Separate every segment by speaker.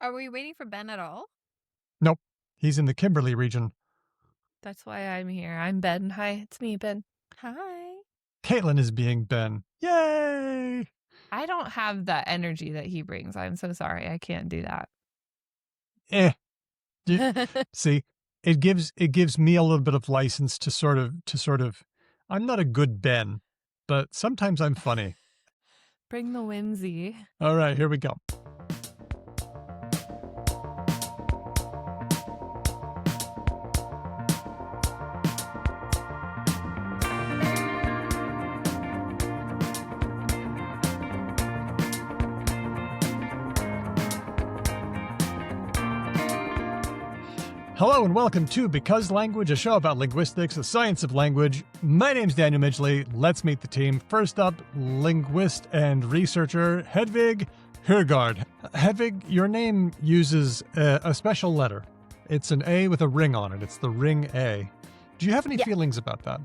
Speaker 1: Are we waiting for Ben at all?
Speaker 2: Nope. He's in the Kimberley region.
Speaker 1: That's why I'm here. I'm Ben. Hi, it's me, Ben. Hi.
Speaker 2: Caitlin is being Ben. Yay!
Speaker 1: I don't have that energy that he brings. I'm so sorry. I can't do
Speaker 2: Eh.
Speaker 1: that.
Speaker 2: See, it gives me a little bit of license to sort of I'm not a good Ben, but sometimes I'm funny.
Speaker 1: Bring the whimsy.
Speaker 2: All right, here we go. Hello and welcome to Because Language, a show about linguistics, the science of language. My name's Daniel Midgley. Let's meet the team. First up, linguist and researcher Hedvig Hurgard. Hedvig, your name uses a special letter. It's an A with a ring on it. It's the ring A. Do you have any feelings about that?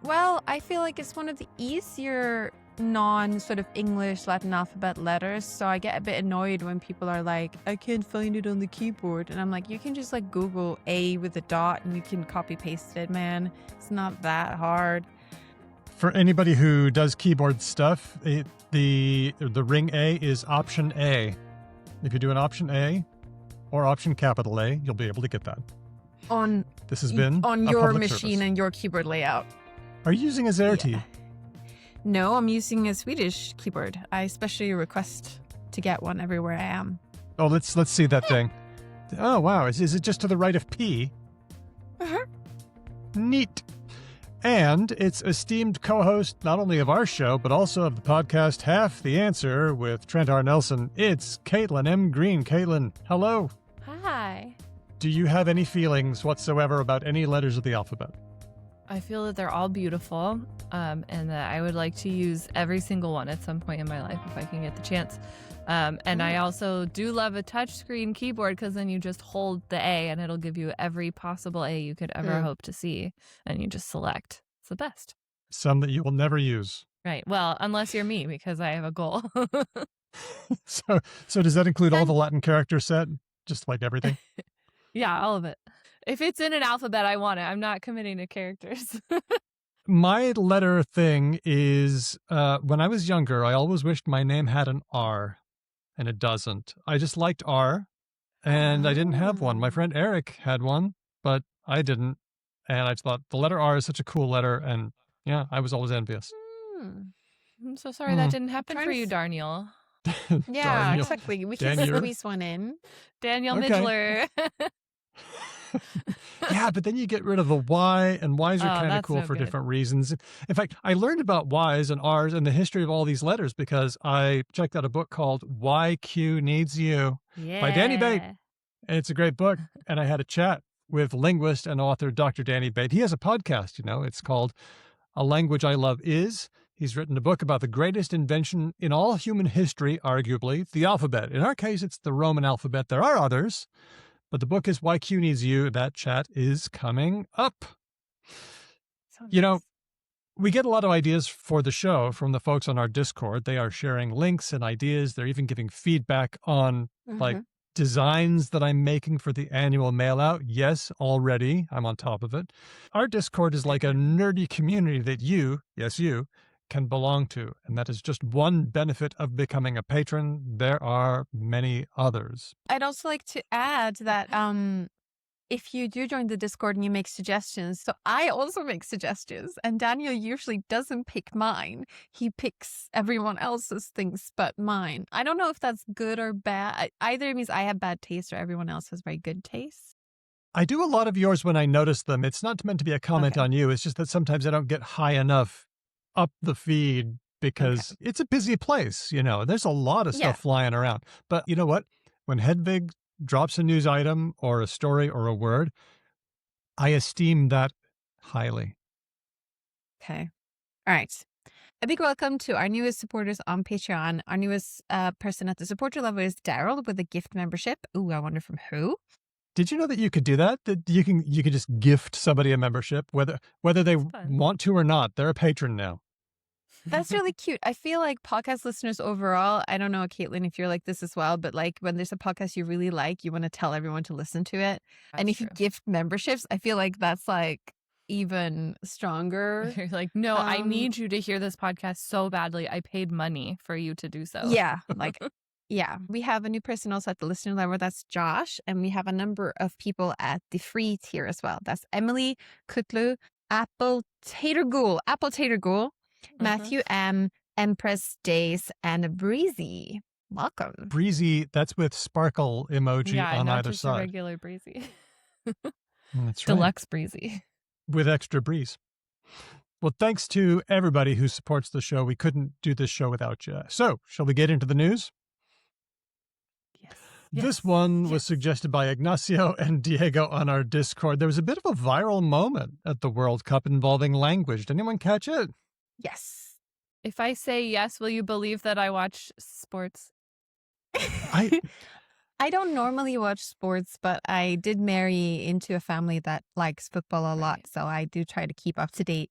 Speaker 1: Well, I feel like it's one of the easier non-sort of English Latin alphabet letters, so I get a bit annoyed when people are like, I can't find it on the keyboard, and I'm like, you can just like Google A with a dot and you can copy paste it, man. It's not that hard.
Speaker 2: For anybody who does keyboard stuff, the ring A is option A. If you do an option A or option capital A, you'll be able to get that. This has been
Speaker 1: on
Speaker 2: a
Speaker 1: your
Speaker 2: public
Speaker 1: machine
Speaker 2: service.
Speaker 1: and your keyboard layout.
Speaker 2: Are you using a ZRT?
Speaker 1: Yeah. No, I'm using a Swedish keyboard. I especially request to get one everywhere I am.
Speaker 2: Oh, let's see that thing. Oh, wow. Is it just to the right of P?
Speaker 1: Uh-huh.
Speaker 2: Neat. And it's esteemed co-host not only of our show, but also of the podcast Half the Answer with Trent R. Nelson. It's Caitlin M. Green. Caitlin, hello.
Speaker 1: Hi.
Speaker 2: Do you have any feelings whatsoever about any letters of the alphabet?
Speaker 1: I feel that they're all beautiful, and that I would like to use every single one at some point in my life if I can get the chance. And I also do love a touchscreen keyboard because then you just hold the A and it'll give you every possible A you could ever hope to see, and you just select. It's the best.
Speaker 2: Some that you will never use.
Speaker 1: Right. Well, unless you're me, because I have a goal.
Speaker 2: So does that include all the Latin character set? Just like everything?
Speaker 1: Yeah, all of it. If it's in an alphabet, I want it. I'm not committing to characters.
Speaker 2: My letter thing is, when I was younger, I always wished my name had an R, and it doesn't. I just liked R, and I didn't have one. My friend Eric had one, but I didn't. And I thought the letter R is such a cool letter, and yeah, I was always envious.
Speaker 1: I'm so sorry that didn't happen for you, Darniel.
Speaker 3: Yeah,
Speaker 2: Darniel.
Speaker 3: exactly. We can
Speaker 2: Daniel.
Speaker 3: squeeze one in.
Speaker 1: Daniel
Speaker 2: Okay.
Speaker 1: Midgler.
Speaker 2: Yeah, but then you get rid of the Y, and Ys are kind of
Speaker 1: that's
Speaker 2: cool
Speaker 1: no
Speaker 2: for
Speaker 1: good.
Speaker 2: different reasons. In fact, I learned about Ys and Rs and the history of all these letters because I checked out a book called Why Q Needs You by Danny Bate. And it's a great book. And I had a chat with linguist and author Dr. Danny Bate. He has a podcast, it's called A Language I Love Is. He's written a book about the greatest invention in all human history, arguably, the alphabet. In our case, it's the Roman alphabet. There are others. But the book is Why Q Needs You. That chat is coming up. We get a lot of ideas for the show from the folks on our Discord. They are sharing links and ideas. They're even giving feedback on like designs that I'm making for the annual mail out. Yes, already. I'm on top of it. Our Discord is like a nerdy community that you can belong to. And that is just one benefit of becoming a patron. There are many others.
Speaker 3: I'd also like to add that if you do join the Discord and you make suggestions, so I also make suggestions, and Daniel usually doesn't pick mine. He picks everyone else's things but mine. I don't know if that's good or bad. Either it means I have bad taste or everyone else has very good taste.
Speaker 2: I do a lot of yours when I notice them. It's not meant to be a comment on you. It's just that sometimes I don't get high enough up the feed because it's a busy place. There's a lot of stuff flying around. But you know what? When Hedvig drops a news item or a story or a word, I esteem that highly.
Speaker 3: Okay. All right. A big welcome to our newest supporters on Patreon. Our newest person at the supporter level is Daryl with a gift membership. Ooh, I wonder from who?
Speaker 2: Did you know that you could do that? That you can just gift somebody a membership, whether they want to or not. They're a patron now.
Speaker 3: That's really cute. I feel like podcast listeners overall, I don't know, Caitlin, if you're like this as well, but like when there's a podcast you really like, you want to tell everyone to listen to it. And if you gift memberships, I feel like that's like even stronger.
Speaker 1: You're like, no, I need you to hear this podcast so badly. I paid money for you to do so.
Speaker 3: Yeah. Like, yeah. We have a new person also at the listener level. That's Josh. And we have a number of people at the free tier as well. That's Emily Kutlu, Apple Tater Ghoul, Matthew M, Empress Days, and Breezy. Welcome.
Speaker 2: Breezy, that's with sparkle emoji on
Speaker 1: not
Speaker 2: either
Speaker 1: just
Speaker 2: side.
Speaker 1: A regular Breezy.
Speaker 2: That's right.
Speaker 1: Deluxe Breezy.
Speaker 2: With extra breeze. Well, thanks to everybody who supports the show. We couldn't do this show without you. So, shall we get into the news?
Speaker 1: Yes.
Speaker 2: This one was suggested by Ignacio and Diego on our Discord. There was a bit of a viral moment at the World Cup involving language. Did anyone catch it?
Speaker 3: Yes.
Speaker 1: If I say yes, will you believe that I watch sports?
Speaker 3: I don't normally watch sports, but I did marry into a family that likes football a lot. So I do try to keep up to date.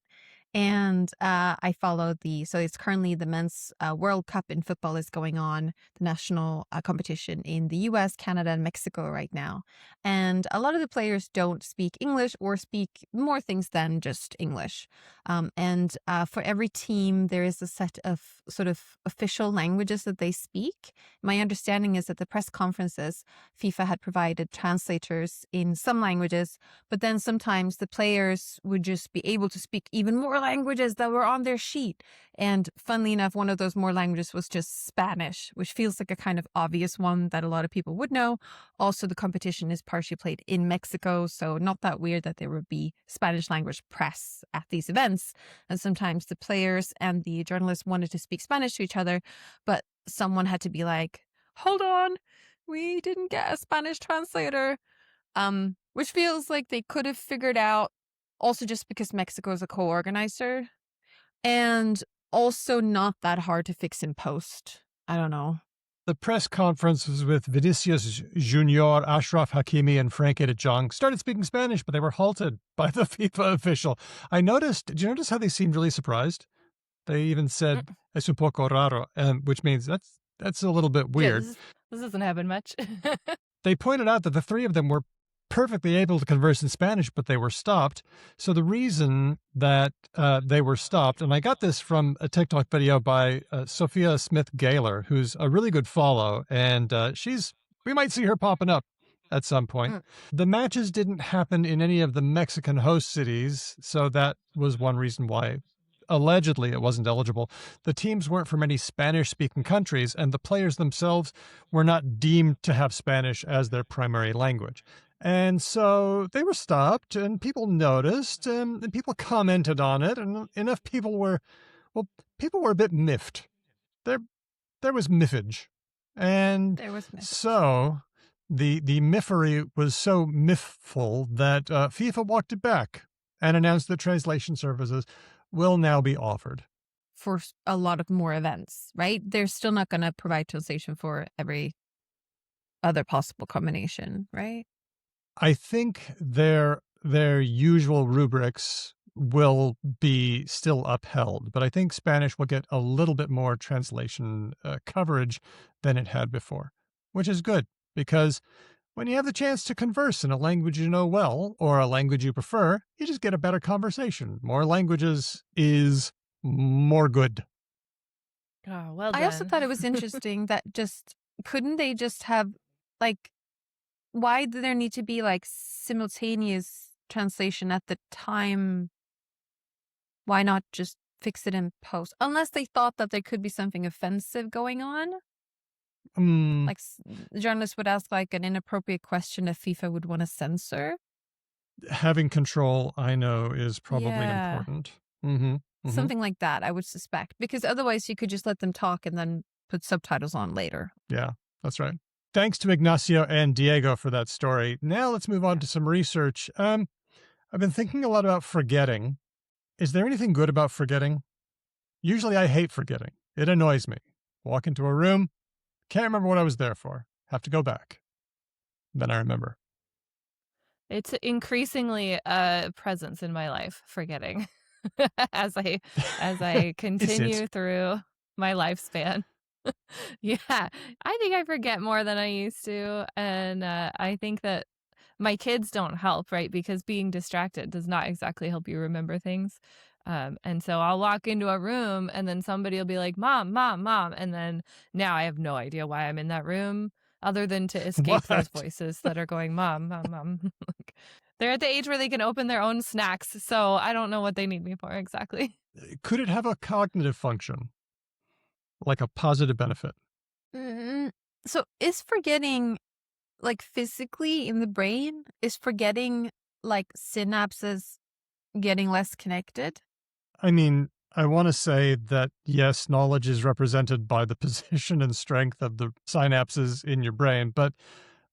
Speaker 3: And I follow so it's currently the men's World Cup in football is going on, the national competition in the US, Canada, and Mexico right now. And a lot of the players don't speak English or speak more things than just English. And for every team, there is a set of sort of official languages that they speak. My understanding is that the press conferences, FIFA had provided translators in some languages, but then sometimes the players would just be able to speak even more languages that were on their sheet. And funnily enough, one of those more languages was just Spanish, which feels like a kind of obvious one that a lot of people would know. Also, the competition is partially played in Mexico, so not that weird that there would be Spanish language press at these events. And sometimes the players and the journalists wanted to speak Spanish to each other, but someone had to be like, hold on, we didn't get a Spanish translator, which feels like they could have figured out. Also, just because Mexico is a co-organizer, and also not that hard to fix in post. I don't know.
Speaker 2: The press conference was with Vinicius Junior, Ashraf Hakimi, and Frank de Jong. Started speaking Spanish, but they were halted by the FIFA official. Did you notice how they seemed really surprised? They even said, es un poco raro, which means that's a little bit weird.
Speaker 1: Yeah, this doesn't happen much.
Speaker 2: They pointed out that the three of them were perfectly able to converse in Spanish, but they were stopped. So the reason that they were stopped, and I got this from a TikTok video by Sophia Smith-Gaylor, who's a really good follow, and we might see her popping up at some point. The matches didn't happen in any of the Mexican host cities, so that was one reason why allegedly it wasn't eligible. The teams weren't from any Spanish-speaking countries, and the players themselves were not deemed to have Spanish as their primary language. And so they were stopped, and people noticed, and people commented on it, and enough people were a bit miffed. There was miffage. And so the miffery was so mifful that FIFA walked it back and announced that translation services will now be offered.
Speaker 3: For a lot of more events, right? They're still not going to provide translation for every other possible combination, right?
Speaker 2: I think their usual rubrics will be still upheld, but I think Spanish will get a little bit more translation coverage than it had before, which is good because when you have the chance to converse in a language you know well or a language you prefer, you just get a better conversation. More languages is more good.
Speaker 1: Oh, well done.
Speaker 3: I also thought it was interesting that couldn't they just have why did there need to be simultaneous translation at the time? Why not just fix it in post? Unless they thought that there could be something offensive going on. Like the journalist would ask an inappropriate question that FIFA would want to censor.
Speaker 2: Having control, I know, is probably important.
Speaker 3: Something like that, I would suspect. Because otherwise you could just let them talk and then put subtitles on later.
Speaker 2: Yeah, that's right. Thanks to Ignacio and Diego for that story. Now let's move on to some research. I've been thinking a lot about forgetting. Is there anything good about forgetting? Usually I hate forgetting. It annoys me. Walk into a room, can't remember what I was there for. Have to go back. Then I remember.
Speaker 1: It's increasingly a presence in my life, forgetting. as I continue through my lifespan. Yeah, I think I forget more than I used to, and I think that my kids don't help, right? Because being distracted does not exactly help you remember things. And so I'll walk into a room and then somebody will be like, Mom, Mom, Mom. And then now I have no idea why I'm in that room other than to escape those voices that are going, Mom, Mom, Mom. They're at the age where they can open their own snacks. So I don't know what they need me for exactly.
Speaker 2: Could it have a cognitive function, like a positive benefit?
Speaker 3: So is forgetting like physically in the brain? Is forgetting like synapses getting less connected?
Speaker 2: I mean, I want to say that, yes, knowledge is represented by the position and strength of the synapses in your brain, but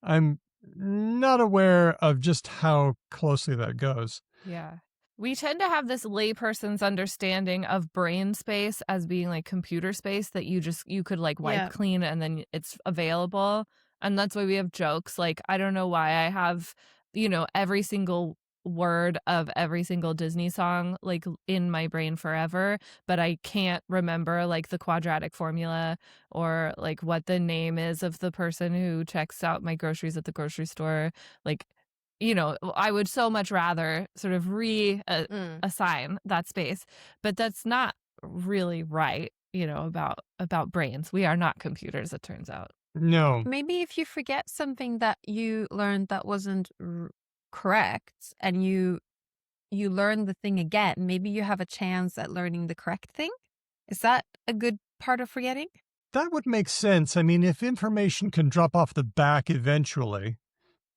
Speaker 2: I'm not aware of just how closely that goes.
Speaker 1: Yeah. We tend to have this layperson's understanding of brain space as being like computer space that you could like wipe clean and then it's available. And that's why we have jokes. Like, I don't know why I have, every single word of every single Disney song like in my brain forever, but I can't remember like the quadratic formula or like what the name is of the person who checks out my groceries at the grocery store. Like, I would so much rather sort of assign that space, but that's not really right, about brains. We are not computers, it turns out.
Speaker 2: No.
Speaker 3: Maybe if you forget something that you learned that wasn't correct and you learn the thing again, maybe you have a chance at learning the correct thing. Is that a good part of forgetting?
Speaker 2: That would make sense. I mean, if information can drop off the back eventually,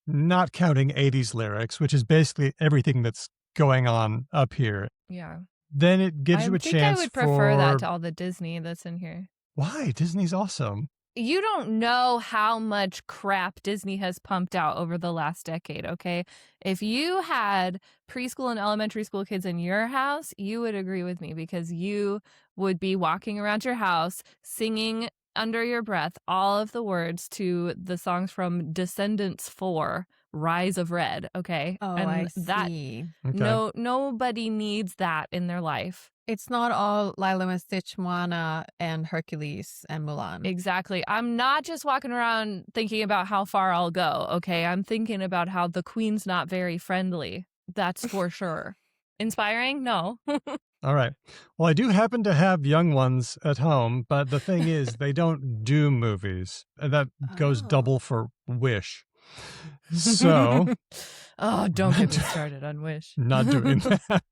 Speaker 2: not counting 80s lyrics, which is basically everything that's going on up here.
Speaker 1: Yeah.
Speaker 2: Then it gives you a chance
Speaker 1: I would prefer that to all the Disney that's in here.
Speaker 2: Why? Disney's awesome.
Speaker 1: You don't know how much crap Disney has pumped out over the last decade, okay? If you had preschool and elementary school kids in your house, you would agree with me because you would be walking around your house singing under your breath all of the words to the songs from Descendants 4, Rise of Red, okay?
Speaker 3: Oh,
Speaker 1: and
Speaker 3: I see.
Speaker 2: Okay.
Speaker 1: Nobody needs that in their life.
Speaker 3: It's not all Lilo and Stitch, Moana, and Hercules and Mulan.
Speaker 1: Exactly. I'm not just walking around thinking about how far I'll go, okay? I'm thinking about how the queen's not very friendly. That's for sure. Inspiring? No.
Speaker 2: All right. Well, I do happen to have young ones at home, but the thing is, they don't do movies. That goes double for Wish. So...
Speaker 1: Oh, don't get me started on Wish.
Speaker 2: Not doing that.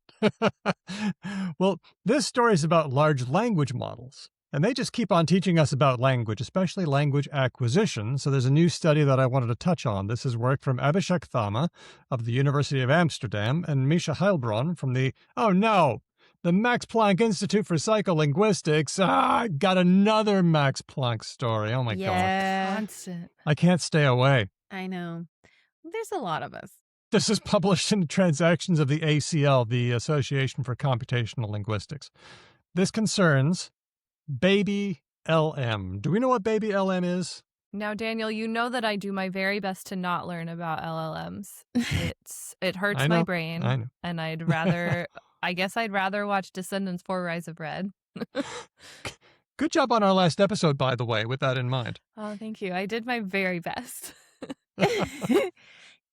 Speaker 2: Well, this story is about large language models, and they just keep on teaching us about language, especially language acquisition. So there's a new study that I wanted to touch on. This is work from Abhishek Thama of the University of Amsterdam and Misha Heilbronn from the Max Planck Institute for Psycholinguistics. I got another Max Planck story. Oh my God.
Speaker 1: Constant.
Speaker 2: I can't stay away.
Speaker 3: I know. There's a lot of us.
Speaker 2: This is published in the Transactions of the ACL, the Association for Computational Linguistics. This concerns baby LM. Do we know what baby LM is?
Speaker 1: Now, Daniel, you know that I do my very best to not learn about LLMs. It hurts my brain.
Speaker 2: I know.
Speaker 1: And I guess I'd rather watch Descendants 4, Rise of Red.
Speaker 2: Good job on our last episode, by the way, with that in mind.
Speaker 1: Oh, thank you. I did my very best.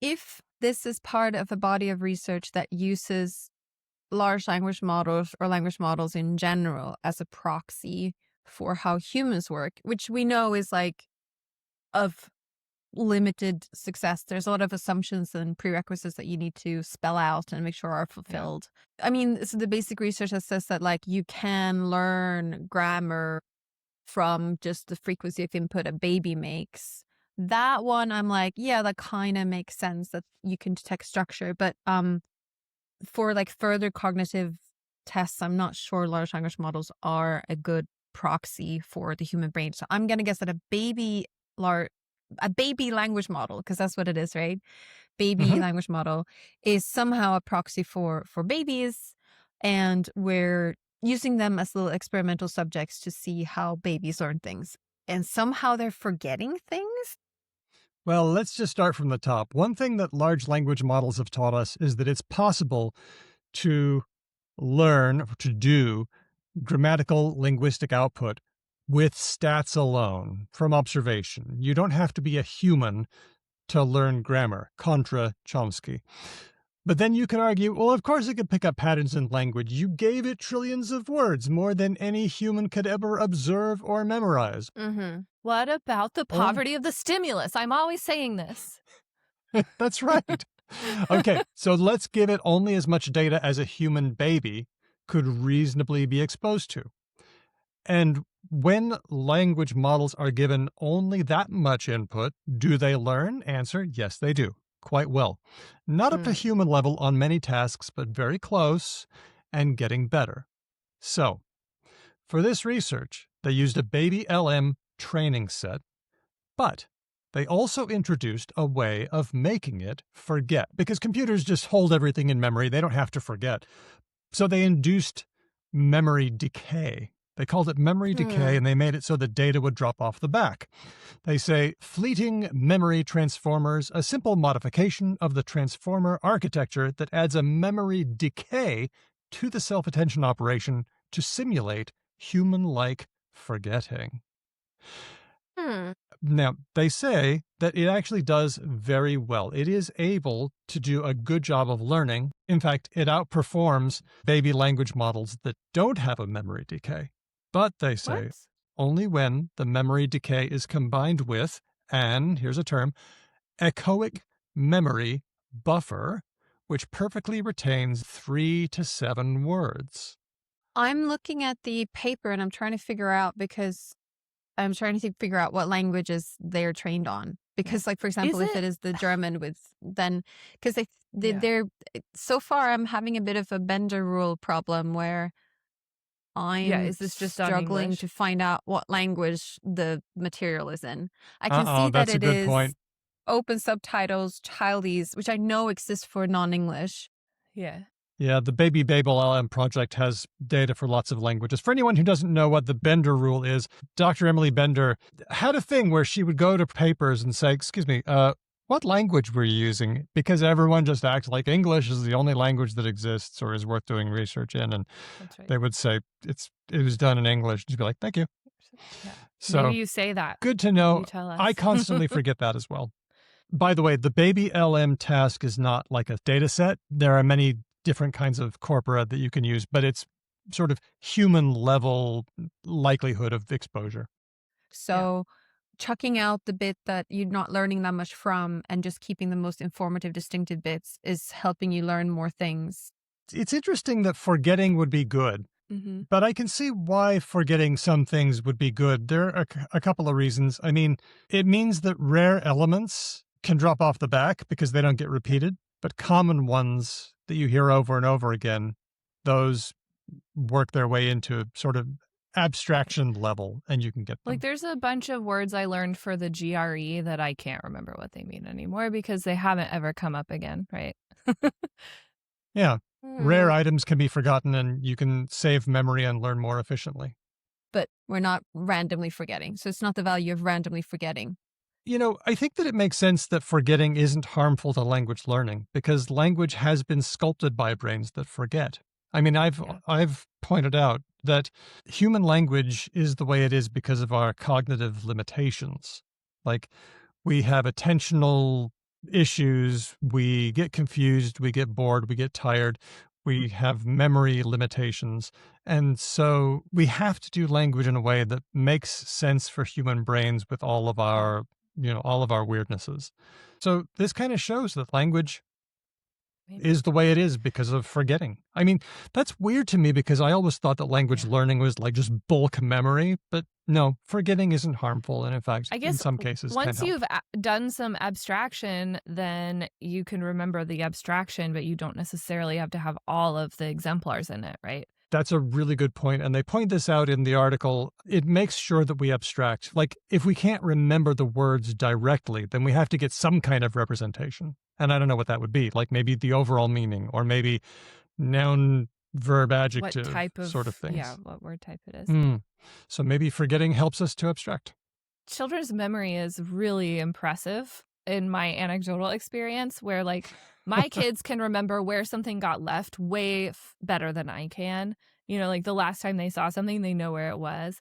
Speaker 3: If this is part of a body of research that uses large language models or language models in general as a proxy for how humans work, which we know is like of limited success. There's a lot of assumptions and prerequisites that you need to spell out and make sure are fulfilled. Yeah. I mean, so the basic research that says that like you can learn grammar from just the frequency of input a baby makes. That one, I'm like, yeah, that kind of makes sense that you can detect structure. But for like further cognitive tests, I'm not sure large language models are a good proxy for the human brain. So I'm going to guess that a baby language model, because that's what it is, right? Baby language model is somehow a proxy for babies. And we're using them as little experimental subjects to see how babies learn things. And somehow they're forgetting things.
Speaker 2: Well, let's just start from the top. One thing that large language models have taught us is that it's possible to learn to do grammatical linguistic output with stats alone from observation. You don't have to be a human to learn grammar, contra Chomsky. But then you can argue, well, of course it could pick up patterns in language. You gave it trillions of words, more than any human could ever observe or memorize.
Speaker 1: Mm-hmm. What about the poverty of the stimulus? I'm always saying this.
Speaker 2: That's right. Okay, so let's give it only as much data as a human baby could reasonably be exposed to. And when language models are given only that much input, do they learn? Answer, yes, they do. Quite well. Not up to human level on many tasks, but very close and getting better. So, for this research, they used a baby LM training set, but they also introduced a way of making it forget, because computers just hold everything in memory. They don't have to forget. So they induced memory decay. They called it memory decay, and they made it so the data would drop off the back. They say, fleeting memory transformers, a simple modification of the transformer architecture that adds a memory decay to the self-attention operation to simulate human-like forgetting. Now, they say that it actually does very well. It is able to do a good job of learning. In fact, it outperforms baby language models that don't have a memory decay. But they say only when the memory decay is combined with, and here's a term, echoic memory buffer, which perfectly retains 3 to 7 words.
Speaker 3: I'm looking at the paper and I'm trying to figure out what languages they're trained on. Because, like, for example, if it is the German because they're so far I'm having a bit of a Bender rule problem where I'm
Speaker 1: is this just
Speaker 3: struggling to find out what language the material is in. I can see that
Speaker 2: that's
Speaker 3: it
Speaker 2: a good
Speaker 3: is
Speaker 2: point.
Speaker 3: open subtitles, Childies, which I know exists for non-English.
Speaker 1: Yeah.
Speaker 2: Yeah, the Baby Babel LM project has data for lots of languages. For anyone who doesn't know what the Bender rule is, Dr. Emily Bender had a thing where she would go to papers and say, excuse me, what language were you using? Because everyone just acts like English is the only language that exists or is worth doing research in. And they would say it was done in English. And she'd be like, thank you.
Speaker 1: Yeah.
Speaker 2: So
Speaker 1: maybe you say that.
Speaker 2: Good to know.
Speaker 1: You tell us.
Speaker 2: I constantly forget that as well. By the way, the Baby LM task is not like a data set. There are many different kinds of corpora that you can use, but it's sort of human level likelihood of exposure.
Speaker 3: So chucking out the bit that you're not learning that much from and just keeping the most informative, distinctive bits is helping you learn more things.
Speaker 2: It's interesting that forgetting would be good, but I can see why forgetting some things would be good. There are a couple of reasons. I mean, it means that rare elements can drop off the back because they don't get repeated, but common ones that you hear over and over again, those work their way into sort of abstraction level and you can get them.
Speaker 1: Like there's a bunch of words I learned for the GRE that I can't remember what they mean anymore because they haven't ever come up again, right?
Speaker 2: Yeah. Rare items can be forgotten and you can save memory and learn more efficiently.
Speaker 3: But we're not randomly forgetting. So it's not the value of randomly forgetting.
Speaker 2: You know, I think that it makes sense that forgetting isn't harmful to language learning because language has been sculpted by brains that forget. I mean, I've pointed out that human language is the way it is because of our cognitive limitations. Like, we have attentional issues, we get confused, we get bored, we get tired, we have memory limitations. And so we have to do language in a way that makes sense for human brains with all of our weirdnesses. So this kind of shows that language is the way it is because of forgetting. I mean, that's weird to me because I always thought that language learning was like just bulk memory, but no, forgetting isn't harmful. And in fact,
Speaker 1: I guess
Speaker 2: in some cases,
Speaker 1: once you've done some abstraction, then you can remember the abstraction, but you don't necessarily have to have all of the exemplars in it, right?
Speaker 2: That's a really good point. And they point this out in the article. It makes sure that we abstract. Like, if we can't remember the words directly, then we have to get some kind of representation. And I don't know what that would be. Like maybe the overall meaning or maybe noun, verb, adjective
Speaker 1: what type of,
Speaker 2: sort of things.
Speaker 1: Yeah, what word type it is.
Speaker 2: So maybe forgetting helps us to abstract.
Speaker 1: Children's memory is really impressive in my anecdotal experience where like My kids can remember where something got left way better than I can. Like the last time they saw something, they know where it was.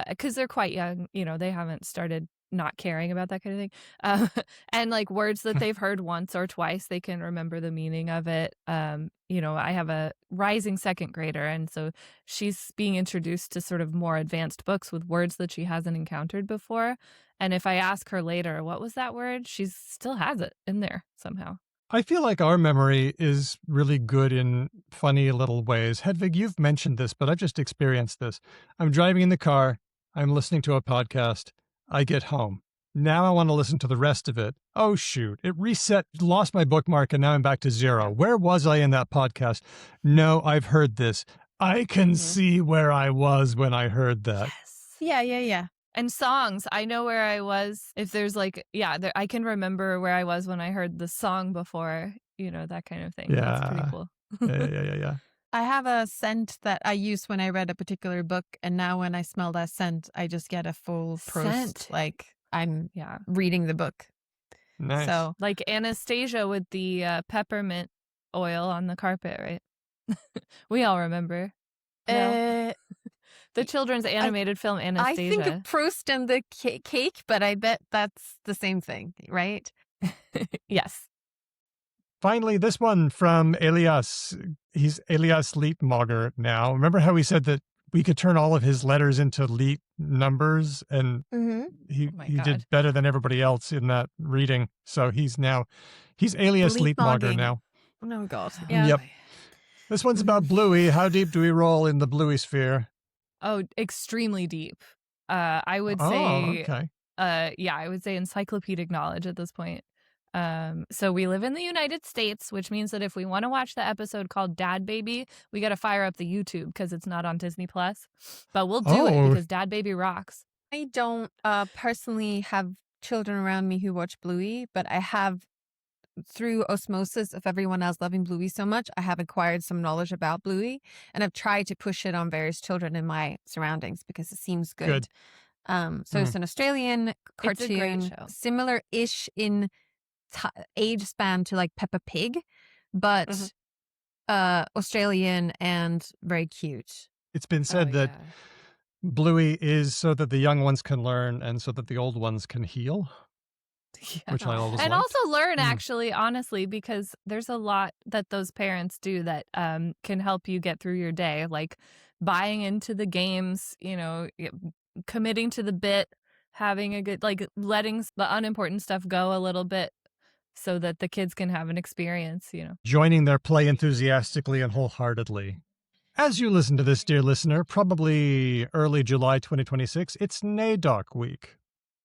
Speaker 1: Because they're quite young, they haven't started not caring about that kind of thing. And like words that they've heard once or twice, they can remember the meaning of it. I have a rising second grader, and so she's being introduced to sort of more advanced books with words that she hasn't encountered before. And if I ask her later, what was that word? She still has it in there somehow.
Speaker 2: I feel like our memory is really good in funny little ways. Hedvig, you've mentioned this, but I've just experienced this. I'm driving in the car. I'm listening to a podcast. I get home. Now I want to listen to the rest of it. Oh, shoot. It reset, lost my bookmark, and now I'm back to zero. Where was I in that podcast? No, I've heard this. I can see where I was when I heard that.
Speaker 3: Yes. Yeah.
Speaker 1: And songs, I know where I was. If there's I can remember where I was when I heard the song before, that kind of thing.
Speaker 2: Yeah.
Speaker 1: That's pretty cool.
Speaker 2: Yeah.
Speaker 3: I have a scent that I used when I read a particular book, and now when I smell that scent, I just get a full Proust, like I'm reading the book.
Speaker 2: Nice.
Speaker 3: So,
Speaker 1: like Anastasia with the peppermint oil on the carpet, right? We all remember. No? The children's animated film Anastasia.
Speaker 3: I think of Proust and the cake, but I bet that's the same thing, right?
Speaker 1: Yes.
Speaker 2: Finally, this one from Elias. He's Elias Lietmager now. Remember how we said that we could turn all of his letters into Liet numbers, and he did better than everybody else in that reading. So he's Elias Lietmager now.
Speaker 3: Oh, God.
Speaker 1: Yeah.
Speaker 2: Yep. This one's about Bluey. How deep do we roll in the Bluey sphere?
Speaker 1: Oh, extremely deep. I would say.
Speaker 2: Oh, okay.
Speaker 1: I would say encyclopedic knowledge at this point. So we live in the United States, which means that if we want to watch the episode called Dad Baby, we got to fire up the YouTube because it's not on Disney Plus. But we'll do it because Dad Baby rocks.
Speaker 3: I don't personally have children around me who watch Bluey, but I have, through osmosis of everyone else loving Bluey so much, I have acquired some knowledge about Bluey, and I've tried to push it on various children in my surroundings because it seems good. So it's an Australian cartoon, similar-ish in age span to like Peppa Pig, but Australian and very cute.
Speaker 2: It's been said that Bluey is so that the young ones can learn and so that the old ones can heal. Yeah. Which I always
Speaker 1: and
Speaker 2: liked.
Speaker 1: Also learn, actually, honestly, because there's a lot that those parents do that can help you get through your day, like buying into the games, committing to the bit, having a good, like letting the unimportant stuff go a little bit so that the kids can have an experience,
Speaker 2: Joining their play enthusiastically and wholeheartedly. As you listen to this, dear listener, probably early July 2026, it's NAIDOC week.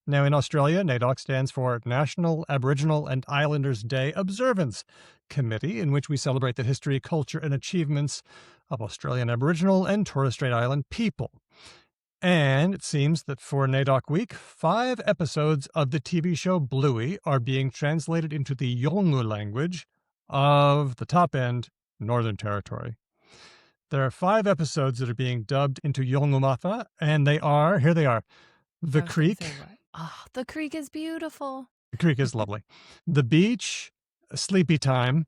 Speaker 2: Now, in Australia, NAIDOC stands for National Aboriginal and Islanders Day Observance Committee, in which we celebrate the history, culture, and achievements of Australian Aboriginal and Torres Strait Island people. And it seems that for NAIDOC week, 5 episodes of the TV show Bluey are being translated into the Yolŋu language of the top-end Northern Territory. There are 5 episodes that are being dubbed into Yolŋu Matha, and here they are. The Creek.
Speaker 1: The creek is beautiful.
Speaker 2: The creek is lovely. The Beach, Sleepy Time,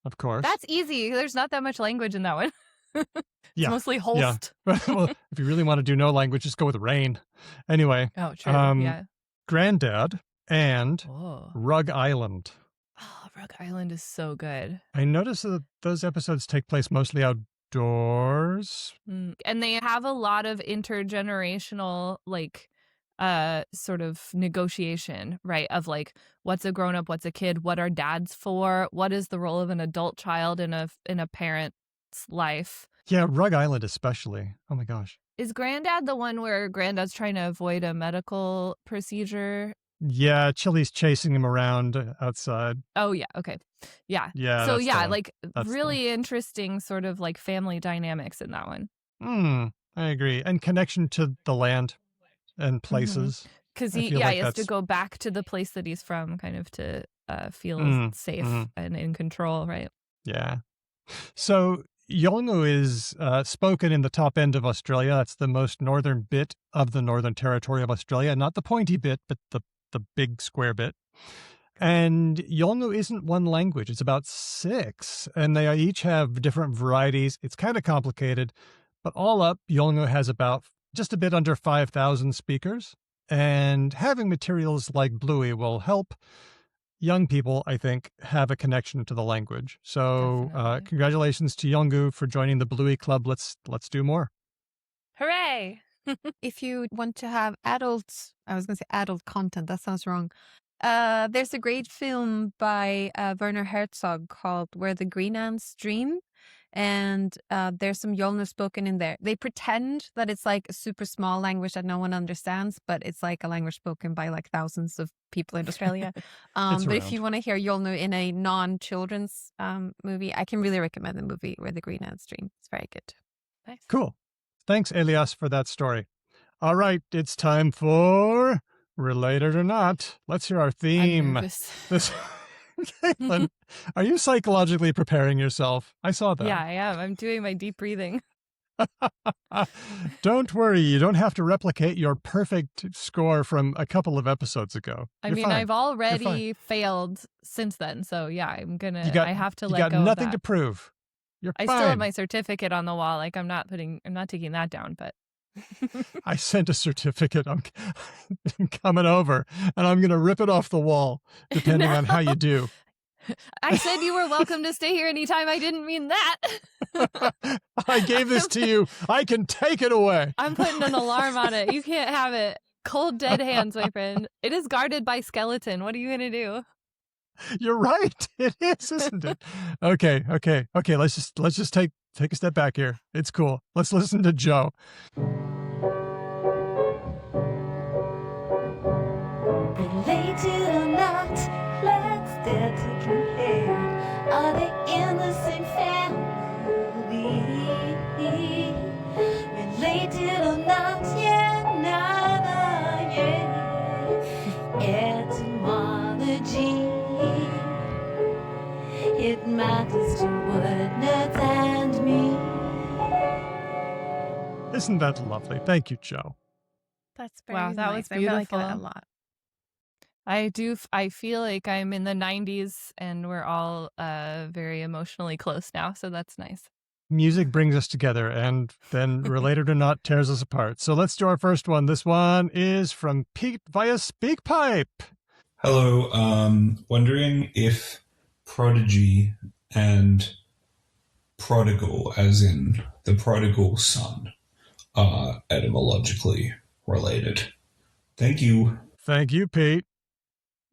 Speaker 2: of course.
Speaker 1: That's easy. There's not that much language in that one. It's mostly Holst.
Speaker 2: Yeah. Well, if you really want to do no language, just go with Rain. Anyway.
Speaker 1: Oh, true.
Speaker 2: Granddad and Rug Island.
Speaker 1: Oh, Rug Island is so good.
Speaker 2: I noticed that those episodes take place mostly outdoors.
Speaker 1: And they have a lot of intergenerational, sort of negotiation, right? Of like, what's a grown up, what's a kid, what are dads for, what is the role of an adult child in a parent's life.
Speaker 2: Yeah, Rug Island especially. Oh my gosh.
Speaker 1: Is Granddad the one where Granddad's trying to avoid a medical procedure?
Speaker 2: Yeah, Chili's chasing him around outside.
Speaker 1: Oh yeah, okay. Yeah.
Speaker 2: Yeah.
Speaker 1: So yeah, that's really interesting sort of like family dynamics in that one.
Speaker 2: I agree. And connection to the land and places.
Speaker 1: Because he has to go back to the place that he's from kind of to feel safe and in control, right?
Speaker 2: Yeah. So Yolŋu is spoken in the top end of Australia. That's the most northern bit of the Northern Territory of Australia. Not the pointy bit, but the big square bit. And Yolŋu isn't one language. It's about 6, and they each have different varieties. It's kind of complicated, but all up, Yolŋu has about just a bit under 5,000 speakers. And having materials like Bluey will help young people, I think, have a connection to the language. So congratulations to Yolŋu for joining the Bluey Club. Let's do more.
Speaker 1: Hooray!
Speaker 3: If you want to have I was going to say adult content, that sounds wrong. There's a great film by Werner Herzog called Where the Green Ants Dream. And there's some Yolŋu spoken in there. They pretend that it's like a super small language that no one understands, but it's like a language spoken by like thousands of people in Australia. But if you want to hear Yolŋu in a non-children's movie, I can really recommend the movie Where the Green Ants Dream. It's very good.
Speaker 1: Nice.
Speaker 2: Cool. Thanks, Elias, for that story. All right, it's time for Related or Not. Let's hear our theme. Caitlin, are you psychologically preparing yourself? I saw that.
Speaker 1: Yeah, I am. I'm doing my deep breathing.
Speaker 2: Don't worry. You don't have to replicate your perfect score from a couple of episodes ago.
Speaker 1: You're fine. I've already failed since then. So yeah, I have to let go of that.
Speaker 2: You got nothing to prove. You're fine.
Speaker 1: I still have my certificate on the wall. Like I'm not taking that down, but
Speaker 2: I sent a certificate. I'm coming over and I'm going to rip it off the wall depending on how you do.
Speaker 1: I said you were welcome to stay here anytime. I didn't mean that.
Speaker 2: I gave this to you. I can take it away.
Speaker 1: I'm putting an alarm on it. You can't have it. Cold, dead hands, my friend. It is guarded by skeleton. What are you going to do?
Speaker 2: You're right. It is, isn't it? Okay. Let's just take a step back here. It's cool. Let's listen to Joe.
Speaker 4: Related or not, let's dare to compare. Are they in the same family? Related or not, yeah, neither, yeah. Etymology, it matters to word nerds and me.
Speaker 2: Isn't that lovely? Thank you, Joe.
Speaker 3: That's very
Speaker 1: wow. That
Speaker 3: nice.
Speaker 1: was beautiful.
Speaker 3: I really like it a lot.
Speaker 1: I feel like I'm in the 90s and we're all very emotionally close now. So that's nice.
Speaker 2: Music brings us together and then Related or Not tears us apart. So let's do our first one. This one is from Pete via SpeakPipe.
Speaker 5: Hello. Wondering if prodigy and prodigal, as in the prodigal son, are etymologically related. Thank you.
Speaker 2: Thank you, Pete.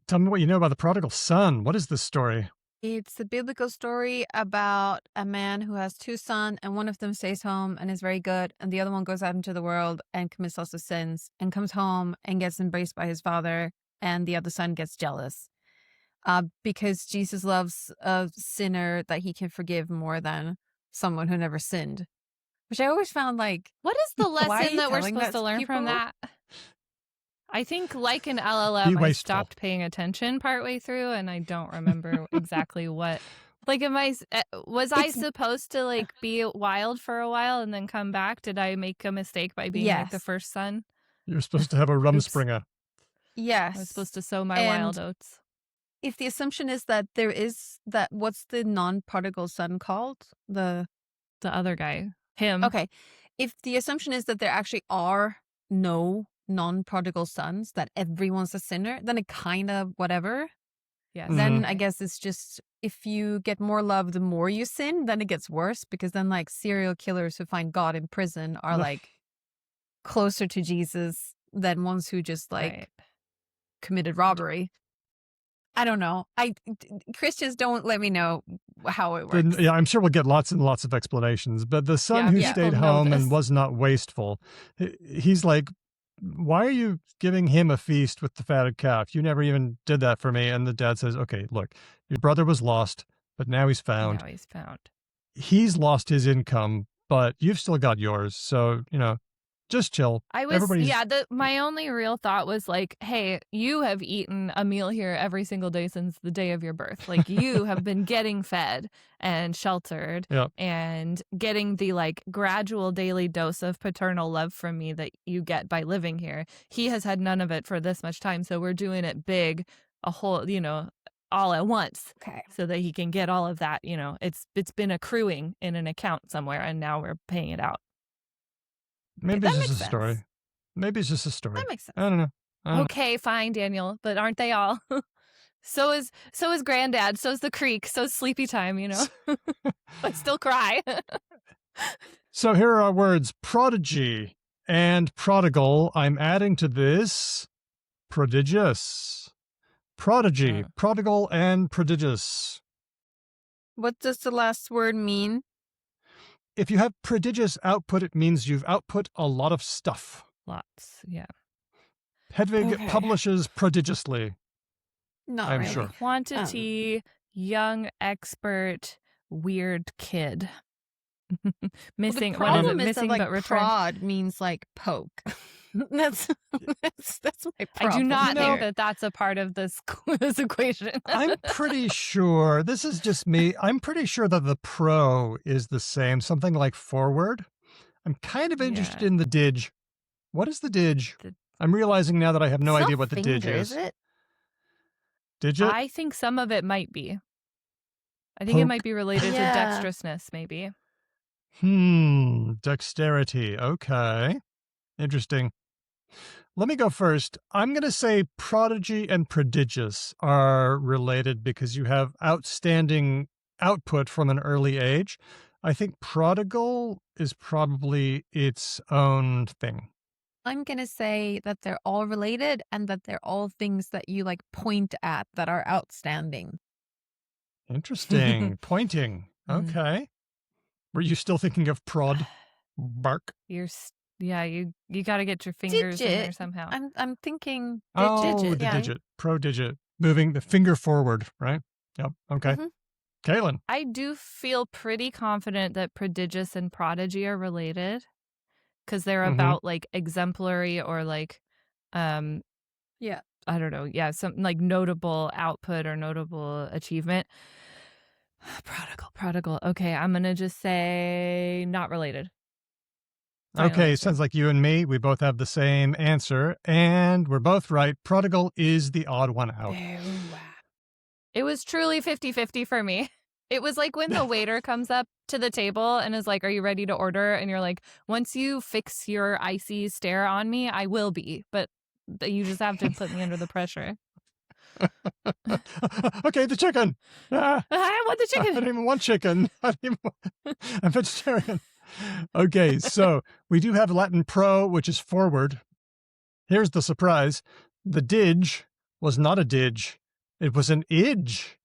Speaker 2: Tell me what you know about the prodigal son. What is this story?
Speaker 3: It's a biblical story about a man who has 2 sons, and one of them stays home and is very good, and the other one goes out into the world and commits lots of sins and comes home and gets embraced by his father, and the other son gets jealous. Because Jesus loves a sinner that he can forgive more than someone who never sinned. Which I always found like...
Speaker 1: What is the lesson that we're supposed to learn from that? I think like an LLM, I stopped paying attention partway through and I don't remember exactly what. Like, was I supposed to like be wild for a while and then come back? Did I make a mistake by being like the first son?
Speaker 2: You're supposed to have a rumspringa.
Speaker 3: Yes.
Speaker 1: I was supposed to sow my wild oats.
Speaker 3: If the assumption is that there is that, what's the non-prodigal son called? The
Speaker 1: other guy. Him.
Speaker 3: Okay. If the assumption is that there actually are no non-prodigal sons, that everyone's a sinner, then it kind of whatever.
Speaker 1: Yes.
Speaker 3: Then I guess it's just if you get more love the more you sin, then it gets worse, because then like serial killers who find God in prison are like closer to Jesus than ones who just like committed robbery. I don't know. Christians don't let me know how it works.
Speaker 2: Yeah, I'm sure we'll get lots and lots of explanations. But the son who stayed home and was not wasteful, he's like, why are you giving him a feast with the fatted calf? You never even did that for me. And the dad says, okay, look, your brother was lost, but now he's found. He's lost his income, but you've still got yours. So, just chill.
Speaker 1: My only real thought was like, hey, you have eaten a meal here every single day since the day of your birth. Like you have been getting fed and sheltered and getting the like gradual daily dose of paternal love from me that you get by living here. He has had none of it for this much time. So we're doing it big a whole, all at once.
Speaker 3: Okay.
Speaker 1: So that he can get all of that, it's been accruing in an account somewhere, and now we're paying it out.
Speaker 2: Maybe
Speaker 3: that
Speaker 2: it's just
Speaker 3: makes
Speaker 2: a story.
Speaker 3: sense.
Speaker 2: Maybe it's just a story.
Speaker 3: That makes sense.
Speaker 2: I don't know.
Speaker 1: Okay, fine, Daniel, but aren't they all? So is Granddad. So's the creek. So's sleepy time. But still cry.
Speaker 2: So here are our words: prodigy and prodigal. I'm adding to this prodigious. Prodigy, prodigal, and prodigious.
Speaker 3: What does the last word mean?
Speaker 2: If you have prodigious output, it means you've output a lot of stuff.
Speaker 1: Lots, yeah.
Speaker 2: Hedvig
Speaker 3: Okay.
Speaker 2: publishes prodigiously.
Speaker 3: Not
Speaker 2: I'm
Speaker 3: really.
Speaker 2: sure.
Speaker 1: Quantity, young, expert, weird kid. Missing,
Speaker 3: the
Speaker 1: one of
Speaker 3: problem
Speaker 1: it
Speaker 3: is
Speaker 1: missing
Speaker 3: that,
Speaker 1: but returned.
Speaker 3: prod means like poke. that's my problem.
Speaker 1: I do not
Speaker 3: there.
Speaker 1: think that that's a part of this equation.
Speaker 2: I'm pretty sure, this is just me, I'm pretty sure that the pro is the same, something like forward. I'm kind of interested in the dig. What is the dig? I'm realizing now that I have no
Speaker 3: It's
Speaker 2: idea
Speaker 3: not
Speaker 2: what the dig
Speaker 3: finger,
Speaker 2: is.
Speaker 3: it?
Speaker 2: Digit?
Speaker 1: I think some of it might be. I think it
Speaker 2: Poke.
Speaker 1: might be related
Speaker 3: Yeah.
Speaker 1: to dexterousness, maybe.
Speaker 2: Dexterity. Okay. Interesting. Let me go first. I'm going to say prodigy and prodigious are related because you have outstanding output from an early age. I think prodigal is probably its own thing.
Speaker 3: I'm going to say that they're all related and that they're all things that you like point at that are outstanding.
Speaker 2: Interesting. Pointing. Okay. Were you still thinking of prod? Bark?
Speaker 1: You got to get your fingers in there
Speaker 3: Digit.
Speaker 1: somehow.
Speaker 3: I'm thinking
Speaker 2: Oh,
Speaker 3: digit.
Speaker 2: the
Speaker 3: yeah.
Speaker 2: digit. Prodigit. Moving the finger forward, right? Yep. Okay.
Speaker 3: Mhm.
Speaker 2: Kaylin.
Speaker 1: I do feel pretty confident that prodigious and prodigy are related because they're about like exemplary or like,
Speaker 3: Yeah.
Speaker 1: I don't know. Yeah. Some like notable output or notable achievement. Prodigal. Okay. I'm going to just say not related. Final
Speaker 2: Okay,
Speaker 1: answer.
Speaker 2: sounds like you and me, we both have the same answer, and we're both right. Prodigal is the odd one out.
Speaker 1: It was truly 50-50 for me. It was like when the waiter comes up to the table and is like, "Are you ready to order?" And you're like, "Once you fix your icy stare on me, I will be. But you just have to put me under the pressure."
Speaker 2: Okay, the chicken. Ah,
Speaker 1: I want the
Speaker 2: I
Speaker 1: chicken.
Speaker 2: don't even want chicken. I'm vegetarian. Okay, so we do have Latin pro, which is forward. Here's the surprise. The dig was not a dig. It was an idge.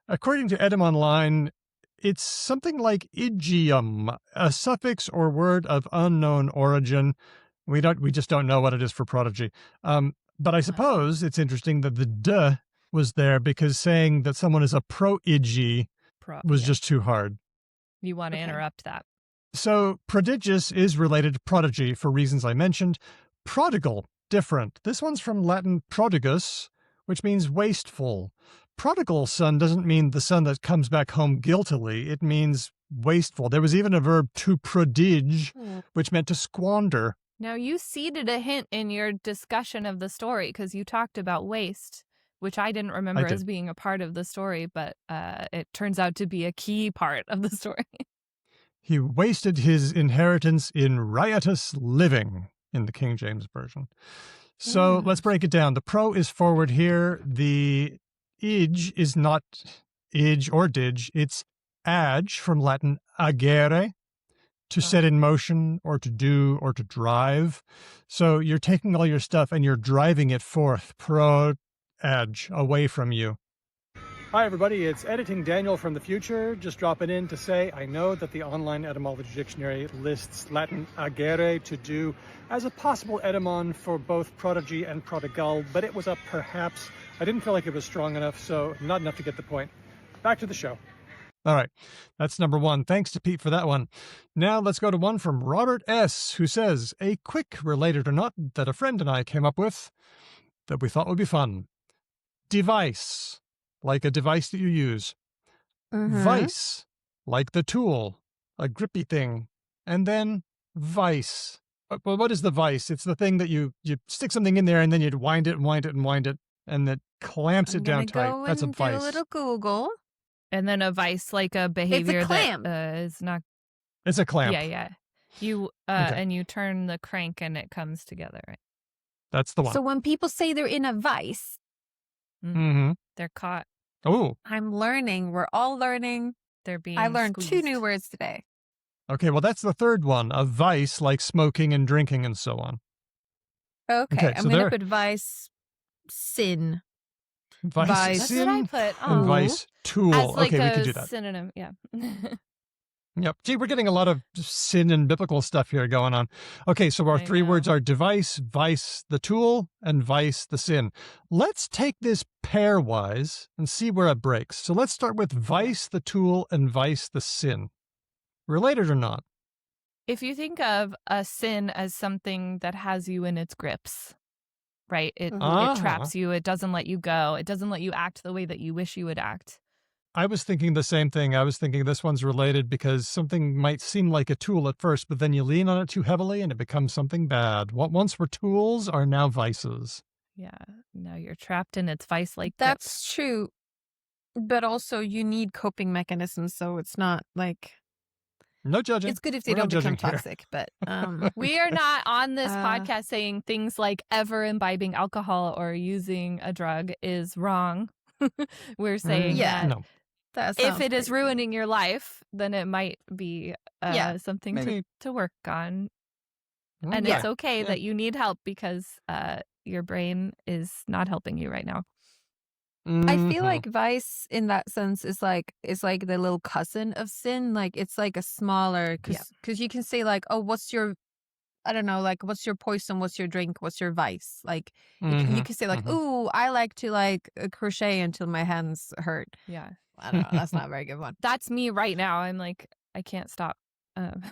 Speaker 2: According to Edom Online, it's something like igium, a suffix or word of unknown origin. We just don't know what it is for prodigy. But I suppose it's interesting that the "d" was there because saying that someone is a pro-igi was just too hard.
Speaker 1: You want to
Speaker 3: Okay.
Speaker 1: interrupt that.
Speaker 2: So prodigious is related to prodigy for reasons I mentioned. Prodigal, different. This one's from Latin prodigus, which means wasteful. Prodigal son doesn't mean the son that comes back home guiltily. It means wasteful. There was even a verb to prodige, which meant to squander.
Speaker 1: Now, you seeded a hint in your discussion of the story because you talked about waste, which I didn't remember as being a part of the story, but it turns out to be a key part of the story.
Speaker 2: He wasted his inheritance in riotous living in the King James Version. So let's break it down. The pro is forward here. The ig is not ig or dig. It's age from Latin agere, to set in motion or to do or to drive. So you're taking all your stuff and you're driving it forth, age, away from you. Hi, everybody. It's Editing Daniel from the future. Just dropping in to say I know that the online etymology dictionary lists Latin agere, to do, as a possible etymon for both prodigy and prodigal, but it was a perhaps. I didn't feel like it was strong enough, so not enough to get the point. Back to the show. All right, that's number one. Thanks to Pete for that one. Now let's go to one from Robert S., who says, a quick related or not that a friend and I came up with that we thought would be fun. Device, like a device that you use. Vice, like the tool, a grippy thing. And then vice. Well, what is the vice? It's the thing that you stick something in there and then you'd wind it and wind it and wind it and that clamps
Speaker 3: I'm
Speaker 2: it down
Speaker 3: gonna
Speaker 2: tight.
Speaker 3: go
Speaker 2: That's a
Speaker 3: and do a
Speaker 2: vice.
Speaker 3: little Google.
Speaker 1: And then a vice, like a behavior
Speaker 3: clamp.
Speaker 1: that is not.
Speaker 2: It's a clamp.
Speaker 1: Yeah. You
Speaker 2: Okay.
Speaker 1: and you turn the crank and it comes together, right?
Speaker 2: That's the one.
Speaker 3: So when people say they're in a vice,
Speaker 2: Mm-hmm.
Speaker 1: They're caught.
Speaker 2: Oh,
Speaker 3: I'm learning. We're all learning.
Speaker 1: They're being
Speaker 3: I learned 2
Speaker 1: squeezed.
Speaker 3: new words today.
Speaker 2: okay. Well, that's the third one. A vice like smoking and drinking and so on.
Speaker 3: Okay,
Speaker 2: Okay,
Speaker 3: I'm
Speaker 2: so
Speaker 3: going
Speaker 2: there-
Speaker 3: to put vice, sin.
Speaker 2: Vice,
Speaker 3: Vice.
Speaker 1: That's
Speaker 2: sin,
Speaker 1: what I put.
Speaker 2: and
Speaker 1: Oh.
Speaker 2: vice, tool.
Speaker 1: As like
Speaker 2: okay,
Speaker 1: a
Speaker 2: we can do that.
Speaker 1: synonym. Yeah.
Speaker 2: Yep. Gee, we're getting a lot of sin and biblical stuff here going on. Okay, so our
Speaker 1: I
Speaker 2: 3 words
Speaker 1: know.
Speaker 2: are device, vice, the tool, and vice, the sin. Let's take this pairwise and see where it breaks. So let's start with vice, the tool, and vice, the sin. Related or not?
Speaker 1: If you think of a sin as something that has you in its grips, right? It traps you. It doesn't let you go. It doesn't let you act the way that you wish you would act.
Speaker 2: I was thinking the same thing. I was thinking this one's related because something might seem like a tool at first, but then you lean on it too heavily and it becomes something bad. What once were tools are now vices.
Speaker 1: Yeah. Now you're trapped in its vice-like
Speaker 3: That's true. But also you need coping mechanisms, so it's not like...
Speaker 2: No judging.
Speaker 3: It's good if they
Speaker 2: We're not
Speaker 3: don't become
Speaker 2: judging here.
Speaker 3: toxic, but...
Speaker 1: We are not on this
Speaker 3: Uh,
Speaker 1: podcast saying things like ever imbibing alcohol or using a drug is wrong. We're saying
Speaker 3: Yeah.
Speaker 1: that
Speaker 2: No.
Speaker 3: that
Speaker 1: if
Speaker 3: sounds
Speaker 1: it is
Speaker 3: pretty
Speaker 1: ruining your life, then it might be
Speaker 3: Yeah,
Speaker 1: something
Speaker 2: maybe.
Speaker 1: to work on. And
Speaker 2: Yeah.
Speaker 1: it's okay
Speaker 2: Yeah.
Speaker 1: that you need help because your brain is not helping you right now.
Speaker 3: I feel
Speaker 2: Mhm.
Speaker 3: like vice in that sense is like the little cousin of sin. Like it's like a smaller because you can say like, oh, what's your, I don't know, like what's your poison, what's your drink, what's your vice? Like you can say like, ooh, I like to like crochet until my hands hurt.
Speaker 1: Yeah.
Speaker 3: I don't know. That's not a very good one.
Speaker 1: That's me right now. I'm like, I can't stop. I'm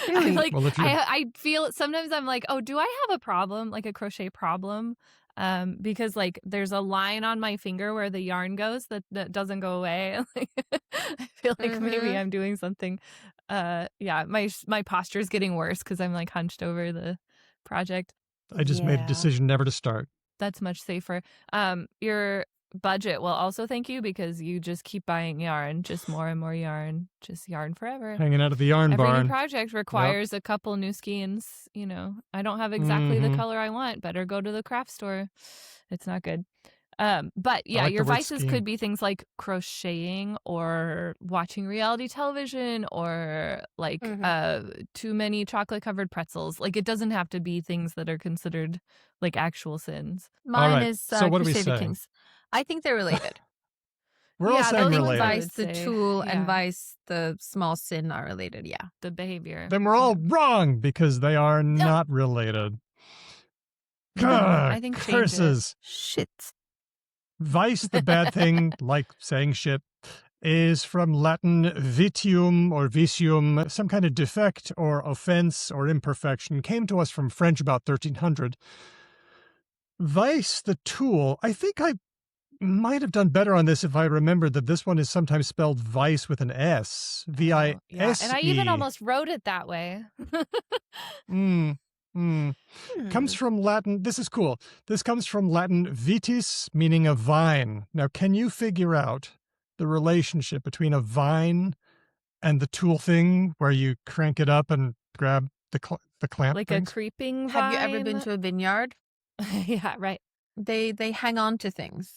Speaker 3: Really?
Speaker 1: like,
Speaker 2: Well, if you're-
Speaker 1: I feel sometimes I'm like, oh, do I have a problem, like a crochet problem? Because like there's a line on my finger where the yarn goes that doesn't go away. I feel like maybe I'm doing something. Yeah, my posture is getting worse because I'm like hunched over the project.
Speaker 2: I just made a
Speaker 3: Yeah.
Speaker 2: decision never to start.
Speaker 1: That's much safer. Your budget will also thank you because you just keep buying yarn, just more and more yarn, just yarn forever.
Speaker 2: Hanging out at the yarn
Speaker 1: Every
Speaker 2: barn.
Speaker 1: new project requires a couple new skeins. You know, I don't have exactly the color I want. Better go to the craft store. It's not good. But yeah,
Speaker 2: like
Speaker 1: your
Speaker 2: the word
Speaker 1: vices
Speaker 2: skein.
Speaker 1: could be things like crocheting or watching reality television or like too many chocolate covered pretzels. Like it doesn't have to be things that are considered like actual sins.
Speaker 3: Mine
Speaker 2: right,
Speaker 3: is
Speaker 2: so what are we
Speaker 3: Crusader
Speaker 2: saying?
Speaker 3: Kings. I think they're related.
Speaker 2: We're all
Speaker 1: Yeah,
Speaker 2: saying
Speaker 1: those ones
Speaker 2: related.
Speaker 1: I
Speaker 3: Vice,
Speaker 1: would
Speaker 3: the
Speaker 1: say,
Speaker 3: tool,
Speaker 1: yeah.
Speaker 3: and vice, the small sin are related. Yeah.
Speaker 1: The behavior.
Speaker 2: Then we're all wrong because they are not related.
Speaker 1: I think change it.
Speaker 2: Curses.
Speaker 3: Shit.
Speaker 2: Vice, the bad thing, like saying shit, is from Latin vitium or vicium, some kind of defect or offense or imperfection. Came to us from French about 1300. Vice, the tool, I think I might have done better on this if I remembered that this one is sometimes spelled vice with an S. V-I-S-E.
Speaker 1: Yeah, and I even almost wrote it that way.
Speaker 2: Comes from Latin. This is cool. This comes from Latin vitis, meaning a vine. Now, can you figure out the relationship between a vine and the tool thing where you crank it up and grab the clamp
Speaker 1: Like
Speaker 2: things?
Speaker 1: a creeping vine.
Speaker 3: Have you ever been to a vineyard?
Speaker 1: Yeah, right.
Speaker 3: They hang on to things.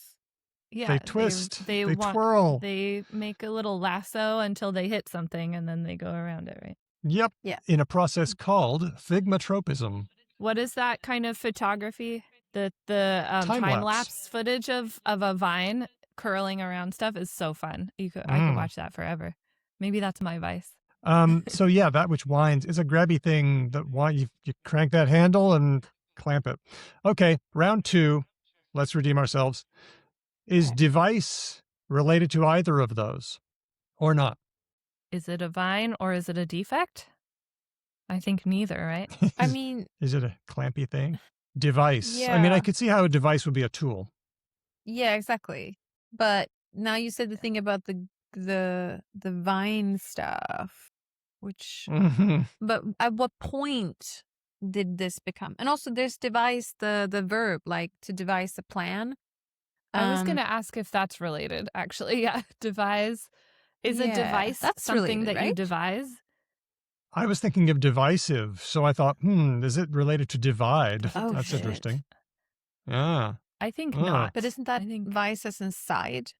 Speaker 1: Yeah,
Speaker 2: They twist, they
Speaker 1: want-
Speaker 2: twirl.
Speaker 1: They make a little lasso until they hit something, and then they go around it, right?
Speaker 2: Yep.
Speaker 3: Yeah.
Speaker 2: In a process called thigmotropism.
Speaker 1: What is that kind of photography? The
Speaker 2: Time-lapse.
Speaker 1: time-lapse footage of a vine curling around stuff is so fun. I could watch that forever. Maybe that's my vice.
Speaker 2: So yeah, that which winds is a grabby thing that you crank that handle and clamp it. Okay, round 2. Let's redeem ourselves. Is device related to either of those or not?
Speaker 1: Is it a vine or is it a defect? I think neither, right?
Speaker 3: I mean,
Speaker 2: Is it a clampy thing? Device. I mean,
Speaker 3: Yeah.
Speaker 2: I could see how a device would be a tool.
Speaker 3: yeah, exactly. But now you said the thing about the vine stuff, which.
Speaker 2: Mhm.
Speaker 3: But at what point did this become? And also there's devise, the verb, like to devise a plan.
Speaker 1: I was going to ask if that's related, actually. Yeah, devise. Is a
Speaker 3: Yeah,
Speaker 1: device
Speaker 3: that's
Speaker 1: something
Speaker 3: related,
Speaker 1: that you
Speaker 3: right?
Speaker 1: devise?
Speaker 2: I was thinking of divisive, so I thought, is it related to divide?
Speaker 3: Oh,
Speaker 2: That's
Speaker 3: shit.
Speaker 2: interesting. Yeah.
Speaker 1: I think
Speaker 2: Oh.
Speaker 1: not.
Speaker 3: But isn't that
Speaker 1: I think
Speaker 3: vice as inside?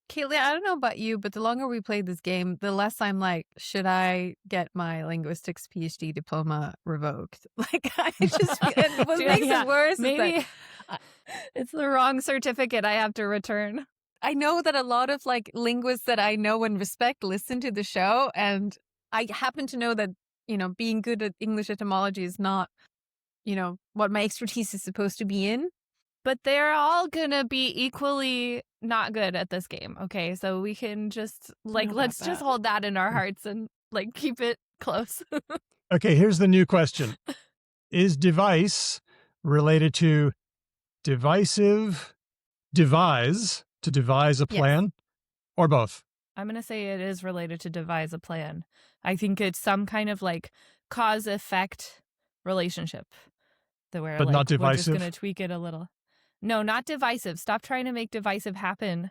Speaker 3: Kaylee, I don't know about you, but the longer we play this game, the less I'm like, should I get my linguistics PhD diploma revoked? Like, I just, and what makes
Speaker 1: Yeah,
Speaker 3: it worse is
Speaker 1: maybe
Speaker 3: that
Speaker 1: it's the wrong certificate I have to return.
Speaker 3: I know that a lot of like linguists that I know and respect listen to the show, and I happen to know that, being good at English etymology is not, what my expertise is supposed to be in.
Speaker 1: But they're all going to be equally not good at this game. Okay, so we can just let's just hold that in our hearts and like keep it close.
Speaker 2: Okay, here's the new question. Is device related to divisive, devise, to devise a plan, or both?
Speaker 1: I'm going to say it is related to devise a plan. I think it's some kind of like cause-effect relationship. That we're
Speaker 2: But not divisive?
Speaker 1: We're just going to tweak it a little. No, not divisive. Stop trying to make divisive happen,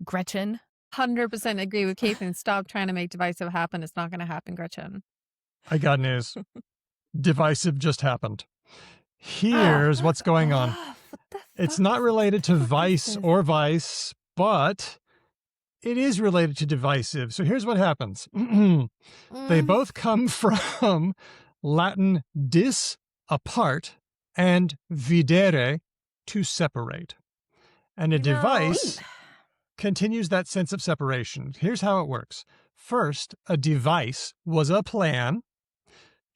Speaker 1: Gretchen.
Speaker 3: 100% agree with Caitlin. Stop trying to make divisive happen. It's not going to happen, Gretchen.
Speaker 2: I got news. Divisive just happened. Here's what's going on. It's not related to vice or vice, but it is related to divisive. So here's what happens. They both come from Latin dis, apart, and videre, to separate. And a device continues that sense of separation. Here's how it works. First, a device was a plan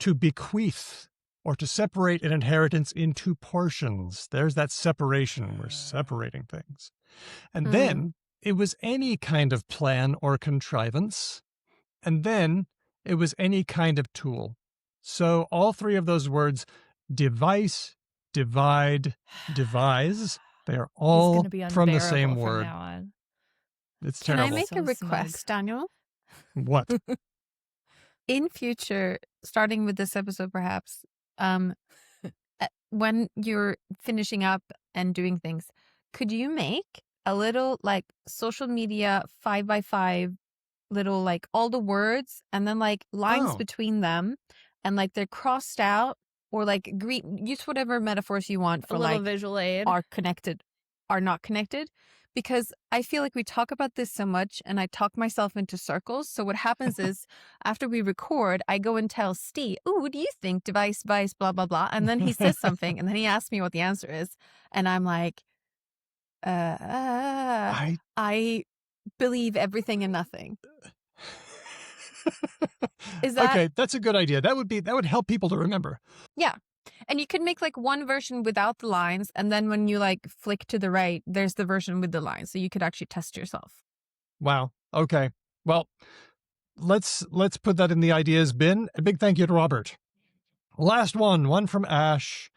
Speaker 2: to bequeath or to separate an inheritance into portions. There's that separation. We're separating things. And then it was any kind of plan or contrivance. And then it was any kind of tool. So all three of those words, device, divide, devise, they are all from the same word. It's terrible.
Speaker 3: Can I make a request, Daniel?
Speaker 2: What?
Speaker 3: In future, starting with this episode perhaps, when you're finishing up and doing things, could you make a little like social media 5x5 little like all the words and then like lines between them and like they're crossed out or like use whatever metaphors you want for like
Speaker 1: visual aid.
Speaker 3: Are connected, are not connected. Because I feel like we talk about this so much and I talk myself into circles. So what happens is after we record, I go and tell Steve, "Ooh, what do you think? Device, vice, blah, blah, blah." And then he says something and then he asks me what the answer is. And I'm like, I believe everything and nothing. Is that
Speaker 2: okay? That's a good idea. That would help people to remember.
Speaker 3: Yeah. And you could make like one version without the lines. And then when you like flick to the right, there's the version with the lines. So you could actually test yourself.
Speaker 2: Wow. Okay. Well, let's put that in the ideas bin. A big thank you to Robert. Last one from Ash,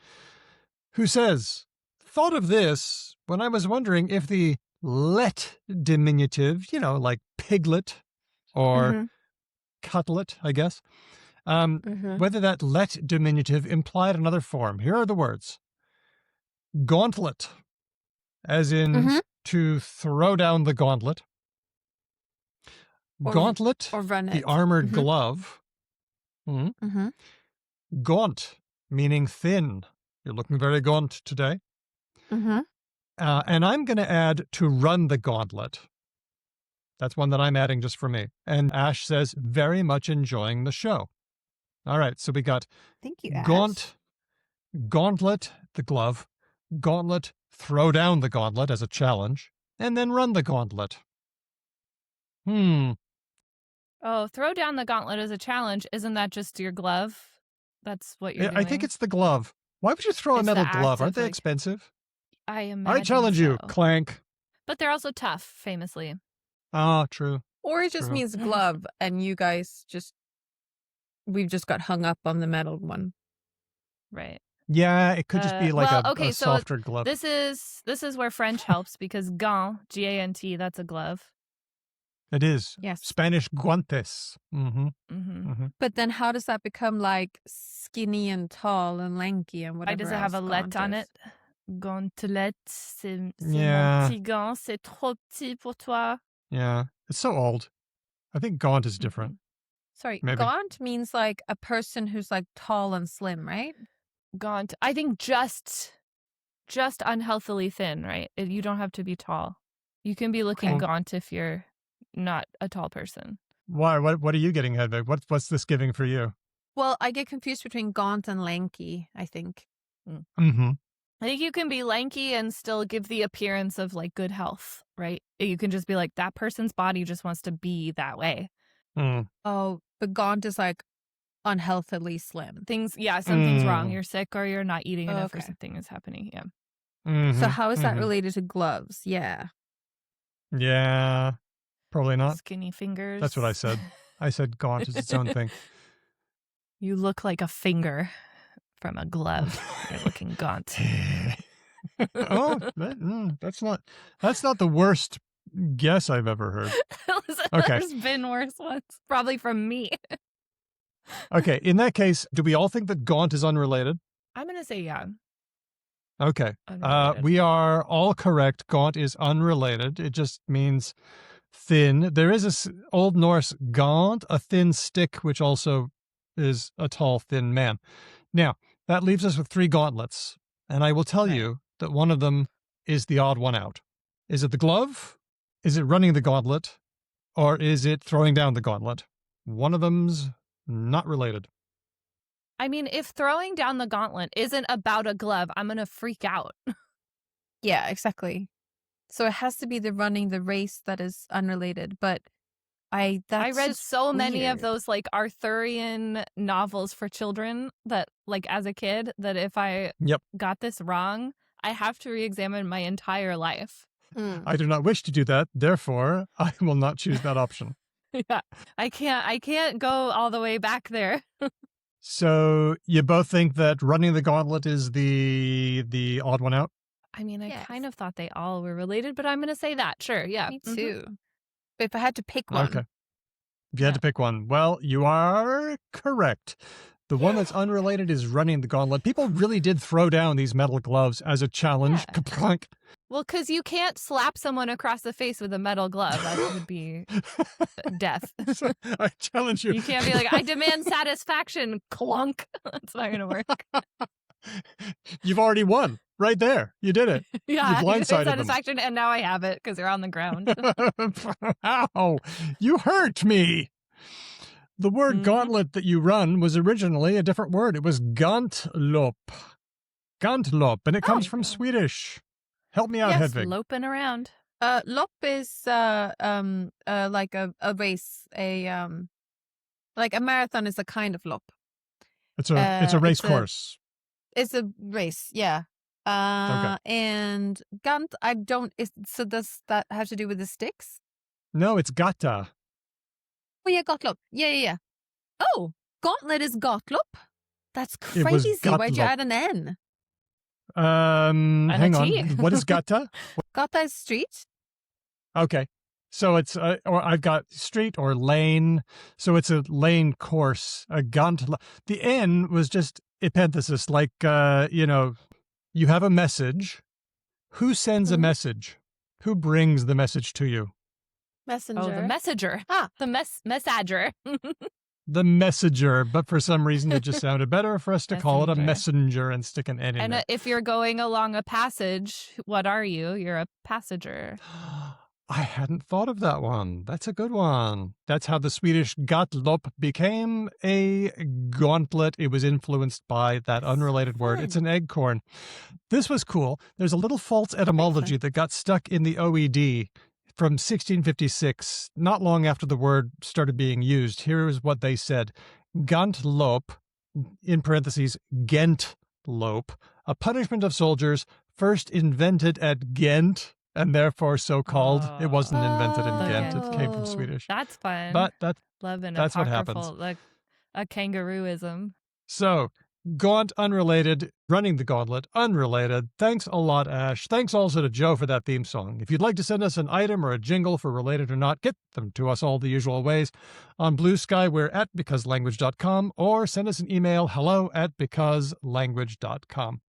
Speaker 2: who says, thought of this when I was wondering if the let diminutive, like piglet or cutlet, I guess, whether that let diminutive implied another form. Here are the words. Gauntlet, as in to throw down the gauntlet. Gauntlet,
Speaker 3: or run it.
Speaker 2: The armored glove. Gaunt, meaning thin. You're looking very gaunt today. And I'm going to add to run the gauntlet. That's one that I'm adding just for me. And Ash says, very much enjoying the show. All right, so we got
Speaker 3: Thank you, Ash.
Speaker 2: Gauntlet, the glove, gauntlet, throw down the gauntlet as a challenge, and then run the gauntlet.
Speaker 1: Oh, throw down the gauntlet as a challenge. Isn't that just your glove? That's what you're doing?
Speaker 2: I think it's the glove. Why would you throw a metal glove? Aren't they expensive?
Speaker 1: I imagine
Speaker 2: I challenge you, clank.
Speaker 1: But they're also tough, famously.
Speaker 2: Ah, true.
Speaker 3: Or it just means glove, and you guys we've just got hung up on the metal one.
Speaker 1: Right.
Speaker 2: Yeah, it could just be like a softer glove.
Speaker 1: This is where French helps because gaunt, G-A-N-T, that's a glove.
Speaker 2: It is.
Speaker 3: Yes.
Speaker 2: Spanish guantes. Mm-hmm.
Speaker 1: Mm-hmm.
Speaker 2: Mm-hmm.
Speaker 3: But then how does that become like skinny and tall and lanky and
Speaker 1: Why
Speaker 3: whatever
Speaker 1: does it have a
Speaker 3: else
Speaker 1: let
Speaker 3: gaunt
Speaker 1: on
Speaker 3: is?
Speaker 1: it? Gauntlet, c'est
Speaker 2: Yeah.
Speaker 1: mon petit gant, c'est trop petit pour toi.
Speaker 2: Yeah. It's so old. I think gaunt is different.
Speaker 3: Sorry,
Speaker 2: Maybe.
Speaker 3: gaunt means like a person who's like tall and slim, right?
Speaker 1: Gaunt. I think just unhealthily thin, right? You don't have to be tall. You can be looking
Speaker 2: Okay.
Speaker 1: gaunt if you're not a tall person.
Speaker 2: Why? What are you getting, Hedvig? What's this giving for you?
Speaker 3: Well, I get confused between gaunt and lanky, I think.
Speaker 2: Mm-hmm.
Speaker 1: I think you can be lanky and still give the appearance of like good health, right? You can just be like, that person's body just wants to be that way.
Speaker 2: Mm.
Speaker 3: Oh, but gaunt is like unhealthily slim.
Speaker 1: Something's wrong. You're sick or you're not eating enough or
Speaker 3: Okay.
Speaker 1: something is happening. Yeah.
Speaker 2: Mm-hmm.
Speaker 3: So how is that
Speaker 2: Mhm.
Speaker 3: related to gloves? Yeah.
Speaker 2: Yeah. Probably not.
Speaker 1: Skinny fingers.
Speaker 2: That's what I said. I said gaunt is its own thing.
Speaker 1: You look like a finger from a glove. You're looking gaunt.
Speaker 2: That's not the worst guess I've ever heard. Okay.
Speaker 1: There's been worse ones. Probably from me.
Speaker 2: Okay, in that case, do we all think that gaunt is unrelated?
Speaker 1: I'm going to say yeah.
Speaker 2: Okay.
Speaker 1: Unrelated.
Speaker 2: We are all correct. Gaunt is unrelated. It just means thin. There is Old Norse gaunt, a thin stick, which also is a tall, thin man. Now, that leaves us with 3 gauntlets, and I will tell
Speaker 1: Right.
Speaker 2: you that one of them is the odd one out. Is it the glove? Is it running the gauntlet? Or is it throwing down the gauntlet? One of them's not related.
Speaker 1: I mean, if throwing down the gauntlet isn't about a glove, I'm going to freak out.
Speaker 3: Yeah, exactly. So it has to be the running the race that is unrelated, but
Speaker 1: I
Speaker 3: that's
Speaker 1: read
Speaker 3: just
Speaker 1: so many of
Speaker 3: weird.
Speaker 1: those like Arthurian novels for children that like as a kid that if I
Speaker 2: Yep.
Speaker 1: got this wrong, I have to re-examine my entire life.
Speaker 3: Mm.
Speaker 2: I do not wish to do that. Therefore, I will not choose that option.
Speaker 1: Yeah. I can't go all the way back there.
Speaker 2: So you both think that running the gauntlet is the odd one out?
Speaker 1: I mean, I
Speaker 3: Yes.
Speaker 1: kind of thought they all were related, but I'm going to say that. Sure. Yeah.
Speaker 3: Me
Speaker 1: Mhm.
Speaker 3: too. But if I had to pick one,
Speaker 2: Okay. If you had to pick one, well, you are correct. The one that's unrelated is running the gauntlet. People really did throw down these metal gloves as a challenge.
Speaker 1: Yeah.
Speaker 2: Kaplunk.
Speaker 1: Well, because you can't slap someone across the face with a metal glove. That would be death.
Speaker 2: So, I challenge you.
Speaker 1: You can't be like, I demand satisfaction. Clunk. That's not going to work.
Speaker 2: You've already won. Right there. You did it.
Speaker 1: Yeah.
Speaker 2: You
Speaker 1: I demand
Speaker 2: blindsided them.
Speaker 1: satisfaction, and now I have it because they're on the ground.
Speaker 2: Ow! You hurt me. The word
Speaker 1: Mhm.
Speaker 2: gauntlet that you run was originally a different word. It was gauntlopp. Gauntlopp, and it comes from Swedish. Help me out,
Speaker 3: Yes,
Speaker 2: Hedvig.
Speaker 1: Loping around.
Speaker 3: lopp is like a race, like a marathon is a kind of lopp.
Speaker 2: It's a race
Speaker 3: it's a-
Speaker 2: course.
Speaker 3: It's a race, yeah. And gaunt, so does that have to do with the sticks?
Speaker 2: No, it's gata.
Speaker 3: Oh yeah, Gottlob. Yeah. Oh, gauntlet is Gottlob? That's
Speaker 2: It was
Speaker 3: crazy. Why'd you
Speaker 2: Gottlob.
Speaker 3: add an N?
Speaker 2: Hang
Speaker 1: a
Speaker 2: on.
Speaker 1: T.
Speaker 2: What is gata?
Speaker 3: Gata is street?
Speaker 2: Okay. So it's, or I've got street or lane. So it's a lane course, a gauntlet. The N was just epenthesis, like, you have a message. Who sends a
Speaker 3: Mhm.
Speaker 2: message? Who brings the message to you?
Speaker 3: Messenger.
Speaker 1: Oh, the messenger.
Speaker 3: Ah.
Speaker 1: The messager.
Speaker 2: The messenger. But for some reason, it just sounded better for us to call it a messenger and stick an N in
Speaker 1: And
Speaker 2: it.
Speaker 1: if you're going along a passage, what are you? You're a passenger.
Speaker 2: I hadn't thought of that one. That's a good one. That's how the Swedish gauntlopp became a gauntlet. It was influenced by that unrelated word. It's an eggcorn. This was cool. There's a little false etymology that got stuck in the OED from 1656, not long after the word started being used. Here is what they said. Gauntlopp, in parentheses, Gentlopp, a punishment of soldiers first invented at Ghent, and therefore so called. It wasn't invented in
Speaker 1: Oh.
Speaker 2: Ghent. It came from Swedish.
Speaker 1: That's fun.
Speaker 2: But
Speaker 1: Love an
Speaker 2: that's what
Speaker 1: apocryphal,
Speaker 2: happens.
Speaker 1: like a kangarooism.
Speaker 2: so Gaunt, unrelated. Running the Gauntlet, unrelated. Thanks a lot, Ash. Thanks also to Joe for that theme song. If you'd like to send us an item or a jingle for related or not, get them to us all the usual ways. On Blue Sky, we're at becauselanguage.com, or send us an email, hello@becauselanguage.com.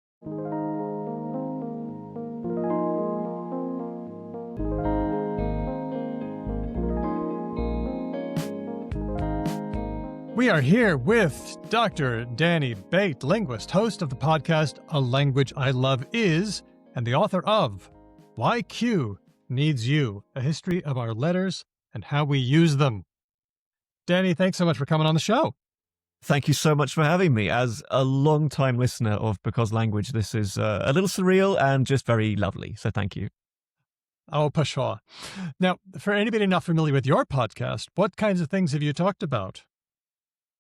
Speaker 2: We are here with Dr. Danny Bate, linguist, host of the podcast A Language I Love Is, and the author of Why Q Needs You, A History of Our Letters and How We Use Them. Danny, thanks so much for coming on the show.
Speaker 6: Thank you so much for having me. As a long-time listener of Because Language, this is a little surreal and just very lovely, so thank you.
Speaker 2: Oh, pshaw. Now, for anybody not familiar with your podcast, what kinds of things have you talked about?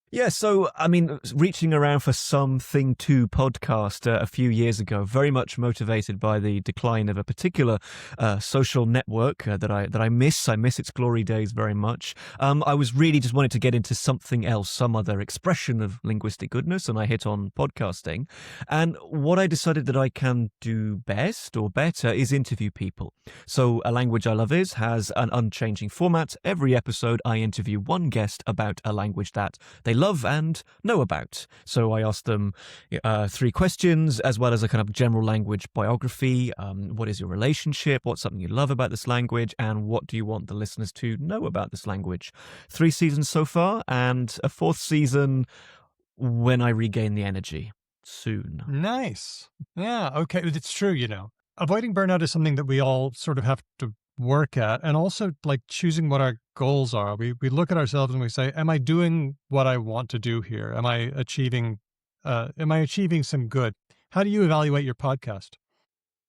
Speaker 6: Yeah, so, I mean, reaching around for Something To podcast a few years ago, very much motivated by the decline of a particular social network that I miss. I miss its glory days very much. I was really just wanting to get into something else, some other expression of linguistic goodness, and I hit on podcasting. And what I decided that I can do best or better is interview people. So A Language I Love Is has an unchanging format. Every episode, I interview one guest about a language that they love and know about. So I asked them 3 questions, as well as a kind of general language biography. What is your relationship? What's something you love about this language? And what do you want the listeners to know about this language? 3 seasons so far, and a 4th season when I regain the energy soon.
Speaker 2: Nice. Yeah, okay. It's true, you know. Avoiding burnout is something that we all sort of have to work at, and also like choosing what our goals are. We look at ourselves and we say, am I doing what I want to do here? Am I achieving some good? How do you evaluate your podcast?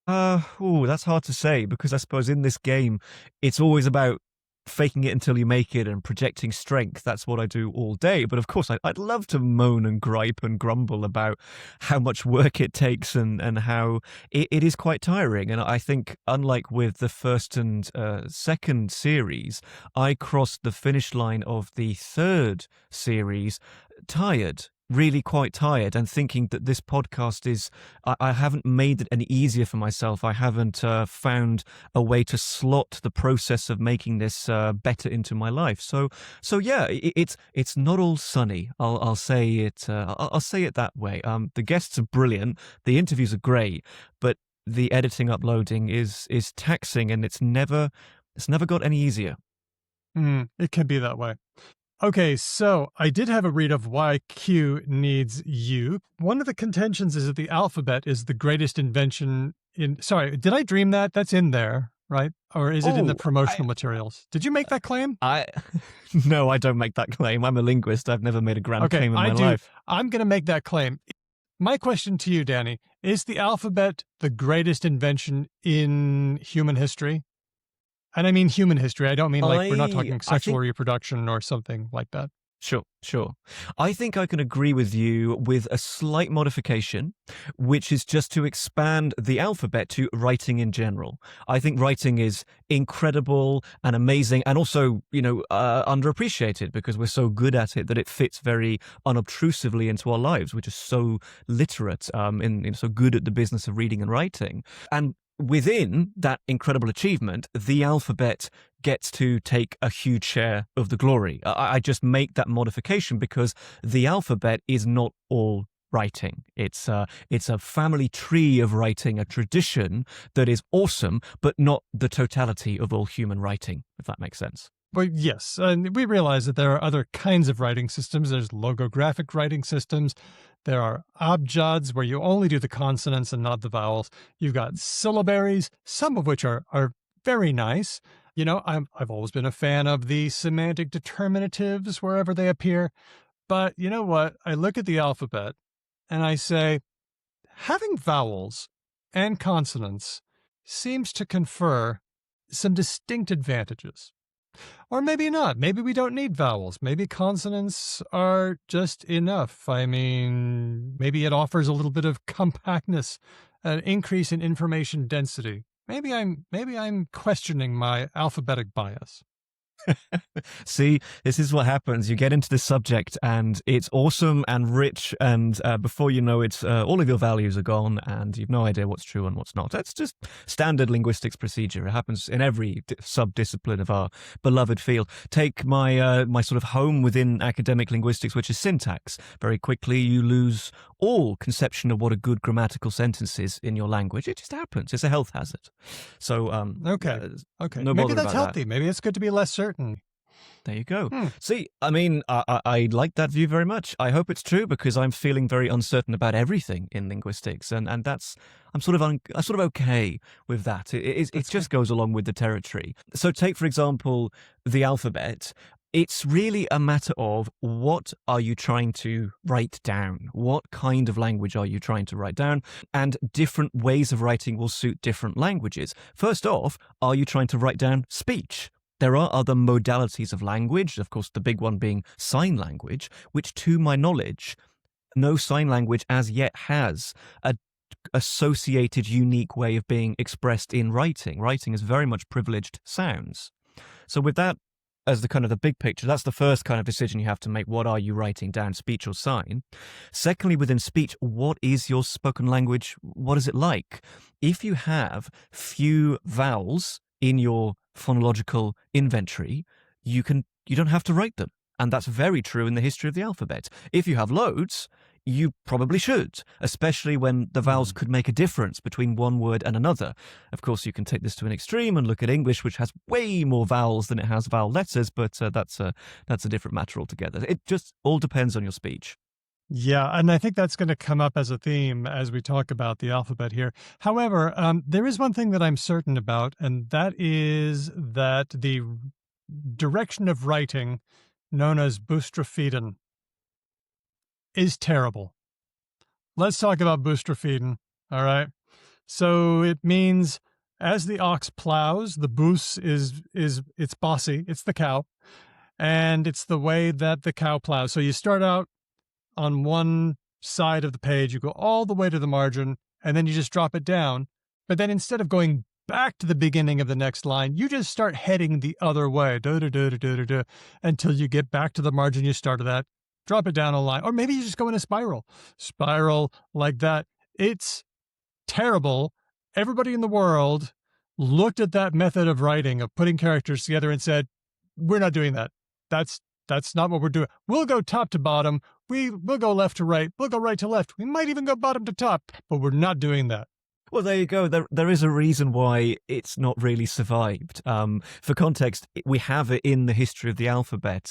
Speaker 6: That's hard to say, because I suppose in this game it's always about faking it until you make it and projecting strength. That's what I do all day. But of course, I'd love to moan and gripe and grumble about how much work it takes and how it is quite tiring. And I think, unlike with the first and second series, I crossed the finish line of the 3rd series tired. Really quite tired, and thinking that this podcast is, I haven't made it any easier for myself. I haven't found a way to slot the process of making this better into my life. So yeah, it's not all sunny. I'll say it. I'll say it that way. The guests are brilliant. The interviews are great, but the editing, uploading is taxing, and it's never got any easier.
Speaker 2: It can be that way. Okay, so I did have a read of Why Q Needs You. One of the contentions is that the alphabet is the greatest invention in... Sorry, did I dream that? That's in there, right? Or is it in the promotional materials? Did you make that claim?
Speaker 6: No, I don't make that claim. I'm a linguist. I've never made a grand claim in my life.
Speaker 2: I'm going to make that claim. My question to you, Danny, is the alphabet the greatest invention in human history? And I mean human history. I don't mean like we're not talking sexual reproduction or something like that.
Speaker 6: Sure. I think I can agree with you with a slight modification, which is just to expand the alphabet to writing in general. I think writing is incredible and amazing, and also, underappreciated, because we're so good at it that it fits very unobtrusively into our lives. We're just so literate, so good at the business of reading and writing. And within that incredible achievement, the alphabet gets to take a huge share of the glory. I just make that modification because the alphabet is not all writing. It's a family tree of writing, a tradition that is awesome, but not the totality of all human writing, if that makes sense.
Speaker 2: Well, yes, and we realize that there are other kinds of writing systems. There's logographic writing systems. There are abjads, where you only do the consonants and not the vowels. You've got syllabaries, some of which are very nice. I've always been a fan of the semantic determinatives wherever they appear. But you know what? I look at the alphabet and I say, having vowels and consonants seems to confer some distinct advantages. Or maybe not. Maybe we don't need vowels. Maybe consonants are just enough. I mean, maybe it offers a little bit of compactness, an increase in information density. Maybe I'm questioning my alphabetic bias.
Speaker 6: See, this is what happens. You get into this subject and it's awesome and rich, and before you know it, all of your values are gone and you've no idea what's true and what's not. That's just standard linguistics procedure. It happens in every sub-discipline of our beloved field. Take my my sort of home within academic linguistics, which is syntax. Very quickly, you lose all conception of what a good grammatical sentence is in your language. It just happens. It's a health hazard. So,
Speaker 2: Okay.
Speaker 6: no
Speaker 2: Maybe
Speaker 6: bother
Speaker 2: that's
Speaker 6: about
Speaker 2: healthy.
Speaker 6: that.
Speaker 2: Maybe it's good to be less certain.
Speaker 6: There you go. See, I mean, I like that view very much. I hope it's true because I'm feeling very uncertain about everything in linguistics, and that's I'm sort of okay with that. It just goes along with the territory. So take, for example, the alphabet. It's really a matter of what are you trying to write down? What kind of language are you trying to write down? And different ways of writing will suit different languages. First off, are you trying to write down speech? There are other modalities of language, of course, the big one being sign language, which to my knowledge, no sign language as yet has a associated unique way of being expressed in writing. Writing is very much privileged sounds. So with that as the kind of the big picture, that's the first kind of decision you have to make. What are you writing down, speech or sign? Secondly, within speech, what is your spoken language? What is it like? If you have few vowels in your phonological inventory, you don't have to write them. And that's very true in the history of the alphabet. If you have loads, you probably should, especially when the vowels could make a difference between one word and another. Of course, you can take this to an extreme and look at English, which has way more vowels than it has vowel letters, but that's a different matter altogether. It just all depends on your speech.
Speaker 2: Yeah, and I think that's going to come up as a theme as we talk about the alphabet here. However, there is one thing that I'm certain about, and that is that the direction of writing, known as boustrophedon, is terrible. Let's talk about boustrophedon, all right? So it means as the ox plows, the bous is it's bossy, it's the cow, and it's the way that the cow plows. So you start out on one side of the page, you go all the way to the margin, and then you just drop it down. But then instead of going back to the beginning of the next line, you just start heading the other way, until you get back to the margin you started at. Drop it down a line, or maybe you just go in a spiral like that. It's terrible. Everybody in the world looked at that method of writing, of putting characters together, and said, we're not doing that. That's not what we're doing. We'll go top to bottom. We'll go left to right. We'll go right to left. We might even go bottom to top, but we're not doing that.
Speaker 6: Well, there you go. There is a reason why it's not really survived. For context, we have it in the history of the alphabet.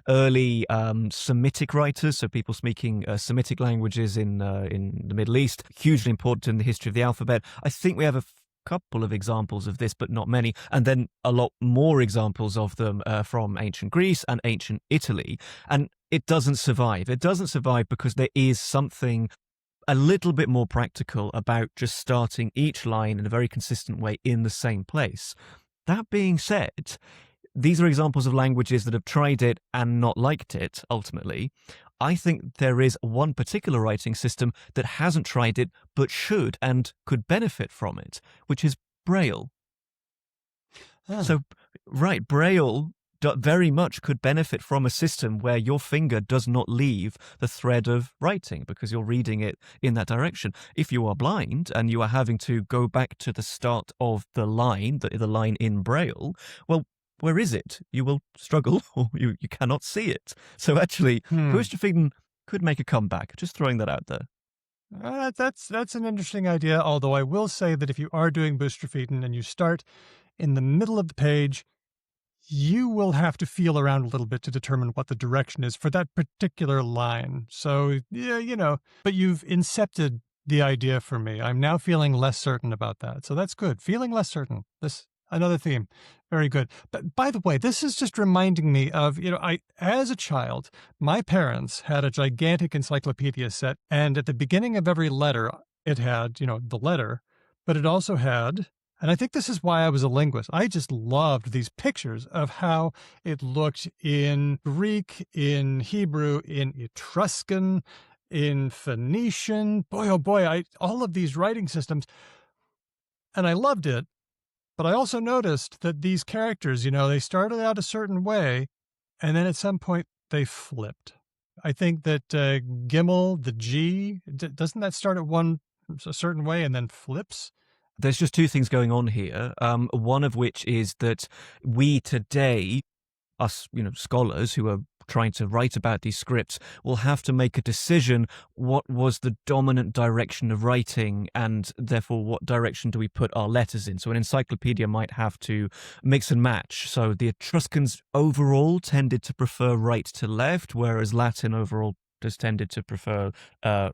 Speaker 6: Early Semitic writers, so people speaking Semitic languages in the Middle East, hugely important in the history of the alphabet. I think we have a couple of examples of this, but not many. And then a lot more examples of them from ancient Greece and ancient Italy. And it doesn't survive. It doesn't survive because there is something a little bit more practical about just starting each line in a very consistent way in the same place. That being said, these are examples of languages that have tried it and not liked it, ultimately. I think there is one particular writing system that hasn't tried it, but should and could benefit from it, which is Braille. So, right, Braille very much could benefit from a system where your finger does not leave the thread of writing because you're reading it in that direction. If you are blind and you are having to go back to the start of the line in Braille, well, where is it? You will struggle or you cannot see it. So actually, boustrophedon could make a comeback. Just throwing that out there.
Speaker 2: That's an interesting idea, although I will say that if you are doing boustrophedon and you start in the middle of the page, you will have to feel around a little bit to determine what the direction is for that particular line. So, yeah, but you've incepted the idea for me. I'm now feeling less certain about that. So that's good. Feeling less certain. This another theme. Very good. But by the way, this is just reminding me of, as a child, my parents had a gigantic encyclopedia set. And at the beginning of every letter, it had, the letter, but it also had, and I think this is why I was a linguist, I just loved these pictures of how it looked in Greek, in Hebrew, in Etruscan, in Phoenician. Boy, oh boy, all of these writing systems. And I loved it But I also noticed that these characters, they started out a certain way, and then at some point they flipped. I think that Gimel, the G, doesn't that start at a certain way and then flips?
Speaker 6: There's just two things going on here. One of which is that we today, us, scholars who are trying to write about these scripts, will have to make a decision. What was the dominant direction of writing, and therefore what direction do we put our letters in? So an encyclopedia might have to mix and match. So the Etruscans overall tended to prefer right to left, whereas Latin overall has tended to prefer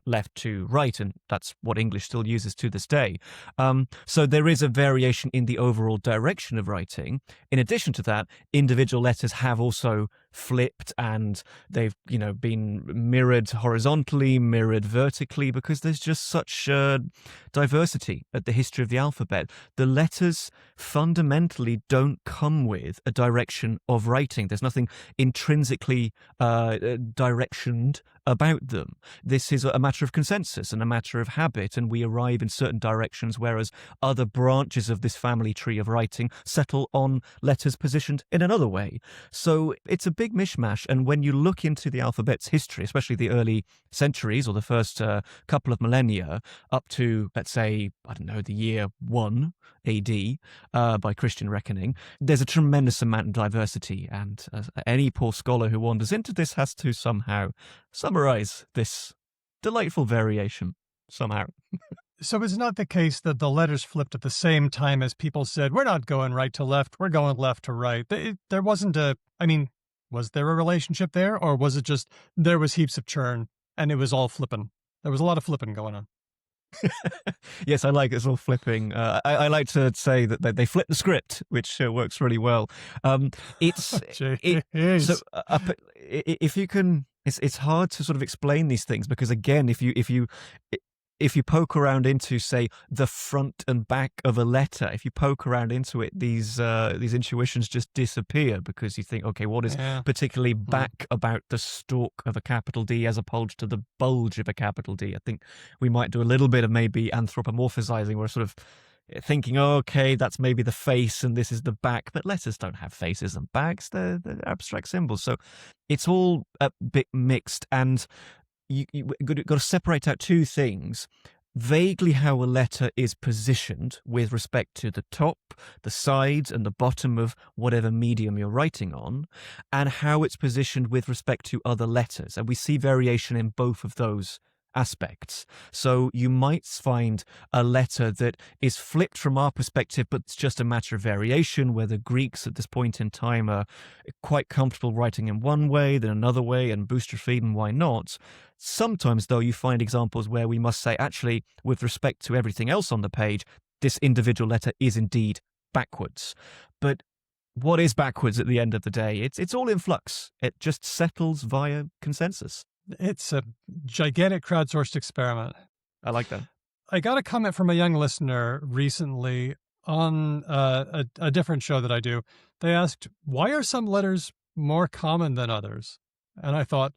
Speaker 6: left to right, and that's what English still uses to this day. So there is a variation in the overall direction of writing. In addition to that, individual letters have also flipped, and they've been mirrored horizontally, mirrored vertically, because there's just such diversity at the history of the alphabet. The letters fundamentally don't come with a direction of writing. There's nothing intrinsically directioned about them. This is a matter of consensus and a matter of habit, and we arrive in certain directions, whereas other branches of this family tree of writing settle on letters positioned in another way. So it's a big mishmash, and when you look into the alphabet's history, especially the early centuries or the first couple of millennia, up to, let's say, the year 1 AD, by Christian reckoning, there's a tremendous amount of diversity, and any poor scholar who wanders into this has to somehow summarize this delightful variation somehow.
Speaker 2: So it's not the case that the letters flipped at the same time as people said, we're not going right to left, we're going left to right. There wasn't was there a relationship there, or was it just there was heaps of churn and it was all flipping? There was a lot of flipping going on.
Speaker 6: Yes, I like it's all flipping. I like to say that they flip the script, which works really well. If you can, it's hard to sort of explain these things, because again, if you poke around into, say, the front and back of a letter, if you poke around into it, these intuitions just disappear, because you think, okay, what is particularly back about the stalk of a capital D as opposed to the bulge of a capital D? I think we might do a little bit of maybe anthropomorphizing, where sort of thinking, okay, that's maybe the face and this is the back, but letters don't have faces and backs, they're abstract symbols. So it's all a bit mixed, and you've got to separate out two things. Vaguely how a letter is positioned with respect to the top, the sides, and the bottom of whatever medium you're writing on, and how it's positioned with respect to other letters. And we see variation in both of those aspects. So you might find a letter that is flipped from our perspective, but it's just a matter of variation, where the Greeks at this point in time are quite comfortable writing in one way, then another way, and boustrophedon, why not? Sometimes, though, you find examples where we must say, actually, with respect to everything else on the page, this individual letter is indeed backwards. But what is backwards at the end of the day? It's all in flux. It just settles via consensus.
Speaker 2: It's a gigantic crowdsourced experiment.
Speaker 6: I like that.
Speaker 2: I got a comment from a young listener recently on a different show that I do. They asked, why are some letters more common than others? And I thought,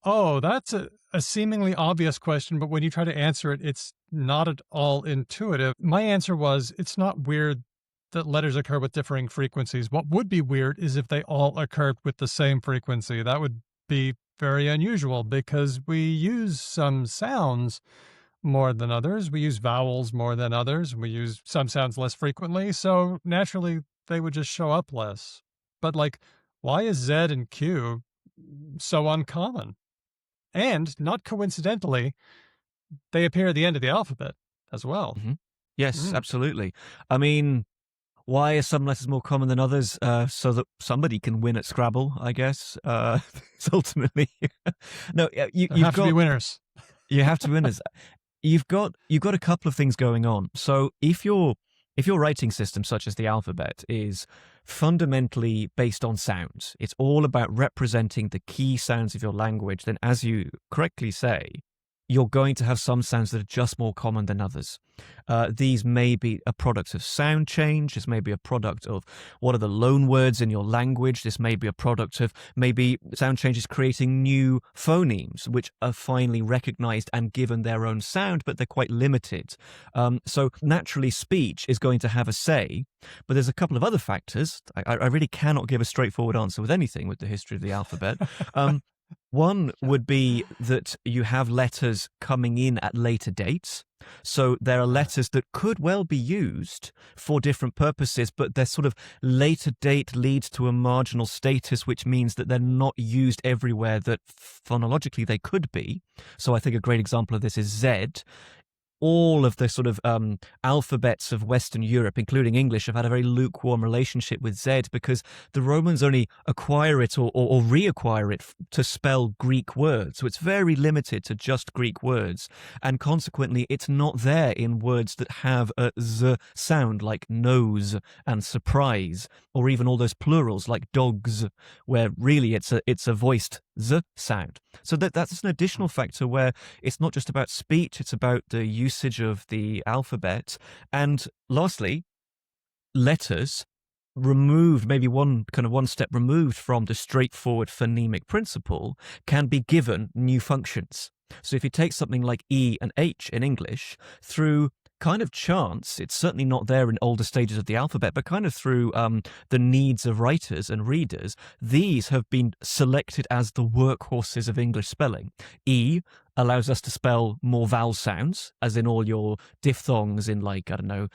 Speaker 2: oh, that's a seemingly obvious question, but when you try to answer it, it's not at all intuitive. My answer was, it's not weird that letters occur with differing frequencies. What would be weird is if they all occurred with the same frequency. That would be very unusual, because we use some sounds more than others. We use vowels more than others. We use some sounds less frequently. So naturally, they would just show up less. But why is Z and Q so uncommon? And not coincidentally, they appear at the end of the alphabet as well.
Speaker 6: Mm-hmm. Yes, absolutely. I mean, why are some letters more common than others? So that somebody can win at Scrabble, I guess. Ultimately, no. You have
Speaker 2: to be winners.
Speaker 6: You have to be winners. You've got a couple of things going on. So if your writing system, such as the alphabet, is fundamentally based on sounds, it's all about representing the key sounds of your language, then, as you correctly say, you're going to have some sounds that are just more common than others. These may be a product of sound change. This may be a product of what are the loan words in your language. This may be a product of maybe sound changes creating new phonemes, which are finally recognized and given their own sound, but they're quite limited. So naturally, speech is going to have a say, but there's a couple of other factors. I really cannot give a straightforward answer with anything with the history of the alphabet. One would be that you have letters coming in at later dates. So there are letters that could well be used for different purposes, but their sort of later date leads to a marginal status, which means that they're not used everywhere that phonologically they could be. So I think a great example of this is Z. All of the sort of alphabets of Western Europe, including English, have had a very lukewarm relationship with Z because the Romans only acquire it or reacquire it to spell Greek words. So it's very limited to just Greek words. And consequently, it's not there in words that have a Z sound like nose and surprise, or even all those plurals like dogs, where really it's a voiced Z sound. So that's an additional factor where it's not just about speech, it's about the usage of the alphabet. And lastly, letters removed, maybe one step removed from the straightforward phonemic principle, can be given new functions. So if you take something like E and H in English, through kind of chance, it's certainly not there in older stages of the alphabet, but kind of through the needs of writers and readers, these have been selected as the workhorses of English spelling. E allows us to spell more vowel sounds, as in all your diphthongs in like, I don't know,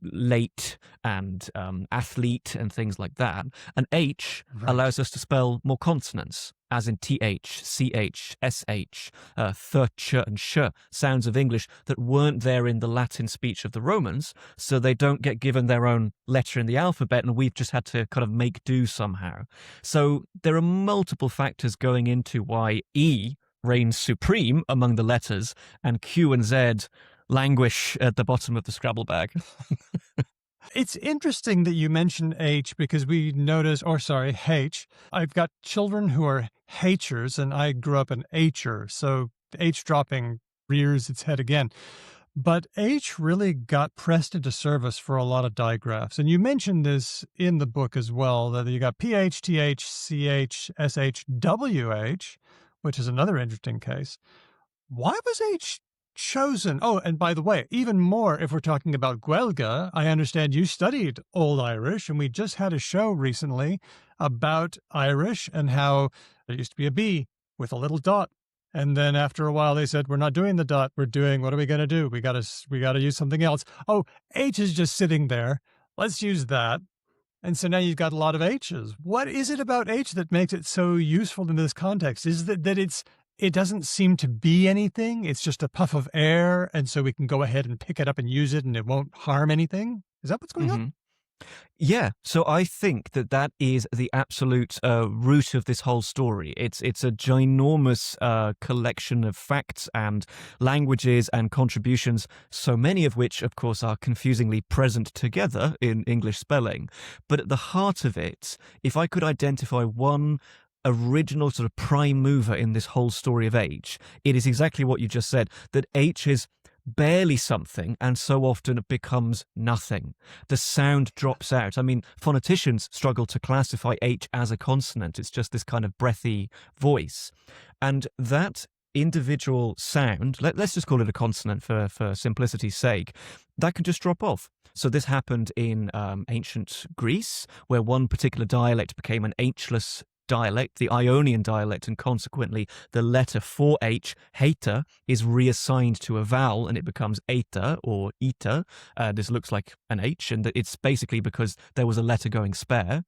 Speaker 6: late and athlete and things like that. And H allows us to spell more consonants, as in TH, CH, SH, th, and sh, sounds of English that weren't there in the Latin speech of the Romans, so they don't get given their own letter in the alphabet, and we've just had to kind of make do somehow. So there are multiple factors going into why E reigns supreme among the letters and Q and Z languish at the bottom of the Scrabble bag.
Speaker 2: It's interesting that you mentioned H because we notice, H. I've got children who are H'ers and I grew up an H'er. So H dropping rears its head again. But H really got pressed into service for a lot of digraphs. And you mentioned this in the book as well, that you got PH, TH, CH, SH, WH, which is another interesting case. Why was H chosen? Oh, and by the way, even more if we're talking about Gwelga, I understand you studied Old Irish, and we just had a show recently about Irish and how there used to be a B with a little dot. And then after a while, they said, we're not doing the dot. We're doing, what are we going to do? We got to use something else. Oh, H is just sitting there. Let's use that. And so now you've got a lot of H's. What is it about H that makes it so useful in this context? Is that it doesn't seem to be anything? It's just a puff of air, and so we can go ahead and pick it up and use it, and it won't harm anything? Is that what's going on?
Speaker 6: Yeah, so I think that is the absolute root of this whole story. It's a ginormous collection of facts and languages and contributions, so many of which, of course, are confusingly present together in English spelling. But at the heart of it, if I could identify one original sort of prime mover in this whole story of H, it is exactly what you just said, that H is barely something, and so often it becomes nothing. The sound drops out. I mean, phoneticians struggle to classify H as a consonant. It's just this kind of breathy voice. And that individual sound, let's just call it a consonant for simplicity's sake, that could just drop off. So this happened in ancient Greece, where one particular dialect became an H-less dialect, the Ionian dialect, and consequently the letter for H, heta, is reassigned to a vowel and it becomes eta or eta. This looks like an H, and it's basically because there was a letter going spare.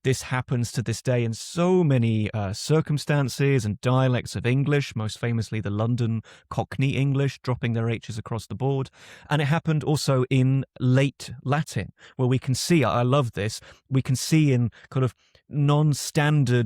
Speaker 6: This happens to this day in so many circumstances and dialects of English, most famously the London Cockney English, dropping their H's across the board. And it happened also in late Latin, where we can see, I love this, we can see in kind of non-standard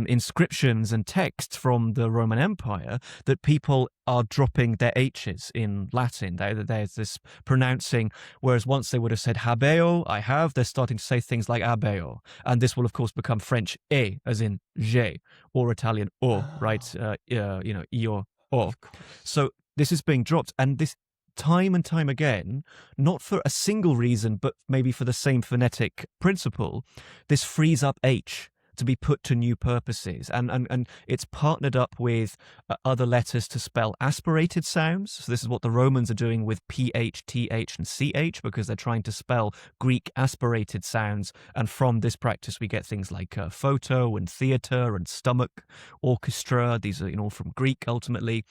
Speaker 6: inscriptions and texts from the Roman Empire that people are dropping their H's in Latin. There's this pronouncing, whereas once they would have said habeo, I have, they're starting to say things like abeo. And this will, of course, become French e, as in je, or Italian o, right? Io
Speaker 2: Of course.
Speaker 6: So this is being dropped, and this time and time again, not for a single reason, but maybe for the same phonetic principle, this frees up H to be put to new purposes. And it's partnered up with other letters to spell aspirated sounds. So this is what the Romans are doing with PH, TH, and CH, because they're trying to spell Greek aspirated sounds. And from this practice, we get things like photo and theatre and stomach, orchestra. These are all from Greek, ultimately.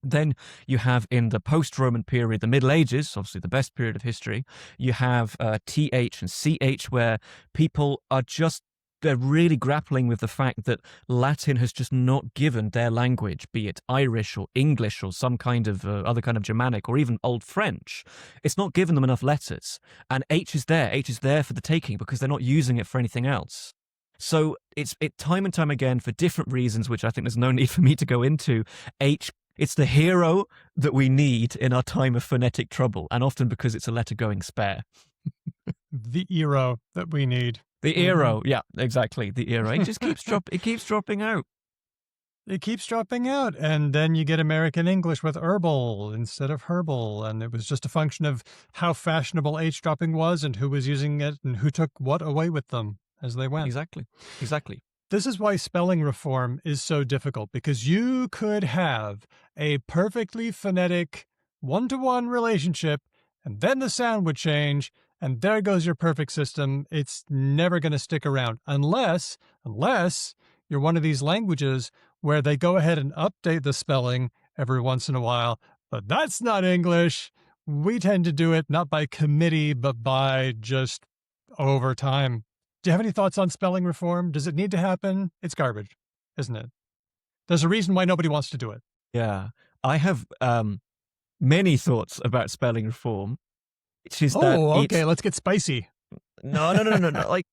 Speaker 6: Then you have, in the post-Roman period, the Middle Ages, obviously the best period of history, you have TH and CH, where people are they're really grappling with the fact that Latin has just not given their language, be it Irish or English or some kind of other kind of Germanic or even Old French, it's not given them enough letters. And H is there for the taking because they're not using it for anything else. So it's time and time again, for different reasons, which I think there's no need for me to go into, it's the hero that we need in our time of phonetic trouble, and often because it's a letter going spare.
Speaker 2: The hero that we need.
Speaker 6: The hero, yeah, exactly. The hero. It just keeps dropping out.
Speaker 2: It keeps dropping out, and then you get American English with herbal instead of herbal, and it was just a function of how fashionable H dropping was and who was using it and who took what away with them as they went.
Speaker 6: Exactly.
Speaker 2: This is why spelling reform is so difficult, because you could have a perfectly phonetic one-to-one relationship, and then the sound would change, and there goes your perfect system. It's never going to stick around unless you're one of these languages where they go ahead and update the spelling every once in a while. But that's not English. We tend to do it not by committee, but by just over time. Do you have any thoughts on spelling reform? Does it need to happen? It's garbage, isn't it? There's a reason why nobody wants to do it.
Speaker 6: Yeah. I have many thoughts about spelling reform.
Speaker 2: Okay, let's get spicy.
Speaker 6: No. Like,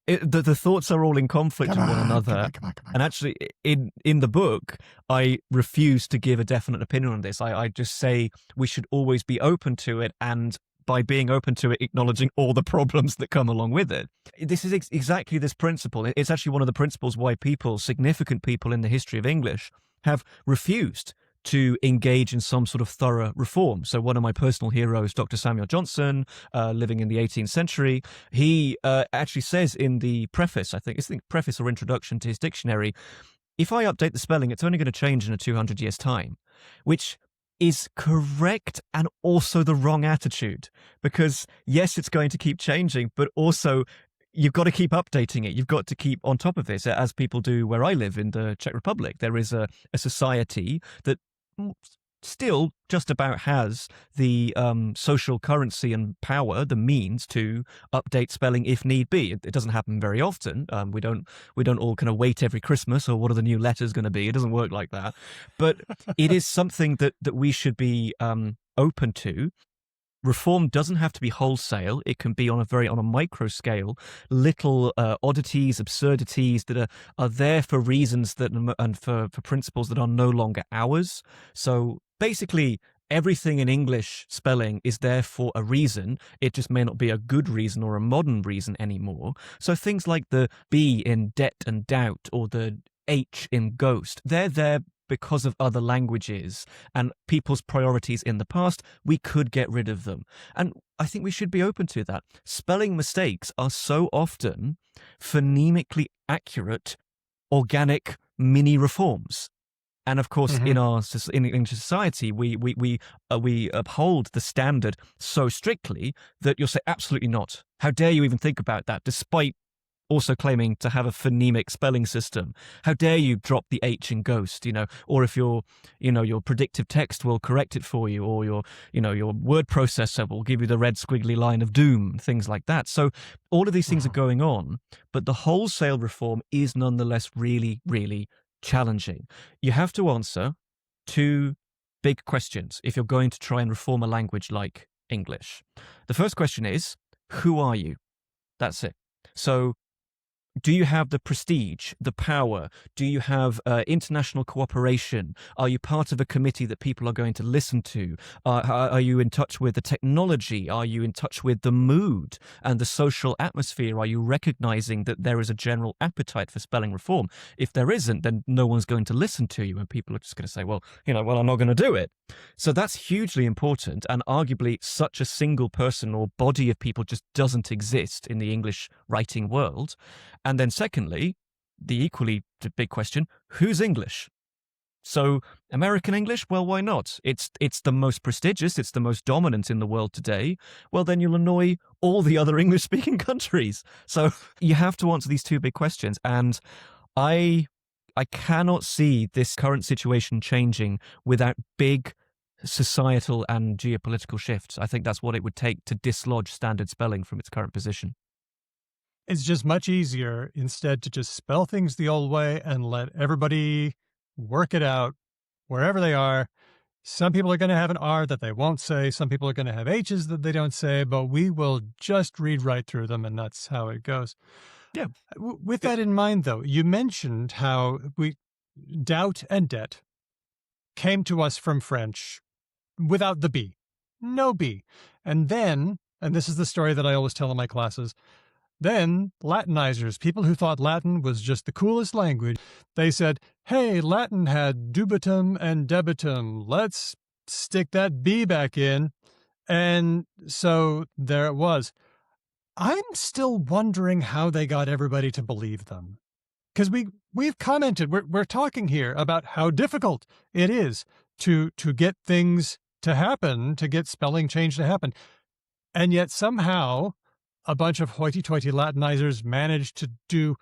Speaker 6: the thoughts are all in conflict with one another.
Speaker 2: Come on.
Speaker 6: And actually, in the book, I refuse to give a definite opinion on this. I just say we should always be open to it, and by being open to it, acknowledging all the problems that come along with it. This is exactly this principle. It's actually one of the principles why significant people in the history of English, have refused to engage in some sort of thorough reform. So one of my personal heroes, Dr. Samuel Johnson, living in the 18th century, he actually says in the preface, I think it's the preface or introduction to his dictionary, if I update the spelling, it's only going to change in 200 years' time, which is correct and also the wrong attitude. Because yes, it's going to keep changing, but also you've got to keep updating it. You've got to keep on top of this, as people do where I live in the Czech Republic. There is a society that still just about has the social currency and power, the means to update spelling if need be. It doesn't happen very often. We don't all kind of wait every Christmas, or what are the new letters going to be? It doesn't work like that. But it is something that we should be open to. Reform doesn't have to be wholesale. It can be on a micro scale, little oddities, absurdities that are there for reasons and for principles that are no longer ours. So basically, everything in English spelling is there for a reason. It just may not be a good reason or a modern reason anymore. So things like the B in debt and doubt, or the H in ghost, they're there because of other languages and people's priorities in the past. We could get rid of them. And I think we should be open to that. Spelling mistakes are so often phonemically accurate, organic mini reforms. And of course, in English society, we uphold the standard so strictly that you'll say, absolutely not. How dare you even think about that, despite also claiming to have a phonemic spelling system. How dare you drop the H in ghost, or if your predictive text will correct it for you, or your word processor will give you the red squiggly line of doom, things like that. So all of these things are going on, but the wholesale reform is nonetheless really, really challenging. You have to answer two big questions if you're going to try and reform a language like English. The first question is, who are you? That's it. So do you have the prestige, the power? Do you have international cooperation? Are you part of a committee that people are going to listen to? Are you in touch with the technology? Are you in touch with the mood and the social atmosphere? Are you recognizing that there is a general appetite for spelling reform? If there isn't, then no one's going to listen to you, and people are just going to say, well, I'm not going to do it. So that's hugely important, and arguably such a single person or body of people just doesn't exist in the English writing world. And then secondly, the equally big question, who's English? So American English, well, why not? It's the most prestigious, it's the most dominant in the world today. Well, then you'll annoy all the other English-speaking countries. So you have to answer these two big questions. And I cannot see this current situation changing without big societal and geopolitical shifts. I think that's what it would take to dislodge standard spelling from its current position.
Speaker 2: It's just much easier instead to just spell things the old way and let everybody work it out wherever they are. Some people are going to have an R that they won't say. Some people are going to have H's that they don't say, but we will just read right through them, and that's how it goes.
Speaker 6: Yeah.
Speaker 2: With that in mind, though, you mentioned how doubt and debt came to us from French without the B. No B. And then, and this is the story that I always tell in my classes, then Latinizers, people who thought Latin was just the coolest language, they said, hey, Latin had dubitum and debitum. Let's stick that B back in. And so there it was. I'm still wondering how they got everybody to believe them. Because we've commented, we're talking here about how difficult it is to get things to happen, to get spelling change to happen. And yet somehow a bunch of hoity-toity Latinizers managed to do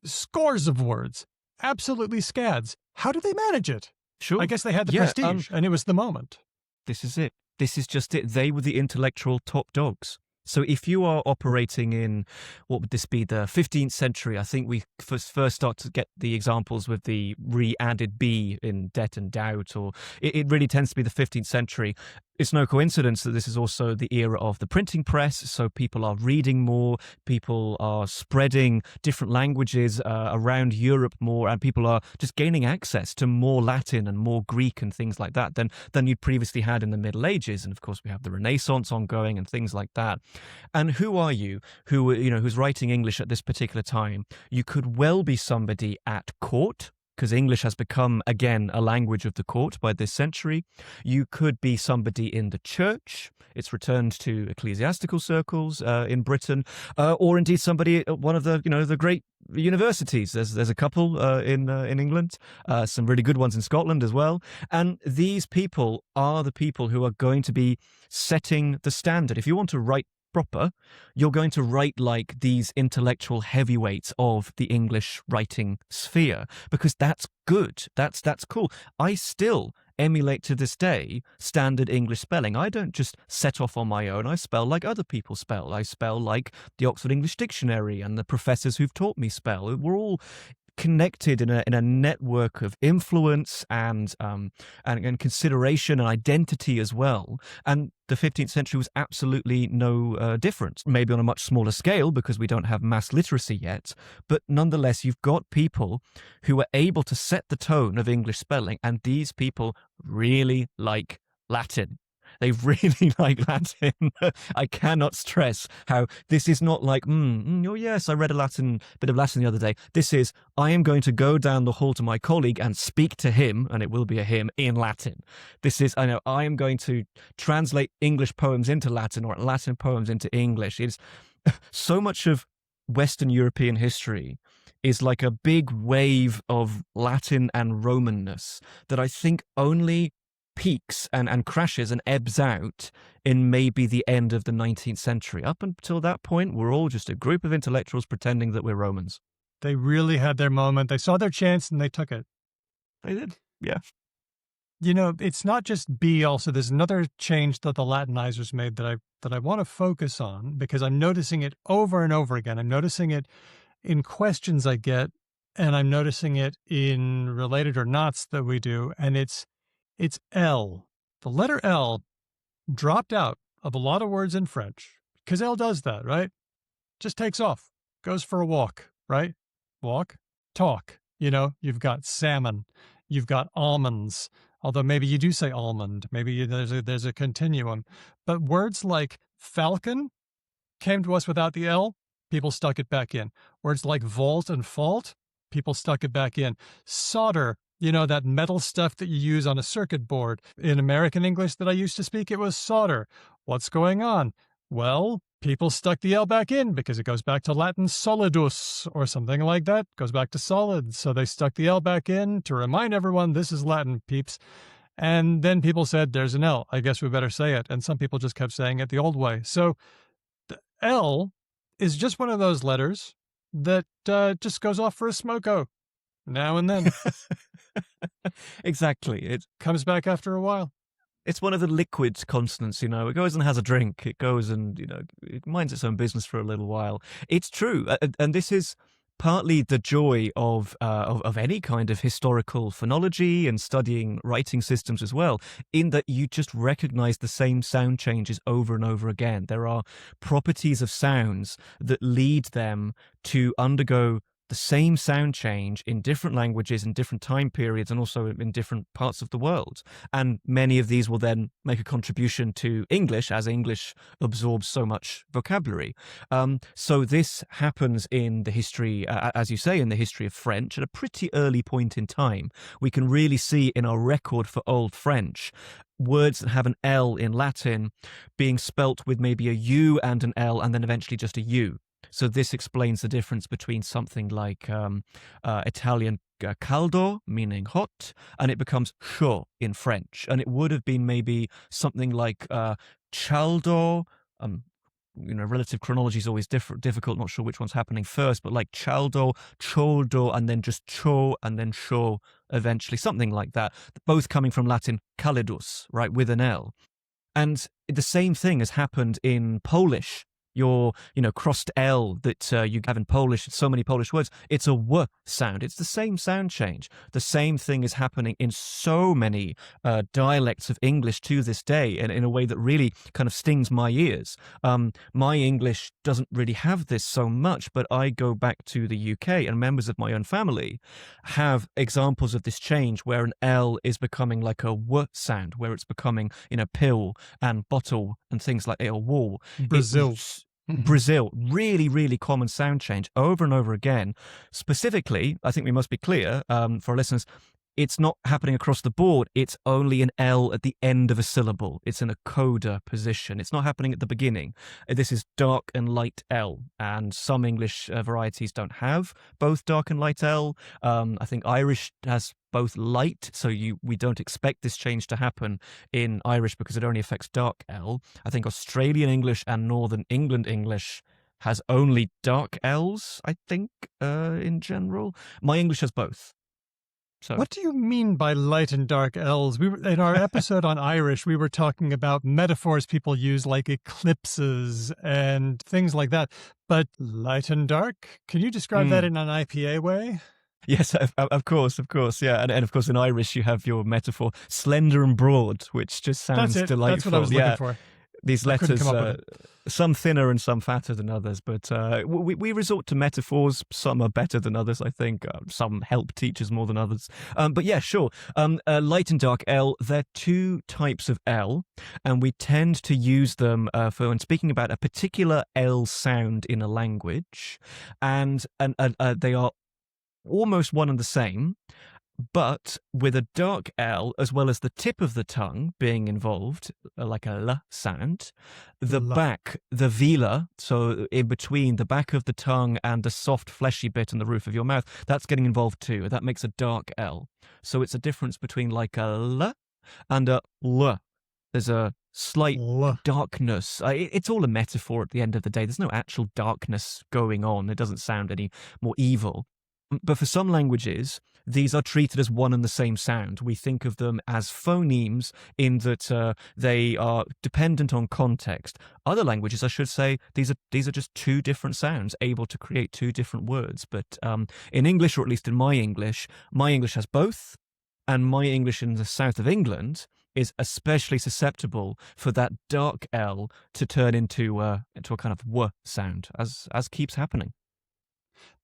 Speaker 2: scores of words, absolutely scads. How did they manage it?
Speaker 6: Sure.
Speaker 2: I guess they had the prestige, and it was the moment.
Speaker 6: This is it. This is just it. They were the intellectual top dogs. So if you are operating in, what would this be, the 15th century, I think we first start to get the examples with the re-added B in debt and doubt, or it really tends to be the 15th century. It's no coincidence that this is also the era of the printing press, so people are reading more, people are spreading different languages around Europe more, and people are just gaining access to more Latin and more Greek and things like that than you'd previously had in the Middle Ages. And of course, we have the Renaissance ongoing and things like that. And who are you who's writing English at this particular time? You could well be somebody at court, because English has become, again, a language of the court by this century. You could be somebody in the church. It's returned to ecclesiastical circles in Britain, or indeed somebody at one of the great universities. There's a couple in England, some really good ones in Scotland as well. And these people are the people who are going to be setting the standard. If you want to write proper, you're going to write like these intellectual heavyweights of the English writing sphere, because that's good. That's cool. I still emulate to this day standard English spelling. I don't just set off on my own. I spell like other people spell. I spell like the Oxford English Dictionary and the professors who've taught me spell. We're all connected in a network of influence and consideration and identity as well. And the 15th century was absolutely no different, maybe on a much smaller scale because we don't have mass literacy yet. But nonetheless, you've got people who are able to set the tone of English spelling, and these people really like Latin. They really like Latin. I cannot stress how this is not like, oh yes, I read a bit of Latin the other day. This is, I am going to go down the hall to my colleague and speak to him, and it will be a him, in Latin. This is, I am going to translate English poems into Latin or Latin poems into English. It's so much of Western European history is like a big wave of Latin and Romanness that I think only peaks and crashes and ebbs out in maybe the end of the 19th century. Up until that point, we're all just a group of intellectuals pretending that we're Romans.
Speaker 2: They really had their moment. They saw their chance and they took it.
Speaker 6: They did, yeah.
Speaker 2: It's not just B also. There's another change that the Latinizers made that I want to focus on, because I'm noticing it over and over again. I'm noticing it in questions I get, and I'm noticing it in related or nots that we do, and it's L. The letter L dropped out of a lot of words in French, because L does that, right? Just takes off, goes for a walk, right? Walk, talk. You've got salmon, you've got almonds, although maybe you do say almond, maybe there's a continuum. But words like falcon came to us without the L, people stuck it back in. Words like vault and fault, people stuck it back in. Solder, that metal stuff that you use on a circuit board. In American English that I used to speak, it was solder. What's going on? Well, people stuck the L back in because it goes back to Latin solidus or something like that. Goes back to solid. So they stuck the L back in to remind everyone this is Latin, peeps. And then people said, there's an L. I guess we better say it. And some people just kept saying it the old way. So the L is just one of those letters that just goes off for a smoko now and then.
Speaker 6: Exactly. It
Speaker 2: comes back after a while.
Speaker 6: It's one of the liquid consonants, It goes and has a drink. It goes and, it minds its own business for a little while. It's true. And this is partly the joy of any kind of historical phonology and studying writing systems as well, in that you just recognize the same sound changes over and over again. There are properties of sounds that lead them to undergo the same sound change in different languages in different time periods and also in different parts of the world. And many of these will then make a contribution to English as English absorbs so much vocabulary. So this happens in the history, as you say, in the history of French at a pretty early point in time. We can really see in our record for Old French words that have an L in Latin being spelt with maybe a U and an L and then eventually just a U. So this explains the difference between something like Italian caldo, meaning hot, and it becomes chaud in French. And it would have been maybe something like cialdo. Relative chronology is always difficult, not sure which one's happening first, but like cialdo, cioldo, and then just cho, and then show eventually, something like that. Both coming from Latin calidus, right, with an L. And the same thing has happened in Polish. Your, crossed L that you have in Polish, so many Polish words, it's a W sound. It's the same sound change. The same thing is happening in so many dialects of English to this day, and in a way that really kind of stings my ears. My English doesn't really have this so much, but I go back to the UK, and members of my own family have examples of this change where an L is becoming like a W sound, where it's becoming, pill and bottle and things like a wall. Brazil, really, really common sound change over and over again. Specifically, I think we must be clear for our listeners, it's not happening across the board. It's only an L at the end of a syllable. It's in a coda position. It's not happening at the beginning. This is dark and light L, and some English varieties don't have both dark and light L. I think Irish has both light, so we don't expect this change to happen in Irish because it only affects dark L. I think Australian English and Northern England English has only dark L's, I think, in general. My English has both. So.
Speaker 2: What do you mean by light and dark L's? In our episode on Irish, we were talking about metaphors people use like eclipses and things like that. But light and dark, can you describe that in an IPA way?
Speaker 6: Yes, of course, yeah. And of course in Irish you have your metaphor, slender and broad, which just sounds delightful.
Speaker 2: That's what I was looking for.
Speaker 6: These letters, some thinner and some fatter than others, but we resort to metaphors. Some are better than others, I think. Some help teachers more than others. But yeah, sure. Light and dark L, they're two types of L, and we tend to use them for when speaking about a particular L sound in a language, and they are almost one and the same, but with a dark L as well as the tip of the tongue being involved, like a L sound, the back, the velar, so in between the back of the tongue and the soft fleshy bit in the roof of your mouth, that's getting involved too. That makes a dark L. So it's a difference between like a L and a L. There's a slight darkness. It's all a metaphor at the end of the day. There's no actual darkness going on. It doesn't sound any more evil. But for some languages, these are treated as one and the same sound. We think of them as phonemes in that they are dependent on context. Other languages, I should say, these are just two different sounds, able to create two different words. But in English, or at least in my English has both. And my English in the south of England is especially susceptible for that dark L to turn into a kind of W sound, as keeps happening.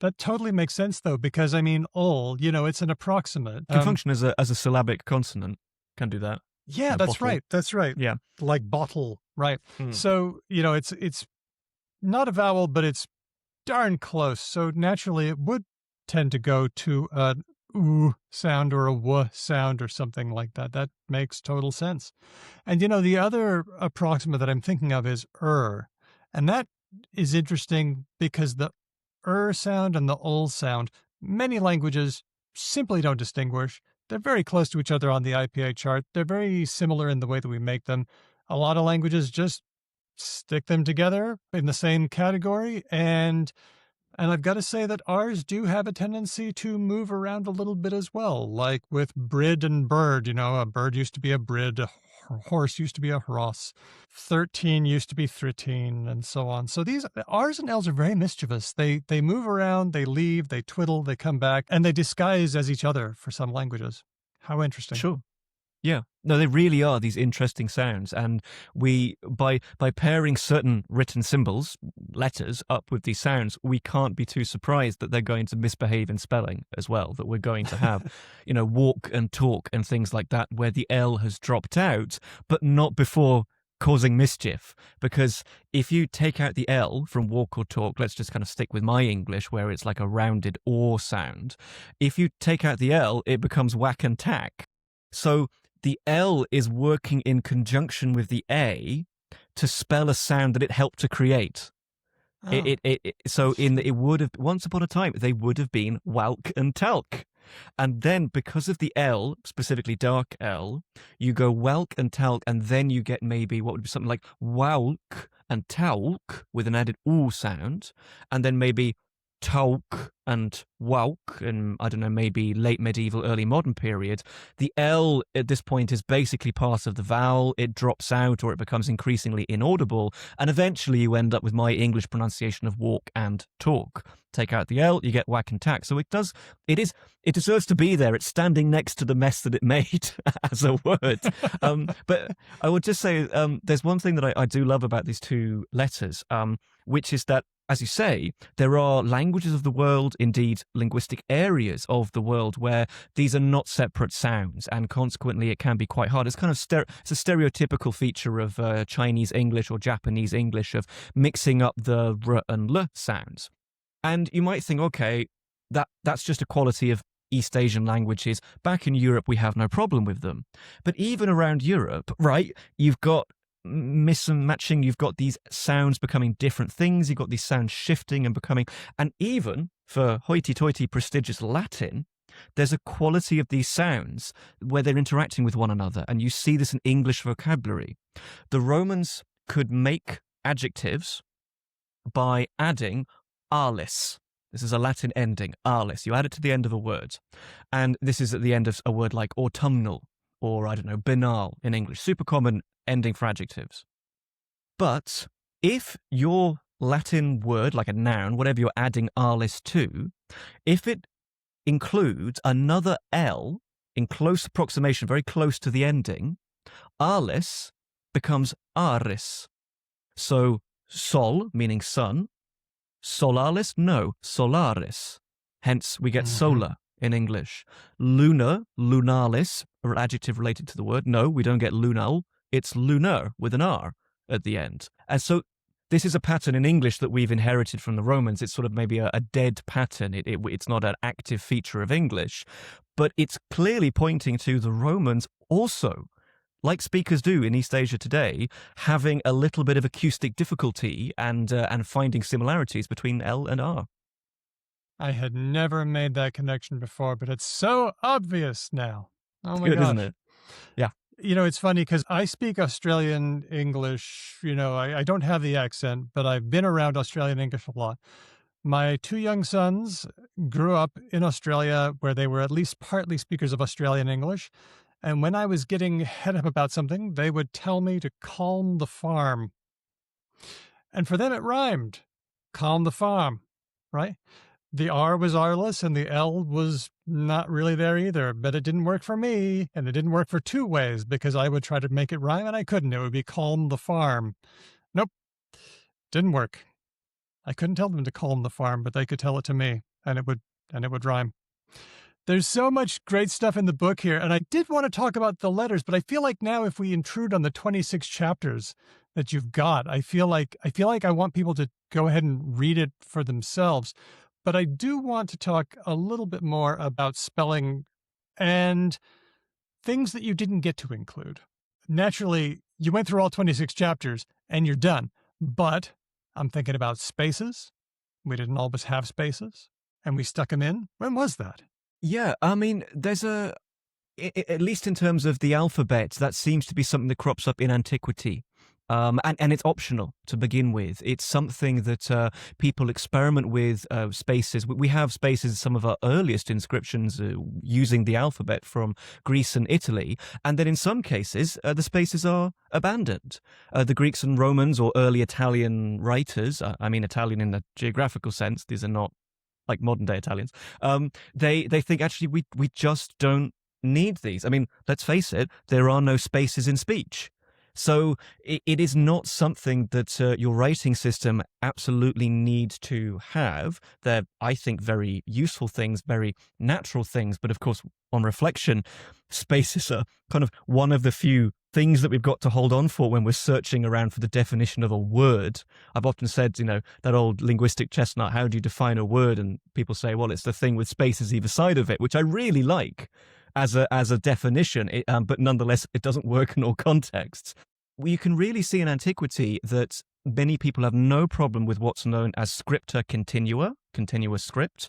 Speaker 2: That totally makes sense, though, because, I mean, ol, it's an approximate.
Speaker 6: Can function as a syllabic consonant. Can do that.
Speaker 2: Yeah, that's
Speaker 6: bottle.
Speaker 2: right. That's right.
Speaker 6: Yeah.
Speaker 2: Like bottle, right.
Speaker 6: Hmm.
Speaker 2: So, it's not a vowel, but it's darn close. So naturally it would tend to go to an oo sound or a w sound or something like that. That makes total sense. And, the other approximate that I'm thinking of is and that is interesting because the sound and the ol sound, many languages simply don't distinguish. They're very close to each other on the IPA chart. They're very similar in the way that we make them. A lot of languages just stick them together in the same category. And I've got to say that ours do have a tendency to move around a little bit as well, like with brid and bird. A bird used to be a brid, a horse used to be a hross, 13 used to be 13, and so on. So these R's and L's are very mischievous. They move around, they leave, they twiddle, they come back, and they disguise as each other for some languages. How interesting.
Speaker 6: Sure. Yeah. No, they really are these interesting sounds. And we, by pairing certain written symbols, letters, up with these sounds, we can't be too surprised that they're going to misbehave in spelling as well, that we're going to have, walk and talk and things like that, where the L has dropped out, but not before causing mischief. Because if you take out the L from walk or talk, let's just kind of stick with my English where it's like a rounded or sound. If you take out the L, it becomes whack and tack. So the L is working in conjunction with the A to spell a sound that it helped to create.
Speaker 2: Oh.
Speaker 6: It would have, once upon a time, they would have been walk and talk. And then because of the L, specifically dark L, you go walk and talk, and then you get maybe what would be something like walk and talk with an added oo sound, and then maybe talk and walk, and I don't know, maybe late medieval, early modern period. The L at this point is basically part of the vowel. It drops out or it becomes increasingly inaudible, and eventually you end up with my English pronunciation of walk and talk. Take out the L, you get whack and tack. So it deserves to be there. It's standing next to the mess that it made as a word. But I would just say there's one thing that I do love about these two letters, which is that, as you say, there are languages of the world, indeed linguistic areas of the world, where these are not separate sounds, and consequently it can be quite hard. It's kind of it's a stereotypical feature of Chinese English or Japanese English of mixing up the r and l sounds. And you might think, okay, that's just a quality of East Asian languages. Back in Europe, we have no problem with them. But even around Europe, right, you've got mismatching, you've got these sounds becoming different things, you've got these sounds shifting and becoming, and even for hoity-toity prestigious Latin, there's a quality of these sounds where they're interacting with one another, and you see this in English vocabulary. The Romans could make adjectives by adding alis. This is a Latin ending, alis. You add it to the end of a word, and this is at the end of a word like autumnal, or I don't know, banal in English, super common ending for adjectives. But if your Latin word, like a noun, whatever you're adding alis to, if it includes another L in close approximation, very close to the ending, alis becomes aris. So sol, meaning sun, solaris, no, solaris. Hence we get solar in English. Lunar, lunalis, or adjective related to the word. No, we don't get lunal. It's lunar with an R at the end. And so this is a pattern in English that we've inherited from the Romans. It's sort of maybe a dead pattern. It's not an active feature of English, but it's clearly pointing to the Romans also, like speakers do in East Asia today, having a little bit of acoustic difficulty and finding similarities between L and R.
Speaker 2: I had never made that connection before, but it's so obvious now. Oh my
Speaker 6: Good,
Speaker 2: gosh.
Speaker 6: isn't it? Yeah.
Speaker 2: It's funny because I speak Australian English. I don't have the accent, but I've been around Australian English a lot. My two young sons grew up in Australia where they were at least partly speakers of Australian English. And when I was getting head up about something, they would tell me to calm the farm. And for them, it rhymed. Calm the farm, right? The R was R-less and the L was not really there either, but it didn't work for me, and it didn't work for two ways because I would try to make it rhyme and I couldn't. It would be calm the farm. Nope, didn't work. I couldn't tell them to calm the farm, but they could tell it to me, and it would rhyme. There's so much great stuff in the book here, and I did want to talk about the letters, but I feel like now if we intrude on the 26 chapters that you've got, I feel like I want people to go ahead and read it for themselves. But I do want to talk a little bit more about spelling and things that you didn't get to include. Naturally, you went through all 26 chapters and you're done. But I'm thinking about spaces. We didn't always have spaces, and we stuck them in. When was that?
Speaker 6: Yeah, I mean, there's at least in terms of the alphabet, that seems to be something that crops up in antiquity. And it's optional to begin with. It's something that people experiment with, spaces. We have spaces in some of our earliest inscriptions using the alphabet from Greece and Italy. And then in some cases, the spaces are abandoned. The Greeks and Romans or early Italian writers, I mean Italian in the geographical sense, these are not like modern day Italians, they think actually we just don't need these. I mean, let's face it, there are no spaces in speech. So it is not something that your writing system absolutely needs to have. They're, I think, very useful things, very natural things. But of course, on reflection, spaces are kind of one of the few things that we've got to hold on for when we're searching around for the definition of a word. I've often said, that old linguistic chestnut, how do you define a word? And people say, well, it's the thing with spaces either side of it, which I really like as a definition, but nonetheless, it doesn't work in all contexts. You can really see in antiquity that many people have no problem with what's known as scripta continua, continuous script.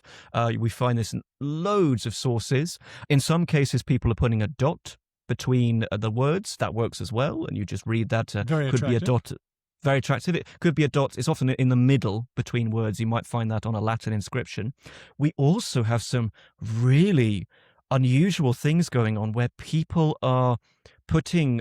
Speaker 6: We find this in loads of sources. In some cases, people are putting a dot between the words. That works as well, and you just read that. Could be a dot. Very attractive. It could be a dot. It's often in the middle between words. You might find that on a Latin inscription. We also have some really unusual things going on where people are putting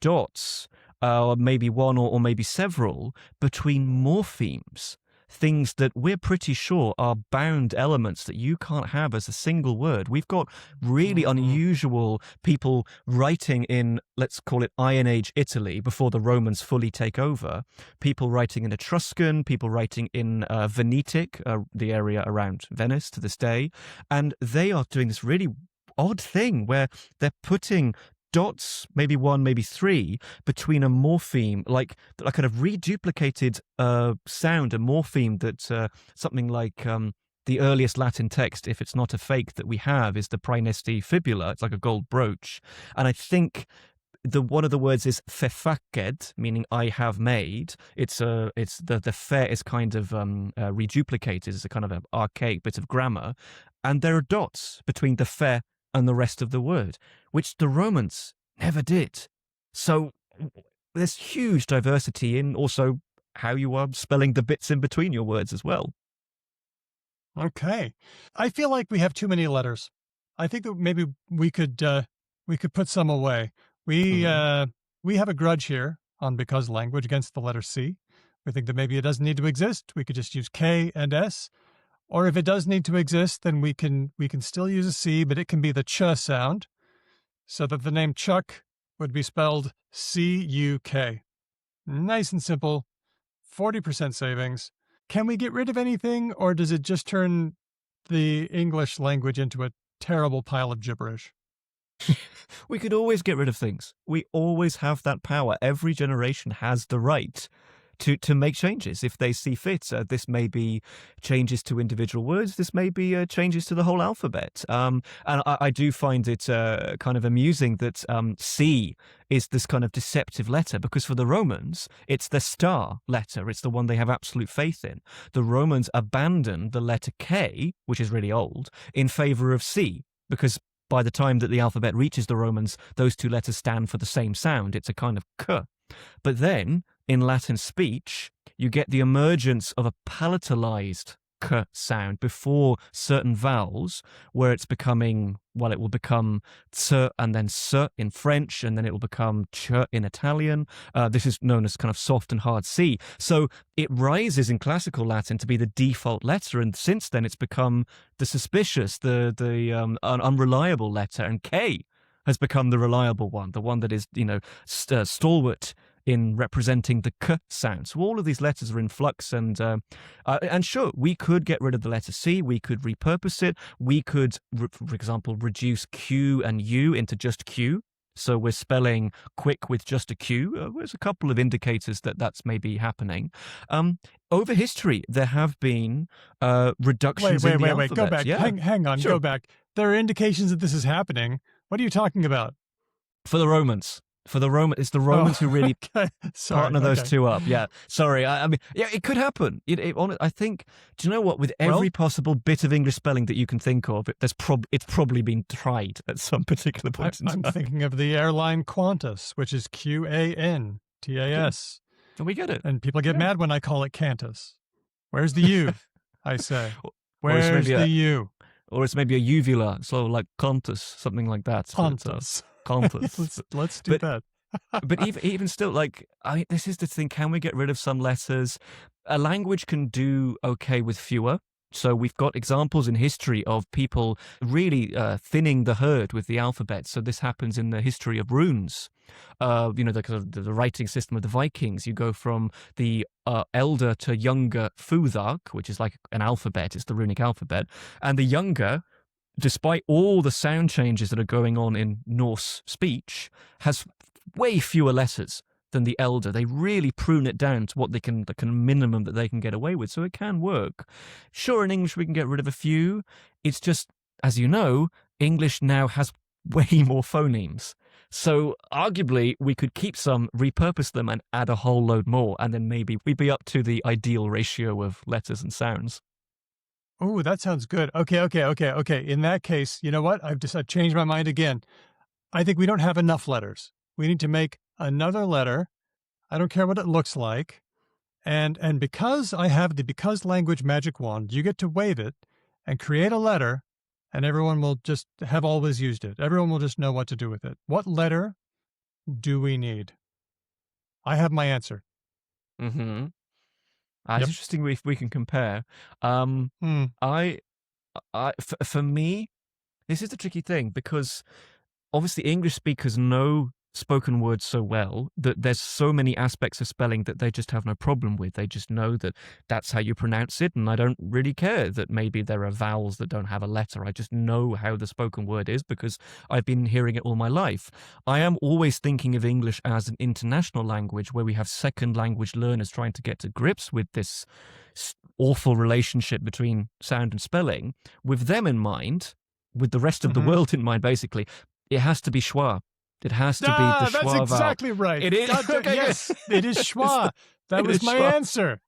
Speaker 6: dots, maybe one or maybe several, between morphemes, things that we're pretty sure are bound elements that you can't have as a single word. We've got really unusual people writing in, let's call it Iron Age Italy, before the Romans fully take over, people writing in Etruscan, people writing in Venetic, the area around Venice to this day, and they are doing this really odd thing where they're putting dots, maybe one, maybe three, between a morpheme, like a kind of reduplicated sound, a morpheme that something like the earliest Latin text, if it's not a fake that we have, is the praenesti fibula. It's like a gold brooch. And I think one of the words is fefaced, meaning I have made. It's the fe is kind of reduplicated. It's a kind of an archaic bit of grammar. And there are dots between the fe and the rest of the word, which the Romans never did. So there's huge diversity in also how you are spelling the bits in between your words as well.
Speaker 2: Okay. I feel like we have too many letters. I think that maybe we could put some away. We have a grudge here on Because Language against the letter C. We think that maybe it doesn't need to exist. We could just use K and S. Or if it does need to exist, then we can still use a C, but it can be the ch sound, so that the name Chuck would be spelled C-U-K. Nice and simple, 40% savings. Can we get rid of anything, or does it just turn the English language into a terrible pile of gibberish?
Speaker 6: We could always get rid of things. We always have that power. Every generation has the right to make changes if they see fit. This may be changes to individual words. This may be changes to the whole alphabet. And I do find it kind of amusing that C is this kind of deceptive letter, because for the Romans, it's the star letter. It's the one they have absolute faith in. The Romans abandoned the letter K, which is really old, in favor of C, because by the time that the alphabet reaches the Romans, those two letters stand for the same sound. It's a kind of K. But then, in Latin speech, you get the emergence of a palatalized K sound before certain vowels, where it's becoming, well, it will become ts and then s in French, and then it will become ch in Italian. This is known as kind of soft and hard C. So it rises in classical Latin to be the default letter, and since then it's become the suspicious, the unreliable letter, and K has become the reliable one, the one that is, stalwart in representing the k sound. So all of these letters are in flux, and sure, we could get rid of the letter C. We could repurpose it. We could, for example, reduce Q and U into just Q. So we're spelling quick with just a Q. There's a couple of indicators that that's maybe happening. Over history, there have been reductions in the alphabet.
Speaker 2: Go back.
Speaker 6: Yeah.
Speaker 2: Hang on.
Speaker 6: Sure.
Speaker 2: Go back. There are indications that this is happening. What are you talking about?
Speaker 6: For the Romans. It's the Romans who really partner those two up. Yeah, sorry. I mean, yeah, it could happen. I think. Do you know what? With every possible bit of English spelling that you can think of, it's probably been tried at some particular point in time.
Speaker 2: I'm thinking of the airline Qantas, which is Qantas.
Speaker 6: Can we get it?
Speaker 2: And people get mad when I call it Qantas. Where's the U? I say. Where's the U?
Speaker 6: Or it's maybe a uvula, so like Qantas, something like that.
Speaker 2: Qantas.
Speaker 6: Qantas.
Speaker 2: Let's do that.
Speaker 6: But even still, like, this is the thing. Can we get rid of some letters? A language can do okay with fewer. So we've got examples in history of people really thinning the herd with the alphabet. So this happens in the history of runes. The writing system of the Vikings. You go from the elder to younger Futhark, which is like an alphabet. It's the runic alphabet. And the younger, despite all the sound changes that are going on in Norse speech, has way fewer letters than the elder. They really prune it down to what the kind of minimum that they can get away with. So it can work. Sure, in English we can get rid of a few. It's just, as you know, English now has way more phonemes. So arguably we could keep some, repurpose them, and add a whole load more, and then maybe we'd be up to the ideal ratio of letters and sounds.
Speaker 2: Oh, that sounds good. Okay. In that case, you know what? I've changed my mind again. I think we don't have enough letters. We need to make another letter. I don't care what it looks like. And because I have the Because Language magic wand, you get to wave it and create a letter, and everyone will just have always used it. Everyone will just know what to do with it. What letter do we need? I have my answer.
Speaker 6: Mm-hmm. It's interesting if we can compare. For me, this is the tricky thing, because obviously English speakers know spoken words so well that there's so many aspects of spelling that they just have no problem with. They just know that that's how you pronounce it, and I don't really care that maybe there are vowels that don't have a letter. I just know how the spoken word is because I've been hearing it all my life. I am always thinking of English as an international language where we have second language learners trying to get to grips with this awful relationship between sound and spelling. With them in mind, with the rest of the world in mind, basically, it has to be schwa. It has to be the schwa vowel.
Speaker 2: That's exactly right.
Speaker 6: It is.
Speaker 2: Yes, it is schwa. That was my answer.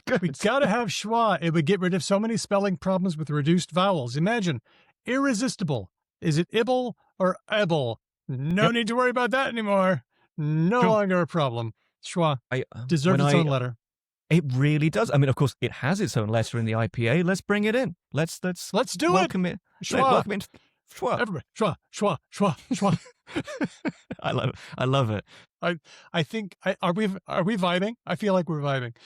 Speaker 6: Good.
Speaker 2: We got to have schwa. It would get rid of so many spelling problems with reduced vowels. Imagine, irresistible. Is it ibble or ebble? No need to worry about that anymore. No longer a problem. Schwa deserves its own letter.
Speaker 6: It really does. I mean, of course, it has its own letter in the IPA. Let's bring it in. Let's
Speaker 2: do
Speaker 6: welcome
Speaker 2: it.
Speaker 6: Schwa. Welcome in. Schwa.
Speaker 2: Everybody, schwa.
Speaker 6: I love it.
Speaker 2: I think are we vibing? I feel like we're vibing.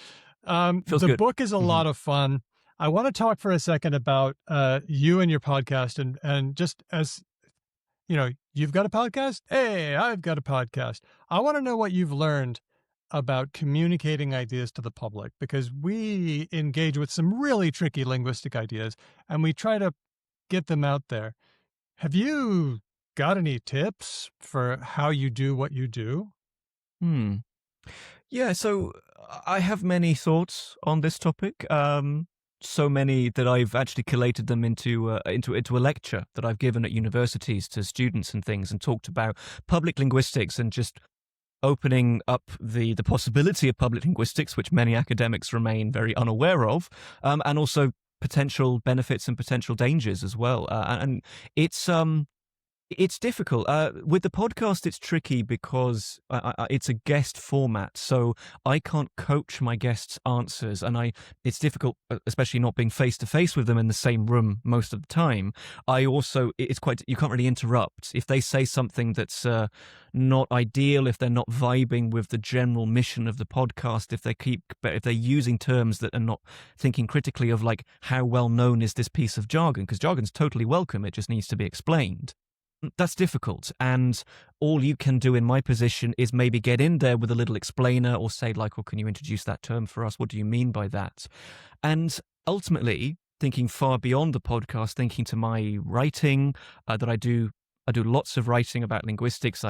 Speaker 6: Feels
Speaker 2: the
Speaker 6: good.
Speaker 2: book is a lot of fun. I want to talk for a second about you and your podcast, and just as you know, you've got a podcast. Hey, I've got a podcast. I want to know what you've learned about communicating ideas to the public, because we engage with some really tricky linguistic ideas and we try to get them out there. Have you got any tips for how you do what you do?
Speaker 6: Yeah, so I have many thoughts on this topic. So many that I've actually collated them into a lecture that I've given at universities to students and things, and talked about public linguistics and just opening up the possibility of public linguistics, which many academics remain very unaware of, and also potential benefits and potential dangers as well. And it's difficult. With the podcast, it's tricky because it's a guest format, so I can't coach my guests' answers, and it's difficult, especially not being face to face with them in the same room most of the time. You can't really interrupt if they say something that's not ideal, if they're not vibing with the general mission of the podcast, if they're using terms that are not thinking critically of like how well known is this piece of jargon, because jargon's totally welcome. It just needs to be explained. that's difficult. And all you can do in my position is maybe get in there with a little explainer or say like, well, can you introduce that term for us? What do you mean by that? And ultimately, thinking far beyond the podcast, thinking to my writing that I do lots of writing about linguistics.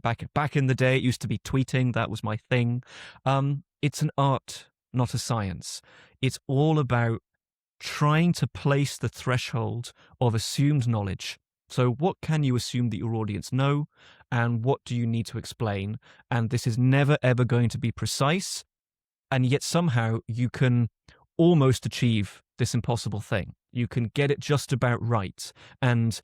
Speaker 6: Back in the day, it used to be tweeting. That was my thing. It's an art, not a science. It's all about trying to place the threshold of assumed knowledge. So what can you assume that your audience know, and what do you need to explain? And this is never, ever going to be precise. And yet somehow you can almost achieve this impossible thing. You can get it just about right and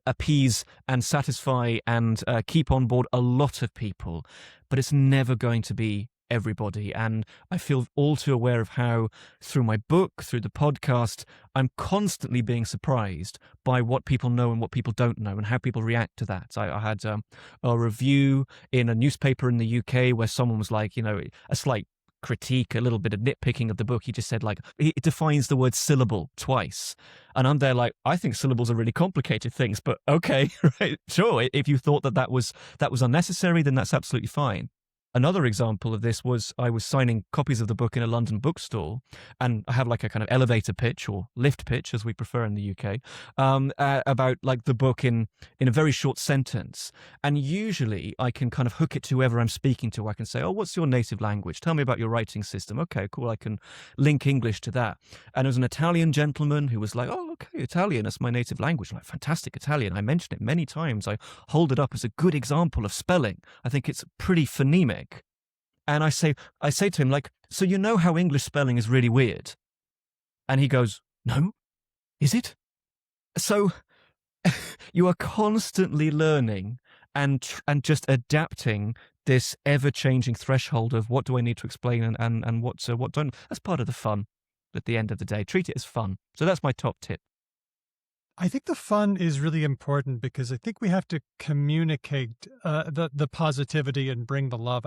Speaker 6: appease and satisfy and keep on board a lot of people, but it's never going to be everybody. And I feel all too aware of how through my book, through the podcast, I'm constantly being surprised by what people know and what people don't know and how people react to that. I had a review in a newspaper in the UK where someone was like, a slight critique, a little bit of nitpicking of the book. He just said, like, it defines the word syllable twice. And I'm there like, I think syllables are really complicated things, but okay, right, sure. If you thought that was unnecessary, then that's absolutely fine. Another example of this was I was signing copies of the book in a London bookstore, and I have like a kind of elevator pitch or lift pitch, as we prefer in the UK, about like the book in a very short sentence. And usually I can kind of hook it to whoever I'm speaking to. I can say, oh, what's your native language? Tell me about your writing system. Okay, cool. I can link English to that. And there was an Italian gentleman who was like, oh, okay, Italian, that's my native language. I'm like, fantastic Italian. I mention it many times. I hold it up as a good example of spelling. I think it's pretty phonemic. And I say to him, like, so you know how English spelling is really weird? And he goes, no, is it? So you are constantly learning and just adapting this ever-changing threshold of what do I need to explain and what don't. That's part of the fun at the end of the day. Treat it as fun. So that's my top tip.
Speaker 2: I think the fun is really important because I think we have to communicate the positivity and bring the love.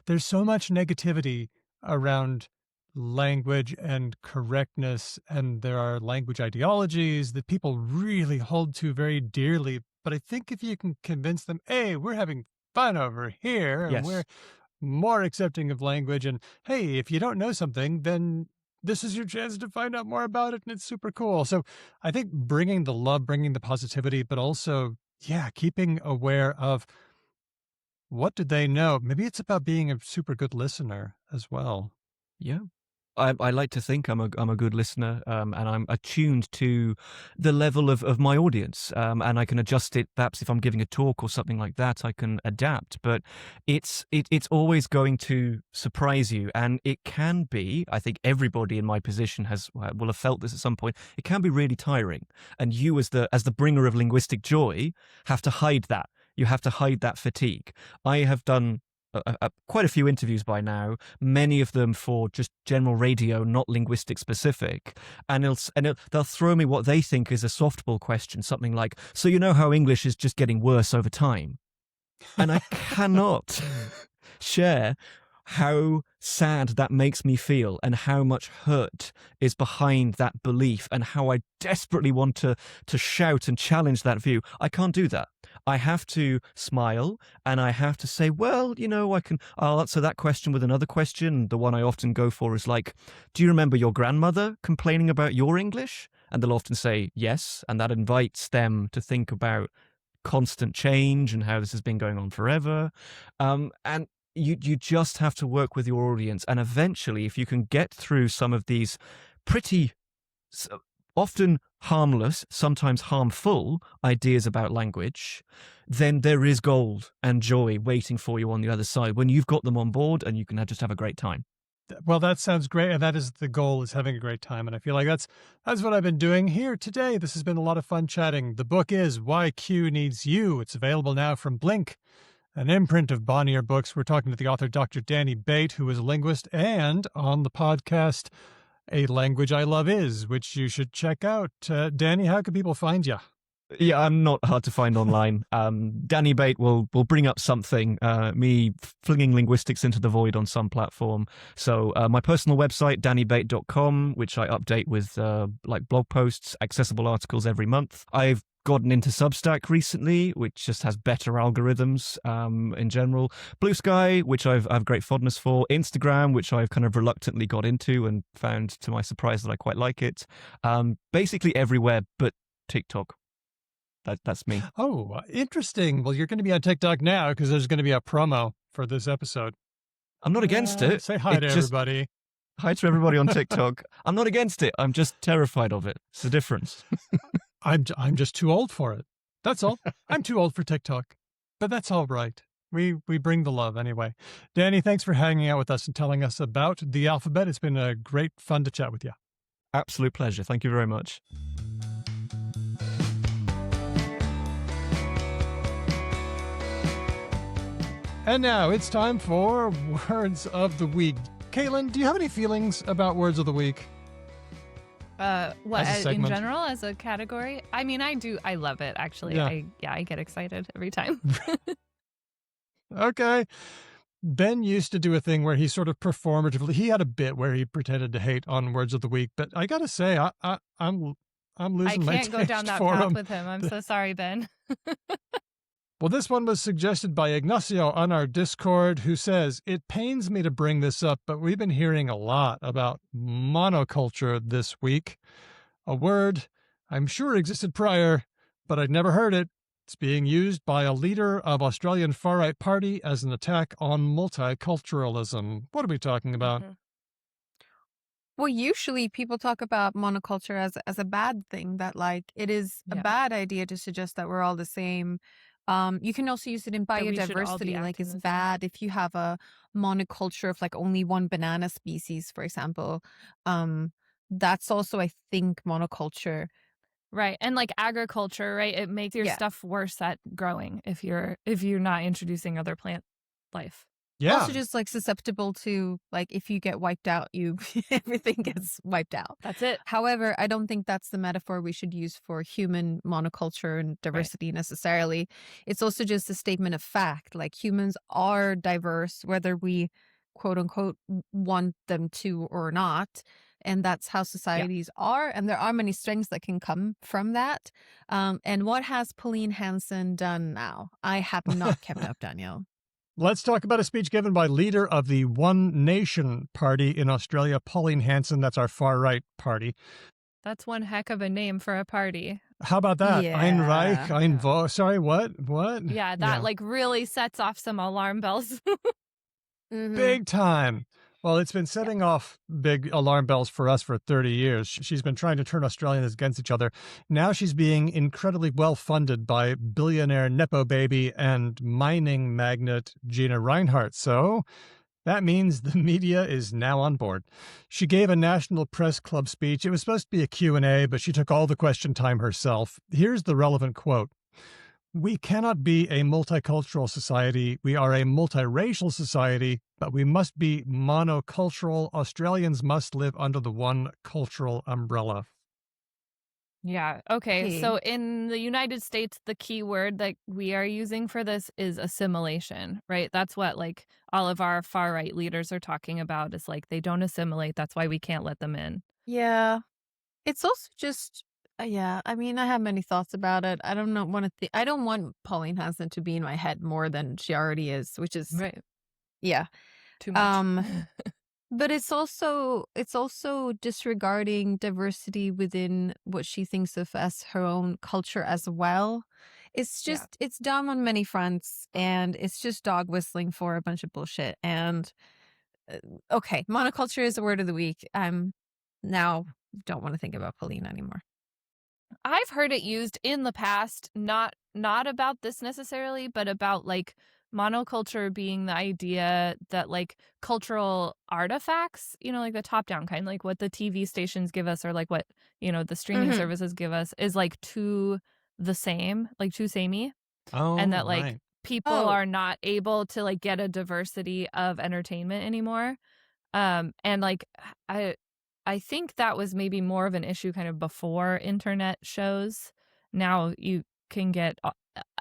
Speaker 2: There's so much negativity around language and correctness, and there are language ideologies that people really hold to very dearly. But I think if you can convince them, hey, we're having fun over here, and
Speaker 6: Yes.
Speaker 2: we're more accepting of language, and hey, if you don't know something, then this is your chance to find out more about it, and it's super cool. So I think bringing the love, bringing the positivity, but also, keeping aware of what do they know. Maybe it's about being a super good listener as well.
Speaker 6: Yeah. I like to think I'm a good listener, and I'm attuned to the level of my audience, and I can adjust it. Perhaps if I'm giving a talk or something like that, I can adapt. But it's always going to surprise you, and it can be. I think everybody in my position will have felt this at some point. It can be really tiring, and you as the bringer of linguistic joy have to hide that. You have to hide that fatigue. I have done quite a few interviews by now, many of them for just general radio, not linguistic specific. And they'll throw me what they think is a softball question, something like, so you know how English is just getting worse over time? And I cannot share how sad that makes me feel and how much hurt is behind that belief and how I desperately want to shout and challenge that view. I can't do that. I have to smile and I have to say, well, I'll answer that question with another question. The one I often go for is like, do you remember your grandmother complaining about your English? And they'll often say yes. And that invites them to think about constant change and how this has been going on forever. And you just have to work with your audience. And eventually, if you can get through some of these pretty often harmless, sometimes harmful ideas about language, then there is gold and joy waiting for you on the other side when you've got them on board and you can just have a great time.
Speaker 2: Well, that sounds great. And that is the goal, is having a great time. And I feel like that's what I've been doing here today. This has been a lot of fun chatting. The book is Why Q Needs You. It's available now from Blink, an imprint of Bonnier Books. We're talking to the author, Dr. Danny Bate, who is a linguist, and on the podcast, A Language I Love Is, which you should check out. Danny, how can people find you?
Speaker 6: Yeah, I'm not hard to find online. Danny Bate will bring up something, me flinging linguistics into the void on some platform. So my personal website, dannybate.com, which I update with like blog posts, accessible articles every month. I've gotten into Substack recently, which just has better algorithms in general. Blue Sky, which I've great fondness for. Instagram, which I've kind of reluctantly got into and found to my surprise that I quite like it. Basically everywhere but TikTok. That's me.
Speaker 2: Oh, interesting. Well, you're going to be on TikTok now because there's going to be a promo for this episode.
Speaker 6: I'm not against it.
Speaker 2: Say hi to everybody.
Speaker 6: Hi to everybody on TikTok. I'm not against it. I'm just terrified of it. It's the difference.
Speaker 2: I'm just too old for it. That's all. I'm too old for TikTok, but that's all right. We bring the love anyway. Danny, thanks for hanging out with us and telling us about the alphabet. It's been a great fun to chat with you.
Speaker 6: Absolute pleasure. Thank you very much.
Speaker 2: And now it's time for Words of the Week. Caitlin, do you have any feelings about Words of the Week?
Speaker 1: What in general as a category? I mean, I do. I love it actually.
Speaker 2: Yeah.
Speaker 1: I get excited every time.
Speaker 2: Okay. Ben used to do a thing where he sort of performatively. He had a bit where he pretended to hate on Words of the Week, but I gotta say, I'm losing my taste
Speaker 1: I can't go down that
Speaker 2: for
Speaker 1: path
Speaker 2: him.
Speaker 1: with him. I'm so sorry, Ben.
Speaker 2: Well, this one was suggested by Ignacio on our Discord, who says, "It pains me to bring this up, but we've been hearing a lot about monoculture this week. A word I'm sure existed prior, but I'd never heard it. It's being used by a leader of Australian far-right party as an attack on multiculturalism." What are we talking about?
Speaker 3: Mm-hmm. Well, usually people talk about monoculture as a bad thing, that like it is a
Speaker 1: Yeah.
Speaker 3: bad idea to suggest that we're all the same. You can also use it in
Speaker 1: That we should all be
Speaker 3: biodiversity. Like
Speaker 1: acting
Speaker 3: it's
Speaker 1: the same.
Speaker 3: bad if you have a monoculture of like only one banana species, for example. That's also, I think, monoculture.
Speaker 1: Right. And like agriculture, right? It makes your
Speaker 3: Yeah.
Speaker 1: stuff worse at growing if you're not introducing other plant life.
Speaker 2: Yeah.
Speaker 3: Also just like susceptible to like if you get wiped out, everything gets wiped out.
Speaker 1: That's it.
Speaker 3: However, I don't think that's the metaphor we should use for human monoculture and diversity necessarily. It's also just a statement of fact. Like humans are diverse, whether we quote unquote want them to or not. And that's how societies are. And there are many strengths that can come from that. And what has Pauline Hanson done now? I have not kept up, Danielle.
Speaker 2: Let's talk about a speech given by leader of the One Nation Party in Australia, Pauline Hanson. That's our far-right party.
Speaker 1: That's one heck of a name for a party.
Speaker 2: How about that?
Speaker 3: Yeah.
Speaker 2: Ein Reich, ein Vo. Sorry, what?
Speaker 1: Yeah, that like really sets off some alarm bells.
Speaker 3: Mhm.
Speaker 2: Big time. Well, it's been setting off big alarm bells for us for 30 years. She's been trying to turn Australians against each other. Now she's being incredibly well funded by billionaire Nepo baby and mining magnate Gina Reinhardt. So that means the media is now on board. She gave a National Press Club speech. It was supposed to be a Q&A, but she took all the question time herself. Here's the relevant quote. "We cannot be a multicultural society. We are a multiracial society, but we must be monocultural. Australians must live under the one cultural umbrella."
Speaker 1: Yeah. Okay. So
Speaker 3: Okay.
Speaker 1: in the United States, the key word that we are using for this is assimilation, right? That's what like all of our far right leaders are talking about is like they don't assimilate. That's why we can't let them in.
Speaker 3: Yeah. It's also just, yeah, I mean, I have many thoughts about it. I don't know, I don't want Pauline Hanson to be in my head more than she already is, which is,
Speaker 1: Right.
Speaker 3: yeah.
Speaker 1: Too much.
Speaker 3: But it's also disregarding diversity within what she thinks of as her own culture as well. It's just, it's dumb on many fronts, and it's just dog whistling for a bunch of bullshit. And okay, monoculture is the word of the week. Now don't want to think about Pauline anymore.
Speaker 1: I've heard it used in the past, not about this necessarily, but about like monoculture being the idea that like cultural artifacts, like the top-down kind, like what the TV stations give us or like what, the streaming
Speaker 3: Mhm.
Speaker 1: services give us is like too the same, like too samey.
Speaker 2: Oh,
Speaker 1: And that like
Speaker 2: right.
Speaker 1: people
Speaker 3: Oh.
Speaker 1: are not able to like get a diversity of entertainment anymore. And like I think that was maybe more of an issue kind of before internet shows now you can get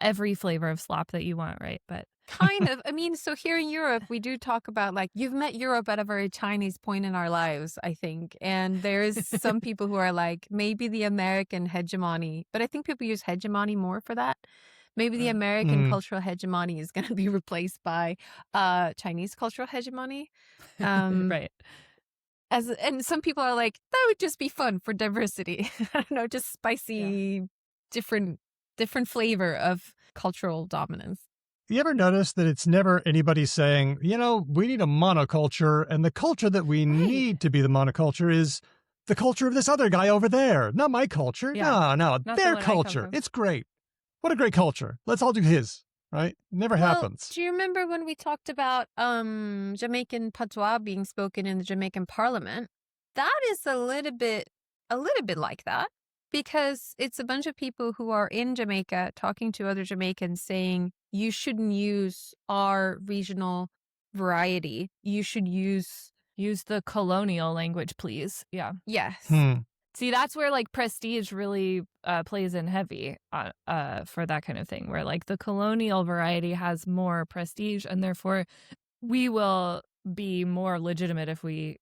Speaker 1: every flavor of slop that you want, right? But
Speaker 3: Kind of. I mean, so here in Europe, we do talk about like you've met Europe at a very Chinese point in our lives, I think. And there's some people who are like maybe the American hegemony, but I think people use hegemony more for that. Maybe the American cultural hegemony is going to be replaced by Chinese cultural hegemony.
Speaker 1: right.
Speaker 3: And some people are like, that would just be fun for diversity. I don't know, just spicy, different flavor of cultural dominance.
Speaker 2: You ever notice that it's never anybody saying, we need a monoculture, and the culture that we need to be the monoculture is the culture of this other guy over there, not my culture.
Speaker 1: Yeah.
Speaker 2: No,
Speaker 1: Not
Speaker 2: their
Speaker 1: the one I come
Speaker 2: culture.
Speaker 1: from.
Speaker 2: It's great. What a great culture. Let's all do his, right? Never happens.
Speaker 3: Do you remember when we talked about Jamaican patois being spoken in the Jamaican parliament? That is a little bit like that, because it's a bunch of people who are in Jamaica talking to other Jamaicans saying, you shouldn't use our regional variety. You should use
Speaker 1: the colonial language, please. Yeah.
Speaker 3: yes.
Speaker 1: See, that's where like prestige really plays in heavy for that kind of thing, where like the colonial variety has more prestige, and therefore we will be more legitimate if we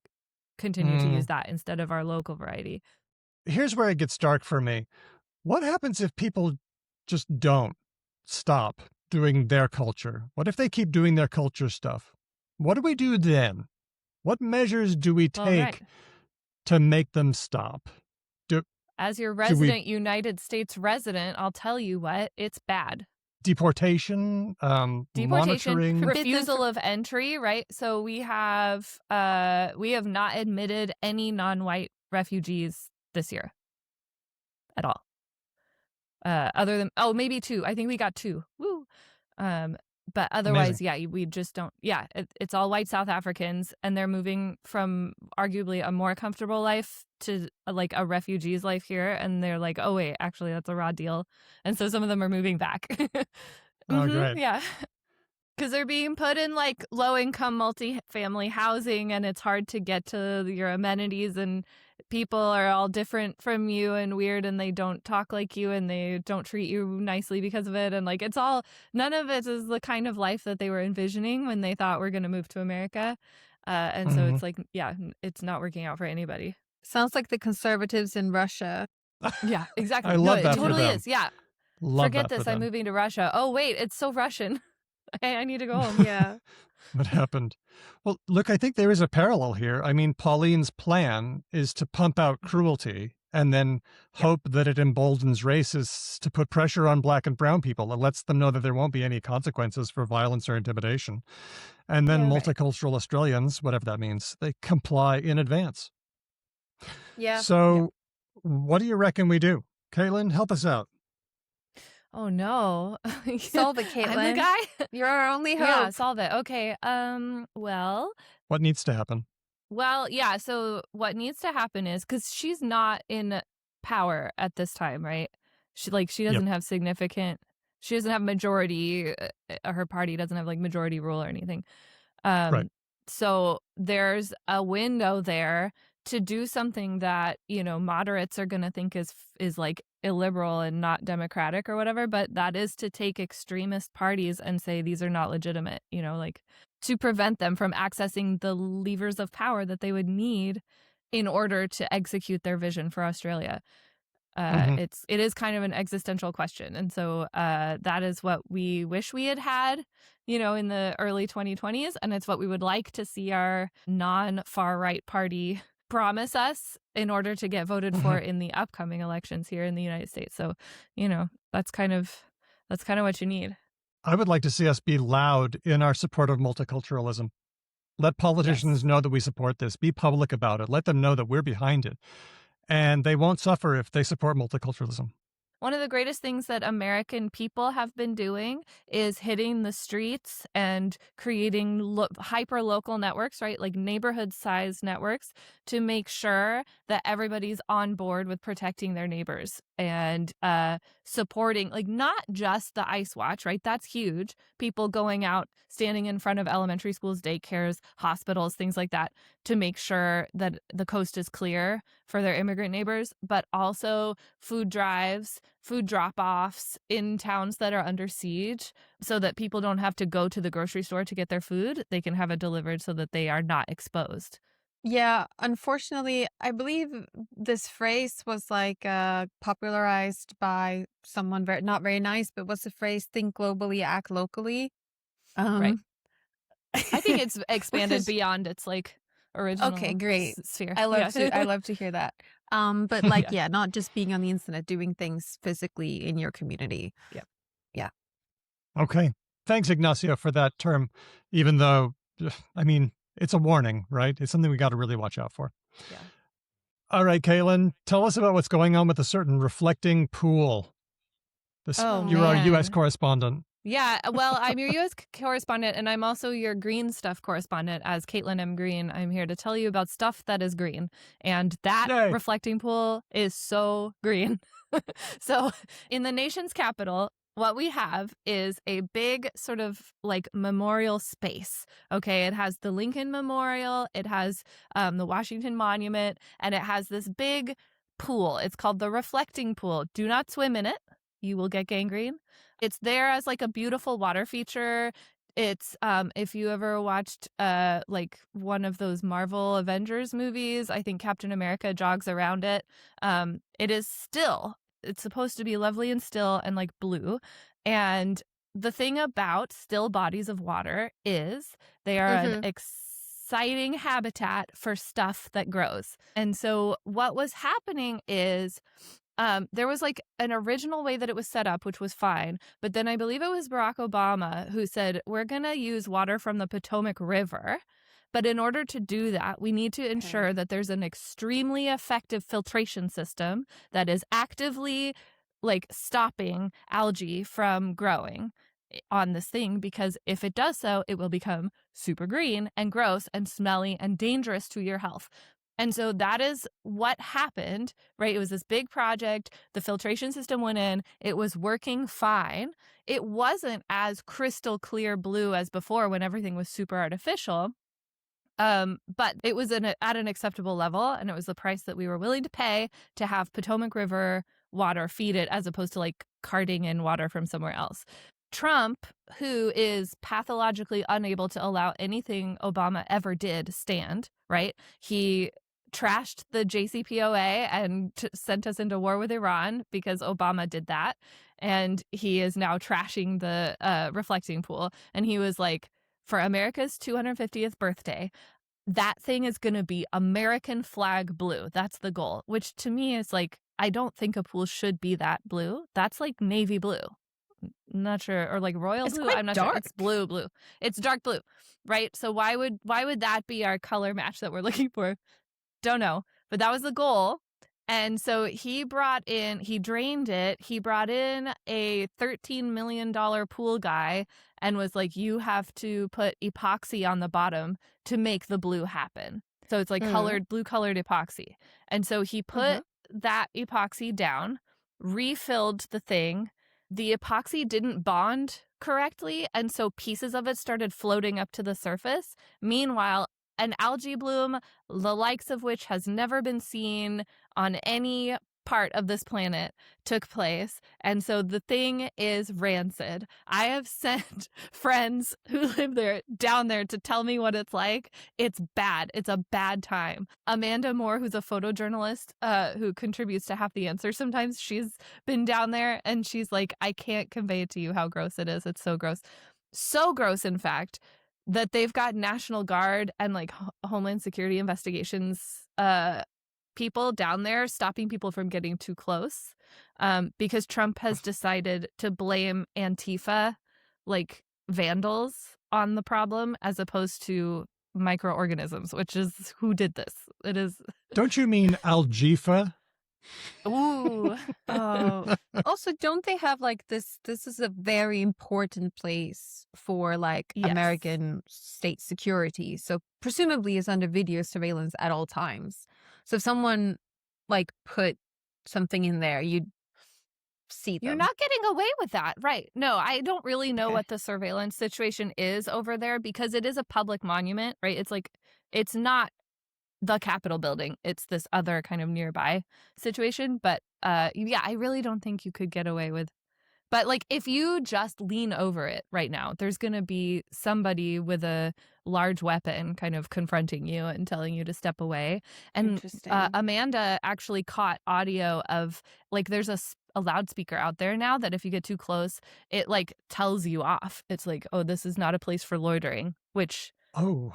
Speaker 1: continue to use that instead of our local variety.
Speaker 2: Here's where it gets dark for me. What happens if people just don't stop doing their culture? What if they keep doing their culture stuff? What do we do then? What measures do we take
Speaker 1: right.
Speaker 2: to make them stop?
Speaker 1: As your resident United States resident, I'll tell you what, it's bad.
Speaker 2: Deportation, monitoring,
Speaker 1: refusal of entry, right? So we have not admitted any non-white refugees this year at all. Other than maybe 2. I think we got 2. Woo. But otherwise,
Speaker 2: Amazing.
Speaker 1: we just don't. Yeah, it's all white South Africans, and they're moving from arguably a more comfortable life to like a refugee's life here, and they're like, oh wait, actually that's a raw deal, and so some of them are moving back.
Speaker 2: Oh, great.
Speaker 1: Yeah. Because they're being put in like low-income multi-family housing, and it's hard to get to your amenities, and people are all different from you and weird, and they don't talk like you, and they don't treat you nicely because of it. And like none of it is the kind of life that they were envisioning when they thought we're going to move to America. And so it's like, yeah, it's not working out for anybody.
Speaker 3: Sounds like the conservatives in Russia.
Speaker 1: Yeah, exactly.
Speaker 2: I love that
Speaker 1: it
Speaker 2: for
Speaker 1: totally
Speaker 2: them.
Speaker 1: is. Yeah.
Speaker 2: Love
Speaker 1: Forget
Speaker 2: that
Speaker 1: this.
Speaker 2: for
Speaker 1: I'm
Speaker 2: them.
Speaker 1: moving to Russia. Oh, wait, it's so Russian. I need to go home.
Speaker 3: Yeah.
Speaker 2: What happened? Well, look, I think there is a parallel here. I mean, Pauline's plan is to pump out cruelty and then hope that it emboldens racists to put pressure on black and brown people. It lets them know that there won't be any consequences for violence or intimidation. And then multicultural Australians, whatever that means, they comply in advance.
Speaker 3: Yeah.
Speaker 2: So what do you reckon we do? Caitlin, help us out.
Speaker 1: Oh no.
Speaker 3: Solve it, Caitlin.
Speaker 1: I'm the guy.
Speaker 3: You're our only hope.
Speaker 1: Yeah, solve it. Okay. Well,
Speaker 2: What needs to happen?
Speaker 1: yeah, so what needs to happen is, because she's not in power at this time, right? She doesn't have she doesn't have majority, her party doesn't have like majority rule or anything.
Speaker 2: Right.
Speaker 1: So there's a window there to do something that, moderates are going to think is like illiberal and not democratic or whatever, but that is to take extremist parties and say these are not legitimate, like to prevent them from accessing the levers of power that they would need in order to execute their vision for Australia. It is kind of an existential question. And so that is what we wish we had, in the early 2020s. And it's what we would like to see our non-far right party promise us in order to get voted for in the upcoming elections here in the United States. So, that's kind of what you need.
Speaker 2: I would like to see us be loud in our support of multiculturalism. Let politicians know that we support this. Be public about it. Let them know that we're behind it. And they won't suffer if they support multiculturalism.
Speaker 1: One of the greatest things that American people have been doing is hitting the streets and creating hyper-local networks, right? Like neighborhood-sized networks to make sure that everybody's on board with protecting their neighbors and supporting, like not just the Ice Watch, right? That's huge. People going out, standing in front of elementary schools, daycares, hospitals, things like that to make sure that the coast is clear for their immigrant neighbors, but also food drives, food drop-offs in towns that are under siege so that people don't have to go to the grocery store to get their food. They can have it delivered so that they are not exposed.
Speaker 3: Yeah, unfortunately, I believe this phrase was like popularized by someone not very nice, but what's the phrase? Think globally, act locally.
Speaker 1: Right. I think it's expanded
Speaker 3: Which-
Speaker 1: beyond its like original
Speaker 3: Okay, great.
Speaker 1: sphere.
Speaker 3: I love
Speaker 1: Yeah.
Speaker 3: to I love to hear that. But like,
Speaker 1: Yeah.
Speaker 3: yeah, not just being on the internet, doing things physically in your community.
Speaker 2: Okay. Thanks, Ignacio, for that term, even though, I mean, it's a warning, right? It's something we got to really watch out for.
Speaker 1: Yeah.
Speaker 2: All right, Caitlin, tell us about what's going on with a certain reflecting pool.
Speaker 1: Oh,
Speaker 2: You're our U.S.
Speaker 1: man.
Speaker 2: correspondent.
Speaker 1: Yeah, well, I'm your U.S. correspondent, and I'm also your green stuff correspondent. As Caitlin M. Green, I'm here to tell you about stuff that is green. And that
Speaker 2: Yay.
Speaker 1: reflecting pool is so green. So in the nation's capital, what we have is a big sort of like memorial space. Okay, it has the Lincoln Memorial, it has the Washington Monument, and it has this big pool. It's called the reflecting pool. Do not swim in it. You will get gangrene. It's there as like a beautiful water feature. It's if you ever watched like one of those Marvel Avengers movies, I think Captain America jogs around it. It is still. It's supposed to be lovely and still and like blue. And the thing about still bodies of water is they are an exciting habitat for stuff that grows. And so what was happening is there was like an original way that it was set up, which was fine. But then I believe it was Barack Obama who said, we're going to use water from the Potomac River. But in order to do that, we need to ensure that there's an extremely effective filtration system that is actively like stopping algae from growing on this thing, because if it does so, it will become super green and gross and smelly and dangerous to your health. And so that is what happened, right? It was this big project. The filtration system went in. It was working fine. It wasn't as crystal clear blue as before when everything was super artificial. But it was at an acceptable level, and it was the price that we were willing to pay to have Potomac River water feed it as opposed to like carting in water from somewhere else. Trump, who is pathologically unable to allow anything Obama ever did stand, right? He trashed the JCPOA and sent us into war with Iran because Obama did that. And he is now trashing the reflecting pool. And he was like, for America's 250th birthday, that thing is going to be American flag blue. That's the goal, which to me is like, I don't think a pool should be that blue. That's like navy blue. Not sure, or like royal
Speaker 3: It's
Speaker 1: blue.
Speaker 3: quite
Speaker 1: I'm not
Speaker 3: dark.
Speaker 1: sure. It's blue. It's dark blue, right? So why would that be our color match that we're looking for? Don't know, but that was the goal. And so he drained it. He brought in a $13 million pool guy and was like, you have to put epoxy on the bottom to make the blue happen. So it's like blue colored epoxy. And so he put that epoxy down, refilled the thing. The epoxy didn't bond correctly, and so pieces of it started floating up to the surface. Meanwhile, an algae bloom, the likes of which has never been seen on any part of this planet, took place. And so the thing is rancid. I have sent friends who live down there to tell me what it's like. It's bad. It's a bad time. Amanda Moore, who's a photojournalist who contributes to Half the Answer sometimes, she's been down there and she's like, I can't convey it to you how gross it is. It's so gross. So gross, in fact, that they've got National Guard and like Homeland Security investigations people down there stopping people from getting too close because Trump has decided to blame Antifa, like vandals, on the problem as opposed to microorganisms, which is who did this. It is.
Speaker 2: Don't you mean Algifa?
Speaker 1: Ooh.
Speaker 3: Oh, also, don't they have like this? This is a very important place for like
Speaker 1: Yes.
Speaker 3: American state security. So presumably is under video surveillance at all times. So if someone like put something in there, you'd see them.
Speaker 1: You're not getting away with that. Right. No, I don't really know
Speaker 3: Okay.
Speaker 1: what the surveillance situation is over there because it is a public monument, right? It's like, it's not the Capitol building. It's this other kind of nearby situation. But yeah, I really don't think you could get away with. But like if you just lean over it right now, there's going to be somebody with a large weapon kind of confronting you and telling you to step away. And
Speaker 3: Interesting.
Speaker 1: Amanda actually caught audio of like there's a loudspeaker out there now that if you get too close, it like tells you off. It's like, oh, this is not a place for loitering, which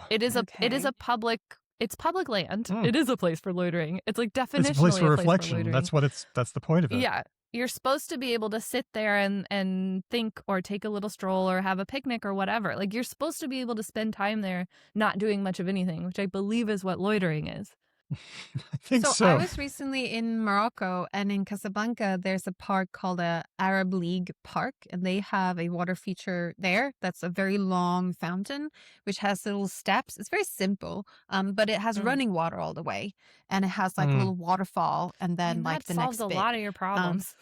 Speaker 1: it is a public. It's public land. It is a place for loitering. It's like definitionally
Speaker 2: It's a place for reflection.
Speaker 1: loitering.
Speaker 2: That's the point of it.
Speaker 1: Yeah. You're supposed to be able to sit there and think or take a little stroll or have a picnic or whatever. Like you're supposed to be able to spend time there not doing much of anything, which I believe is what loitering is.
Speaker 2: I think so.
Speaker 3: I was recently in Morocco, and in Casablanca, there's a park called a Arab League Park, and they have a water feature there that's a very long fountain, which has little steps. It's very simple, but it has running water all the way, and it has like a little waterfall, and then like the next bit.
Speaker 1: That solves a lot of your problems.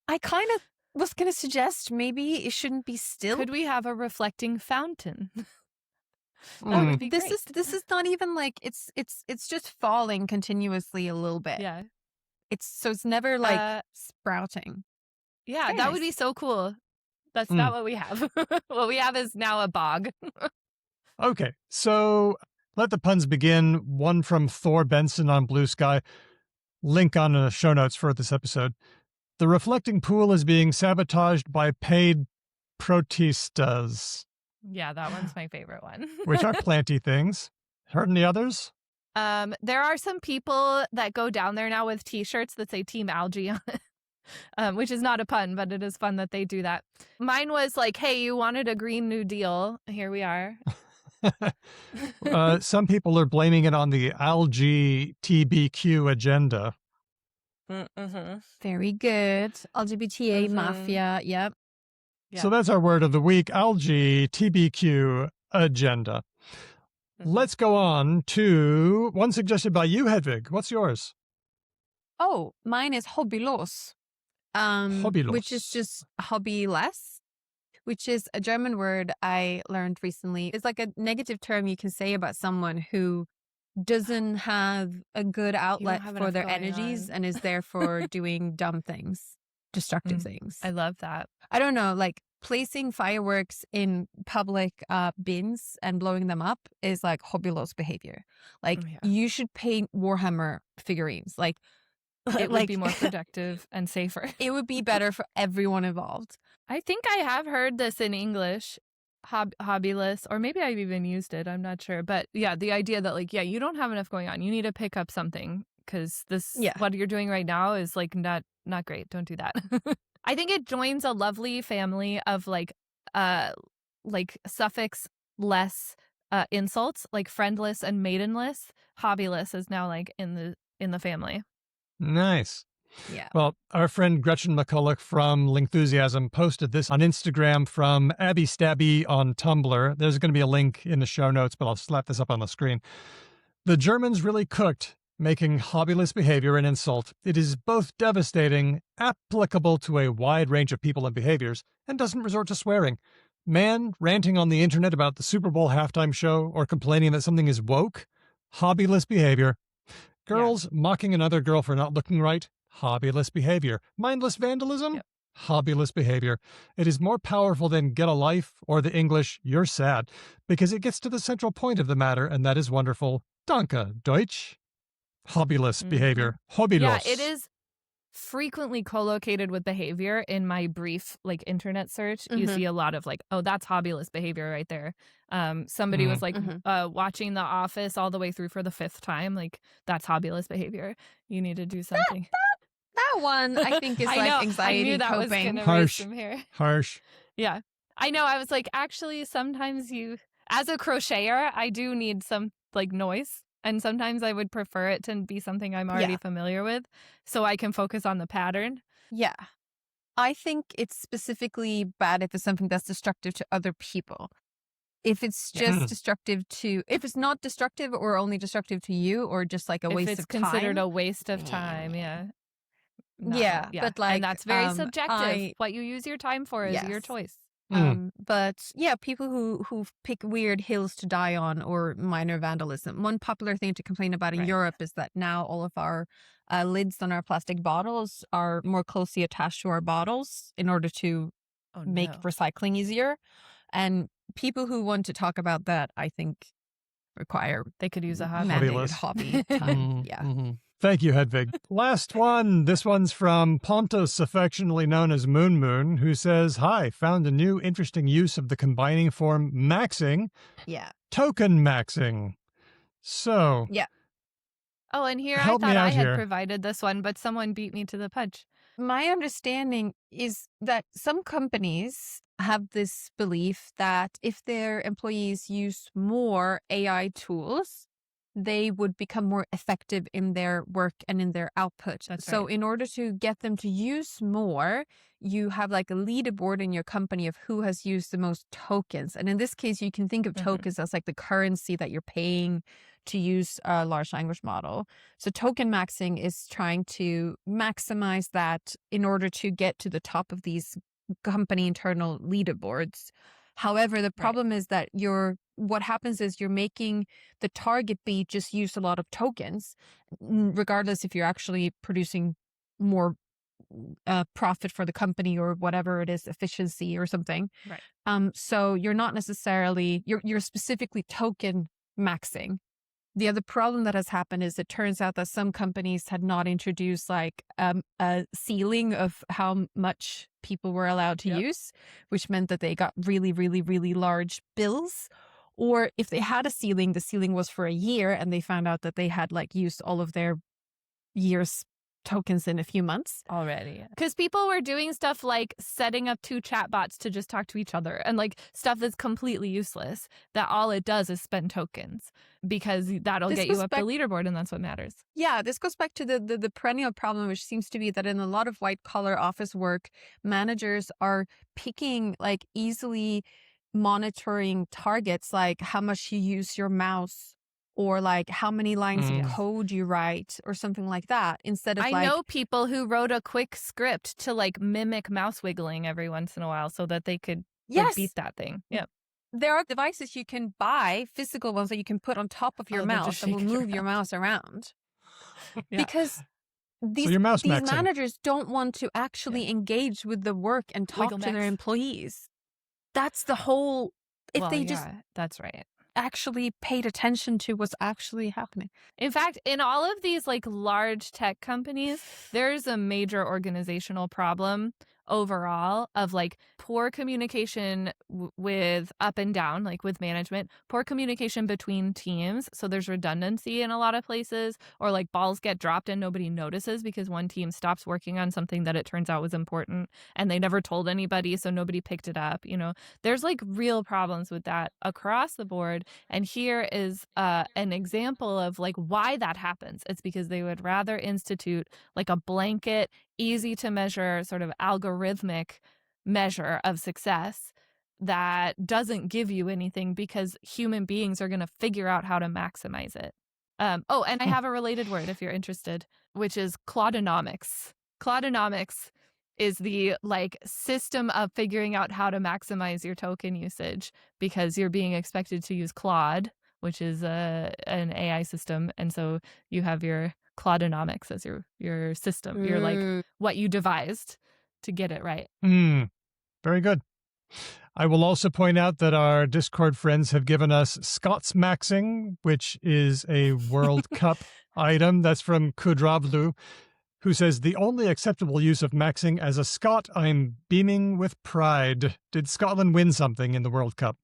Speaker 3: I kind of was going to suggest maybe it shouldn't be still.
Speaker 1: Could we have a reflecting fountain? That would be
Speaker 3: This
Speaker 1: great.
Speaker 3: is not even like it's just falling continuously a little bit.
Speaker 1: Yeah.
Speaker 3: It's never like sprouting.
Speaker 1: Yeah,
Speaker 3: Very
Speaker 1: that would
Speaker 3: nice.
Speaker 1: be so cool. That's not what we have. What we have is now a bog.
Speaker 2: Okay, so let the puns begin. One from Thor Benson on Blue Sky. Link on the show notes for this episode. The reflecting pool is being sabotaged by paid protestas,
Speaker 1: Yeah, that one's my favorite one.
Speaker 2: which are planty things. Heard any others?
Speaker 1: There are some people that go down there now with T-shirts that say Team Algae on it, which is not a pun, but it is fun that they do that. Mine was like, hey, you wanted a Green New Deal. Here we are.
Speaker 2: Some people are blaming it on the algae-TBQ agenda.
Speaker 3: Very good. LGBTA
Speaker 1: Mhm.
Speaker 3: mafia. Yep.
Speaker 1: Yeah.
Speaker 2: So that's our word of the week, algae-TBQ agenda. Let's go on to one suggested by you, Hedvig. What's yours?
Speaker 3: Oh, mine is hobbylos.
Speaker 2: Hobbylos.
Speaker 3: Which is just hobbyless, which is a German word I learned recently. It's like a negative term you can say about someone who doesn't have a good outlet
Speaker 1: have
Speaker 3: for
Speaker 1: enough
Speaker 3: their
Speaker 1: going
Speaker 3: energies
Speaker 1: on.
Speaker 3: and is therefore doing dumb things, destructive things.
Speaker 1: I love that.
Speaker 3: I don't know, like placing fireworks in public bins and blowing them up is like hobbylos behavior. Like
Speaker 1: Yeah.
Speaker 3: you should paint Warhammer figurines. Like
Speaker 1: It would be more productive and safer.
Speaker 3: it would be better for everyone involved.
Speaker 1: I think I have heard this in English, hobbylos, or maybe I've even used it. I'm not sure. But yeah, the idea that like, yeah, you don't have enough going on. You need to pick up something because what you're doing right now is like not great. Don't do that. I think it joins a lovely family of like suffix less insults, like friendless and maidenless. Hobbyless is now like in the family.
Speaker 2: Nice.
Speaker 3: Yeah.
Speaker 2: Well, our friend Gretchen McCulloch from Lingthusiasm posted this on Instagram from Abby Stabby on Tumblr. There's going to be a link in the show notes, but I'll slap this up on the screen. The Germans really cooked making hobbyless behavior an insult. It is both devastating, applicable to a wide range of people and behaviors, and doesn't resort to swearing. Man ranting on the internet about the Super Bowl halftime show or complaining that something is woke, hobbyless behavior. Girls mocking another girl for not looking right, hobbyless behavior. Mindless vandalism, hobbyless behavior. It is more powerful than get a life or the English you're sad, because it gets to the central point of the matter, and that is wonderful. Danke, Deutsch. Hobbyless behavior. Hobbylos.
Speaker 1: Yeah, it is frequently co-located with behavior in my brief like internet search. You see a lot of like, oh, that's hobbyless behavior right there. Somebody was like watching The Office all the way through for the 5th time. Like, that's hobbyless behavior. You need to do something.
Speaker 3: That one I think is
Speaker 1: I
Speaker 3: like
Speaker 1: know.
Speaker 3: anxiety
Speaker 1: I knew that was
Speaker 3: coping.
Speaker 1: gonna raise
Speaker 2: Harsh.
Speaker 1: some hair.
Speaker 2: Harsh.
Speaker 1: Yeah, I know. I was like, actually, sometimes as a crocheter, I do need some like noise. And sometimes I would prefer it to be something I'm already familiar with so I can focus on the pattern.
Speaker 3: Yeah. I think it's specifically bad if it's something that's destructive to other people. If it's just destructive if it's not destructive or only destructive to you or just like a waste of time.
Speaker 1: If it's considered a waste of time,
Speaker 3: Yeah, but like.
Speaker 1: and that's very subjective. What you use your time for is your choice.
Speaker 3: But yeah, people who pick weird hills to die on or minor vandalism. One popular thing to complain about in Europe is that now all of our lids on our plastic bottles are more closely attached to our bottles in order to make recycling easier. And people who want to talk about that, I think, require
Speaker 1: they could use a hobby.
Speaker 3: mandated hobby time. Yeah.
Speaker 2: Thank you, Hedvig. Last one. This one's from Pontus, affectionately known as Moon Moon, who says, "Hi, found a new interesting use of the combining form maxing.
Speaker 3: Yeah.
Speaker 2: Tokenmaxxing." So.
Speaker 3: Yeah.
Speaker 1: Oh, and here
Speaker 2: Help
Speaker 1: I
Speaker 2: me
Speaker 1: thought
Speaker 2: out
Speaker 1: I had
Speaker 2: here.
Speaker 1: provided this one, but someone beat me to the punch.
Speaker 3: My understanding is that some companies have this belief that if their employees use more AI tools, they would become more effective in their work and in their output. So in order to get them to use more, you have like a leaderboard in your company of who has used the most tokens. And in this case, you can think of tokens as like the currency that you're paying to use a large language model. So token maxing is trying to maximize that in order to get to the top of these company internal leaderboards. However, the problem is that what happens is you're making the target be just use a lot of tokens, regardless if you're actually producing more profit for the company or whatever it is, efficiency or something.
Speaker 1: Right.
Speaker 3: So you're not necessarily, you're specifically token maxing. The other problem that has happened is it turns out that some companies had not introduced like a ceiling of how much people were allowed to use, which meant that they got really, really, really large bills. Or if they had a ceiling, the ceiling was for a year and they found out that they had like used all of their year's tokens in a few months
Speaker 1: already. Because people were doing stuff like setting up 2 chatbots to just talk to each other and like stuff that's completely useless, that all it does is spend tokens because that'll get you up the leaderboard and that's what matters.
Speaker 3: Yeah, this goes back to the perennial problem, which seems to be that in a lot of white collar office work, managers are picking like easily monitoring targets like how much you use your mouse or like how many lines of code you write or something like that instead of
Speaker 1: I know people who wrote a quick script to like mimic mouse wiggling every once in a while so that they could beat that thing. Yeah.
Speaker 3: There are devices you can buy, physical ones that you can put on top of your mouse that will move your mouse around. Because these managers don't want to actually engage with the work and talk to their employees. That's the whole,
Speaker 1: that's right.
Speaker 3: Actually paid attention to what's actually happening.
Speaker 1: In fact, in all of these like large tech companies, there's a major organizational problem overall of like poor communication with up and down, like with management, poor communication between teams. So there's redundancy in a lot of places, or like balls get dropped and nobody notices because one team stops working on something that it turns out was important and they never told anybody, so nobody picked it up. You know, there's like real problems with that across the board. And here is an example of like why that happens. It's because they would rather institute like a blanket, easy to measure sort of algorithmic measure of success that doesn't give you anything because human beings are going to figure out how to maximize it. And I have a related word if you're interested, which is Claudeonomics. Claudeonomics is the like system of figuring out how to maximize your token usage because you're being expected to use Claude, which is an AI system. And so you have your Claudeonomics as your system. You're like what you devised to get it right.
Speaker 2: Very good. I will also point out that our Discord friends have given us Scotsmaxxing, which is a World Cup item. That's from Kudravlu, who says, "The only acceptable use of maxing as a Scot, I'm beaming with pride. Did Scotland win something in the World Cup?"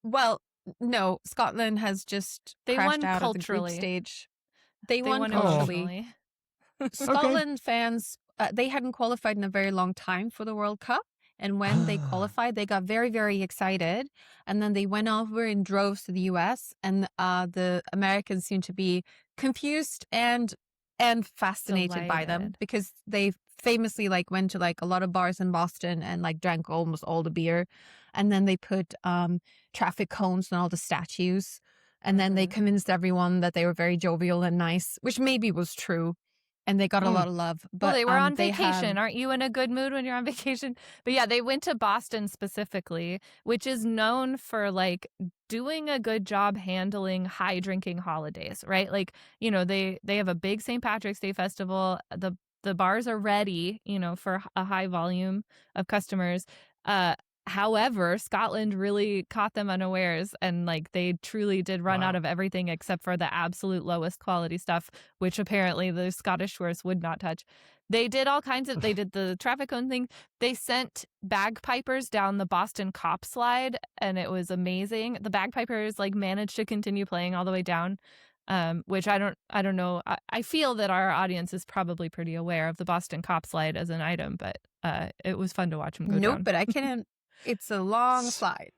Speaker 3: Well, no. Scotland has just crashed out of the group stage. They won culturally. Scotland fans, they hadn't qualified in a very long time for the World Cup. And when they qualified, they got very, very excited. And then they went over in droves to the US. And the Americans seemed to be confused and fascinated by them because they famously like went to like a lot of bars in Boston and like drank almost all the beer. And then they put traffic cones on all the statues. And then they convinced everyone that they were very jovial and nice, which maybe was true. and they got a lot of love. But
Speaker 1: well, they were on
Speaker 3: they
Speaker 1: vacation.
Speaker 3: have-
Speaker 1: Aren't you in a good mood when you're on vacation? But yeah, they went to Boston specifically, which is known for like doing a good job handling high drinking holidays, right? Like, you know, they have a big St. Patrick's Day festival. The bars are ready, you know, for a high volume of customers. However, Scotland really caught them unawares, and like they truly did run out of everything except for the absolute lowest quality stuff, which apparently the Scottish tourists would not touch. They did all kinds of, they did the traffic cone thing. They sent bagpipers down the Boston Cop slide, and it was amazing. The bagpipers like managed to continue playing all the way down, which I don't know. I feel that our audience is probably pretty aware of the Boston Cop slide as an item, but it was fun to watch them go down.
Speaker 3: Nope, but I can't. It's a long slide.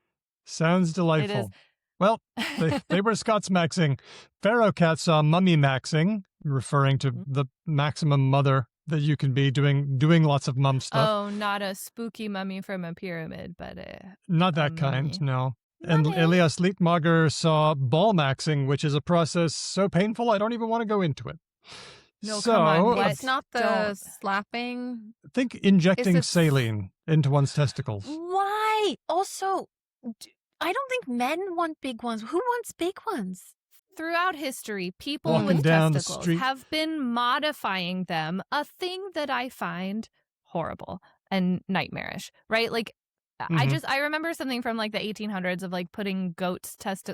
Speaker 2: Sounds delightful. Well, they were Scots-maxing. Pharaoh Cat saw mummy-maxing, referring to the maximum mother that you can be doing lots of mum stuff.
Speaker 1: Oh, not a spooky mummy from a pyramid, but
Speaker 2: not that kind,
Speaker 1: mummy.
Speaker 2: no. And
Speaker 1: Mummy.
Speaker 2: Elias Lietmager saw ball-maxing, which is a process so painful I don't even want to go into it.
Speaker 1: No,
Speaker 2: so,
Speaker 1: come on, what?
Speaker 3: It's not the
Speaker 1: Don't.
Speaker 3: slapping.
Speaker 2: think injecting
Speaker 3: Is it-
Speaker 2: saline into one's testicles.
Speaker 3: Why? Also, I don't think men want big ones. Who wants big ones?
Speaker 1: Throughout history, people
Speaker 2: Walking
Speaker 1: with
Speaker 2: down the
Speaker 1: testicles
Speaker 2: street.
Speaker 1: have been modifying them, a thing that I find horrible and nightmarish, right? Like,
Speaker 2: Mhm.
Speaker 1: I remember something from like the 1800s of like putting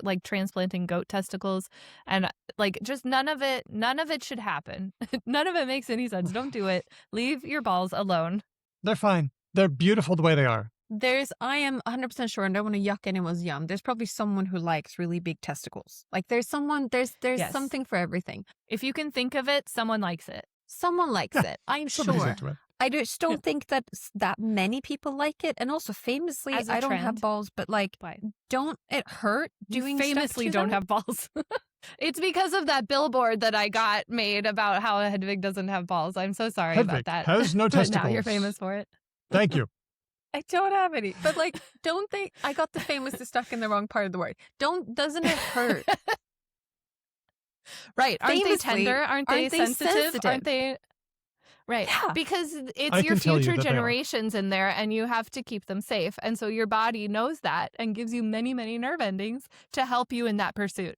Speaker 1: like transplanting goat testicles, and like just none of it should happen. None of it makes any sense. Don't do it. Leave your balls alone.
Speaker 2: They're fine. They're beautiful the way they are.
Speaker 3: I am 100% sure, and I don't want to yuck anyone's yum. There's probably someone who likes really big testicles. Like there's
Speaker 1: Yes.
Speaker 3: something for everything.
Speaker 1: If you can think of it, someone likes it.
Speaker 3: Someone likes
Speaker 2: Yeah,
Speaker 3: it. I'm
Speaker 2: Somebody's
Speaker 3: sure.
Speaker 2: into it.
Speaker 3: I just don't think that that many people like it. And also famously,
Speaker 1: As a
Speaker 3: I don't have
Speaker 1: trend.
Speaker 3: balls, but like,
Speaker 1: Why?
Speaker 3: don't it hurt doing
Speaker 1: You
Speaker 3: stuff
Speaker 1: famously
Speaker 3: to
Speaker 1: don't
Speaker 3: them?
Speaker 1: have balls. It's because of that billboard that I got made about how Hedwig doesn't have balls. I'm so sorry
Speaker 2: Hedwig
Speaker 1: about that.
Speaker 2: has no
Speaker 1: But
Speaker 2: testicles.
Speaker 1: now you're famous for it.
Speaker 2: Thank you.
Speaker 3: I don't have any. But like, don't they? I got the famously stuck in the wrong part of the word. Doesn't it hurt?
Speaker 1: Right. Aren't they
Speaker 3: Famously,
Speaker 1: tender? Aren't they sensitive? Aren't they? Right.
Speaker 3: Yeah.
Speaker 1: Because it's
Speaker 2: I
Speaker 1: your
Speaker 2: can tell you
Speaker 1: future
Speaker 2: that they are.
Speaker 1: generations in there, and you have to keep them safe. And so your body knows that and gives you many, many nerve endings to help you in that pursuit.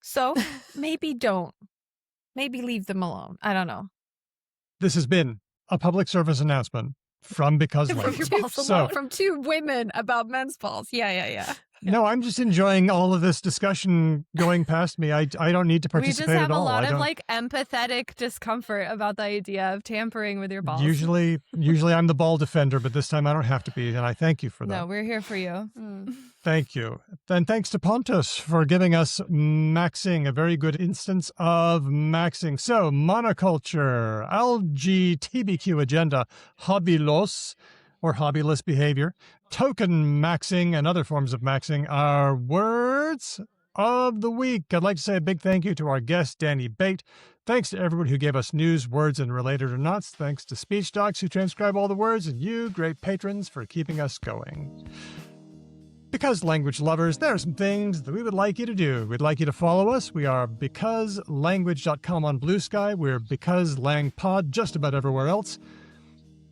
Speaker 3: So maybe don't. Maybe leave them alone. I don't know.
Speaker 2: This has been a public service announcement from Because
Speaker 3: From
Speaker 2: Language.
Speaker 3: two-
Speaker 2: So,
Speaker 3: from two women about men's balls. Yeah.
Speaker 2: no, I'm just enjoying all of this discussion going past me. I don't need to
Speaker 1: We
Speaker 2: participate
Speaker 1: just have
Speaker 2: at
Speaker 1: a
Speaker 2: all.
Speaker 1: lot
Speaker 2: I
Speaker 1: of
Speaker 2: don't,
Speaker 1: like empathetic discomfort about the idea of tampering with your balls.
Speaker 2: usually I'm the ball defender, but this time I don't have to be, and I thank you for that.
Speaker 1: No, we're here for you.
Speaker 2: Thank you. And thanks to Pontus for giving us maxing, a very good instance of maxing. So, monoculture, algae-TBQ agenda, hobbylos, or hobbyless behavior, tokenmaxxing, and other forms of maxing are words of the week. I'd like to say a big thank you to our guest, Danny Bate. Thanks to everyone who gave us news, words, and related or nots. Thanks to speech docs who transcribe all the words, and you, great patrons, for keeping us going. Because language lovers, there are some things that we would like you to do. We'd like you to follow us. We are becauselanguage.com on Blue Sky. We're becauselangpod just about everywhere else.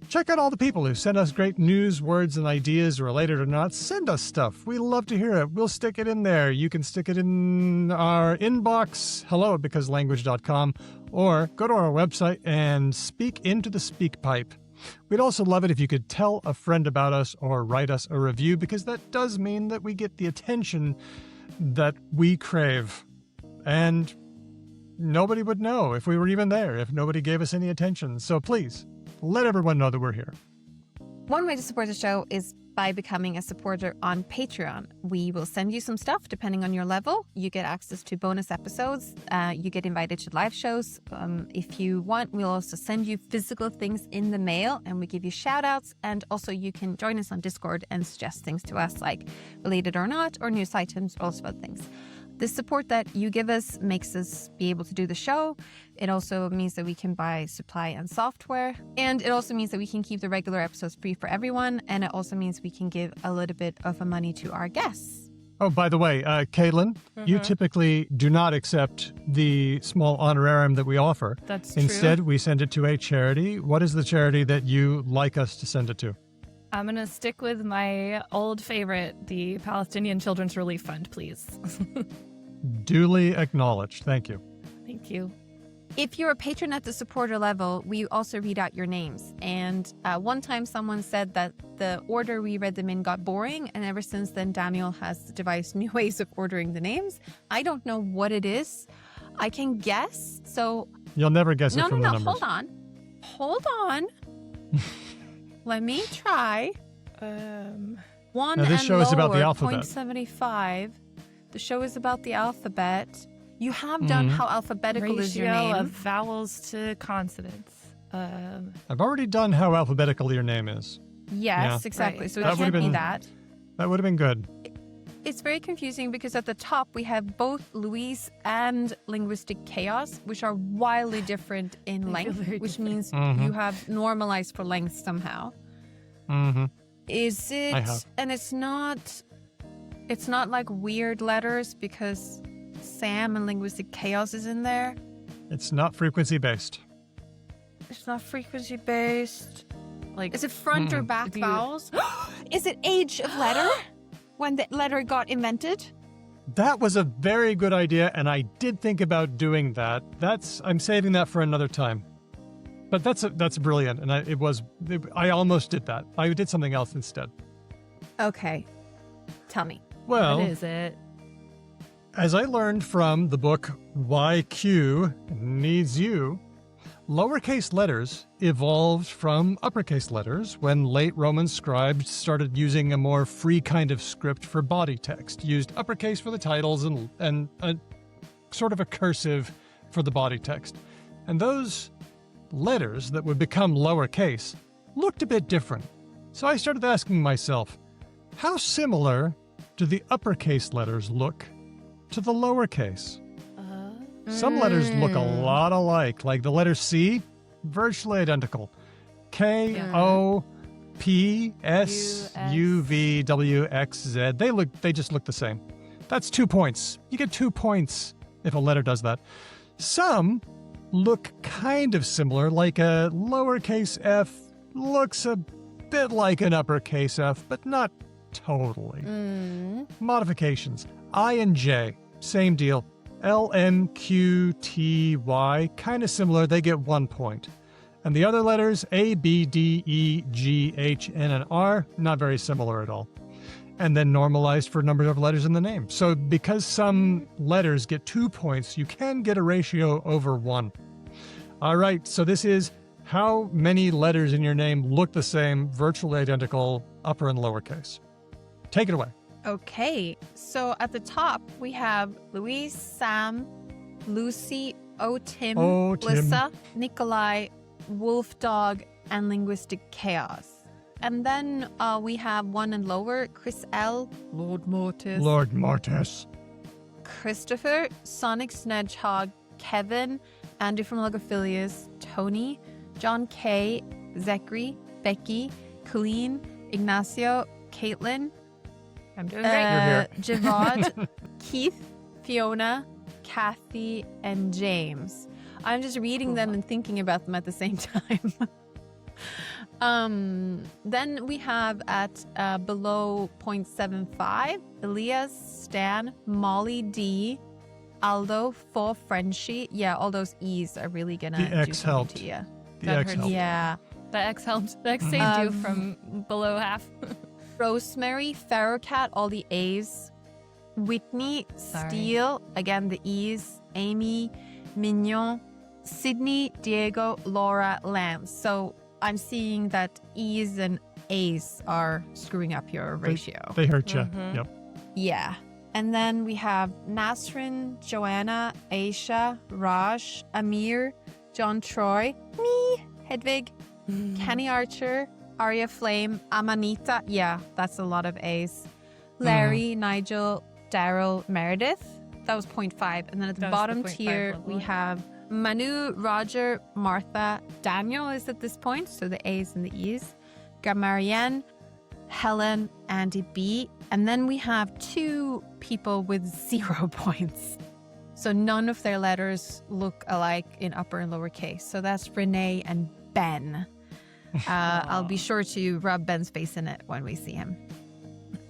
Speaker 2: Check out all the people who send us great news, words, and ideas, related or not. Send us stuff. We love to hear it. We'll stick it in there. You can stick it in our inbox, hello@becauselanguage.com, or go to our website and speak into the speak pipe. We'd also love it if you could tell a friend about us or write us a review, because that does mean that we get the attention that we crave. And nobody would know if we were even there, if nobody gave us any attention. So please, let everyone know that we're here.
Speaker 3: One way to support the show is by becoming a supporter on Patreon. We will send you some stuff depending on your level. You get access to bonus episodes. You get invited to live shows. If you want, we'll also send you physical things in the mail, and we give you shout outs. And also you can join us on Discord and suggest things to us, like related or not, or news items, or also other things. The support that you give us makes us be able to do the show. It also means that we can buy supply and software. And it also means that we can keep the regular episodes free for everyone. And it also means we can give a little bit of money to our guests.
Speaker 2: Oh, by the way, Caitlin, you typically do not accept the small honorarium that we offer.
Speaker 1: That's true.
Speaker 2: Instead, we send it to a charity. What is the charity that you like us to send it to?
Speaker 1: I'm going to stick with my old favorite, the Palestinian Children's Relief Fund, please.
Speaker 2: Duly acknowledged. Thank you.
Speaker 1: Thank you.
Speaker 3: If you're a patron at the supporter level, we also read out your names. And one time someone said that the order we read them in got boring. And ever since then, Daniel has devised new ways of ordering the names. I don't know what it is. I can guess. So
Speaker 2: You'll never guess it from the numbers.
Speaker 3: Hold on. Let me try. One
Speaker 2: Now, this
Speaker 3: and
Speaker 2: show
Speaker 3: lower,
Speaker 2: is about the alphabet.
Speaker 3: 0.75. The show is about the alphabet. You have done how alphabetical is your name.
Speaker 1: Ratio of vowels to consonants.
Speaker 2: I've already done how alphabetical your name is.
Speaker 3: Yes,
Speaker 2: Yeah.
Speaker 3: exactly.
Speaker 1: Right.
Speaker 3: So
Speaker 2: That
Speaker 3: it
Speaker 2: would've
Speaker 3: can't be
Speaker 2: been-
Speaker 3: that.
Speaker 2: That would have been good.
Speaker 3: It's very confusing because at the top we have both Louise and linguistic chaos, which are wildly different in
Speaker 1: They feel
Speaker 3: length,
Speaker 1: very
Speaker 3: which
Speaker 1: different.
Speaker 3: means
Speaker 2: Mhm.
Speaker 3: you have normalized for length somehow.
Speaker 2: Mm-hmm.
Speaker 3: Is it?
Speaker 2: I have.
Speaker 3: And it's not like weird letters because Sam and linguistic chaos is in there.
Speaker 2: It's not frequency based.
Speaker 3: It's not frequency based.
Speaker 1: Like,
Speaker 3: Is it front or back
Speaker 1: If you-
Speaker 3: vowels? Is it age of letter? When the letter got invented?
Speaker 2: That was a very good idea, and I did think about doing that. I'm saving that for another time. But that's brilliant, and I almost did that. I did something else instead.
Speaker 3: Okay. Tell me.
Speaker 2: Well,
Speaker 1: what is it?
Speaker 2: as I learned from the book Why Q Needs You, lowercase letters evolved from uppercase letters when late Roman scribes started using a more free kind of script for body text, used uppercase for the titles and a sort of a cursive for the body text. And those letters that would become lowercase looked a bit different. So I started asking myself, how similar do the uppercase letters look to the lowercase? Some letters look a lot alike, like the letter C, virtually identical. K, O, P, S, U, V, W, X, Z. They just look the same. That's 2 points. You get 2 points if a letter does that. Some look kind of similar, like a lowercase f looks a bit like an uppercase F, but not totally. Modifications. I and J, same deal. L, M, Q, T, Y, kind of similar. They get 1 point. And the other letters, A, B, D, E, G, H, N, and R, not very similar at all. And then normalized for number of letters in the name. So because some letters get 2 points, you can get a ratio over 1. All right, so this is how many letters in your name look the same, virtually identical, upper and lowercase. Take it away.
Speaker 3: Okay, so at the top we have Louise, Sam, Lucy, Tim, Lissa, Nikolai, Wolf Dog, and Linguistic Chaos. And then we have one and lower, Chris L, Lord Mortis,
Speaker 2: Lord Mortis.
Speaker 3: Christopher, Sonic Snedgehog, Kevin, Andy from Logophilius, Tony, John K, Zachary, Becky, Colleen, Ignacio, Caitlin,
Speaker 1: I'm doing great.
Speaker 3: Javad, Keith, Fiona, Kathy, and James. I'm just reading them and thinking about them at the same time. Then we have at below 0.75, Elias, Stan, Molly D, Aldo, For Frenchie. Yeah, all those E's are really gonna
Speaker 2: The
Speaker 3: do
Speaker 2: X
Speaker 3: something
Speaker 2: helped.
Speaker 3: to you.
Speaker 2: The
Speaker 1: That
Speaker 2: X
Speaker 1: hurts.
Speaker 2: helped.
Speaker 3: Yeah.
Speaker 1: The X helped. The X saved you from below half.
Speaker 3: Rosemary, Ferrocat, all the A's. Whitney,
Speaker 1: Sorry.
Speaker 3: Steele, again the E's. Amy, Mignon, Sydney, Diego, Laura, Lance. So I'm seeing that E's and A's are screwing up your ratio.
Speaker 2: They hurt you.
Speaker 1: Mhm.
Speaker 2: Yep.
Speaker 3: Yeah. And then we have Nasrin, Joanna, Aisha, Raj, Amir, John Troy, me, Hedvig, Kenny Archer, Arya Flame, Amanita. Yeah, that's a lot of A's. Larry, Nigel, Daryl, Meredith. That was 0.5. And then at the
Speaker 1: That was the
Speaker 3: bottom
Speaker 1: 0.5
Speaker 3: tier,
Speaker 1: level.
Speaker 3: we have Manu, Roger, Martha, Daniel is at this point. So the A's and the E's. Gamarian, Helen, Andy B. And then we have 2 people with 0 points. So none of their letters look alike in upper and lower case. So that's Renee and Ben. I'll be sure to rub Ben's face in it when we see him.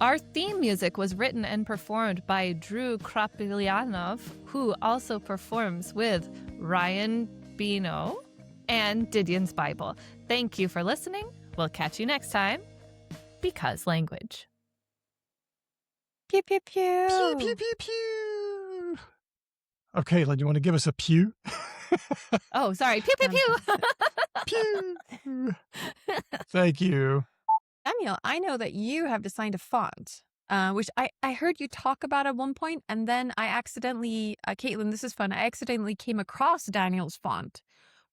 Speaker 1: Our theme music was written and performed by Drew Kropilyanov, who also performs with Ryan Bino and Didion's Bible. Thank you for listening. We'll catch you next time. Because language.
Speaker 3: Pew, pew, pew.
Speaker 2: Pew, pew, pew, pew. Okay, Lynn, you want to give us a pew?
Speaker 1: Oh, sorry. Pew, pew, pew.
Speaker 2: Pew. Thank you.
Speaker 3: Daniel, I know that you have designed a font, which I heard you talk about at one point, and then I accidentally, Caitlin, this is fun, I accidentally came across Daniel's font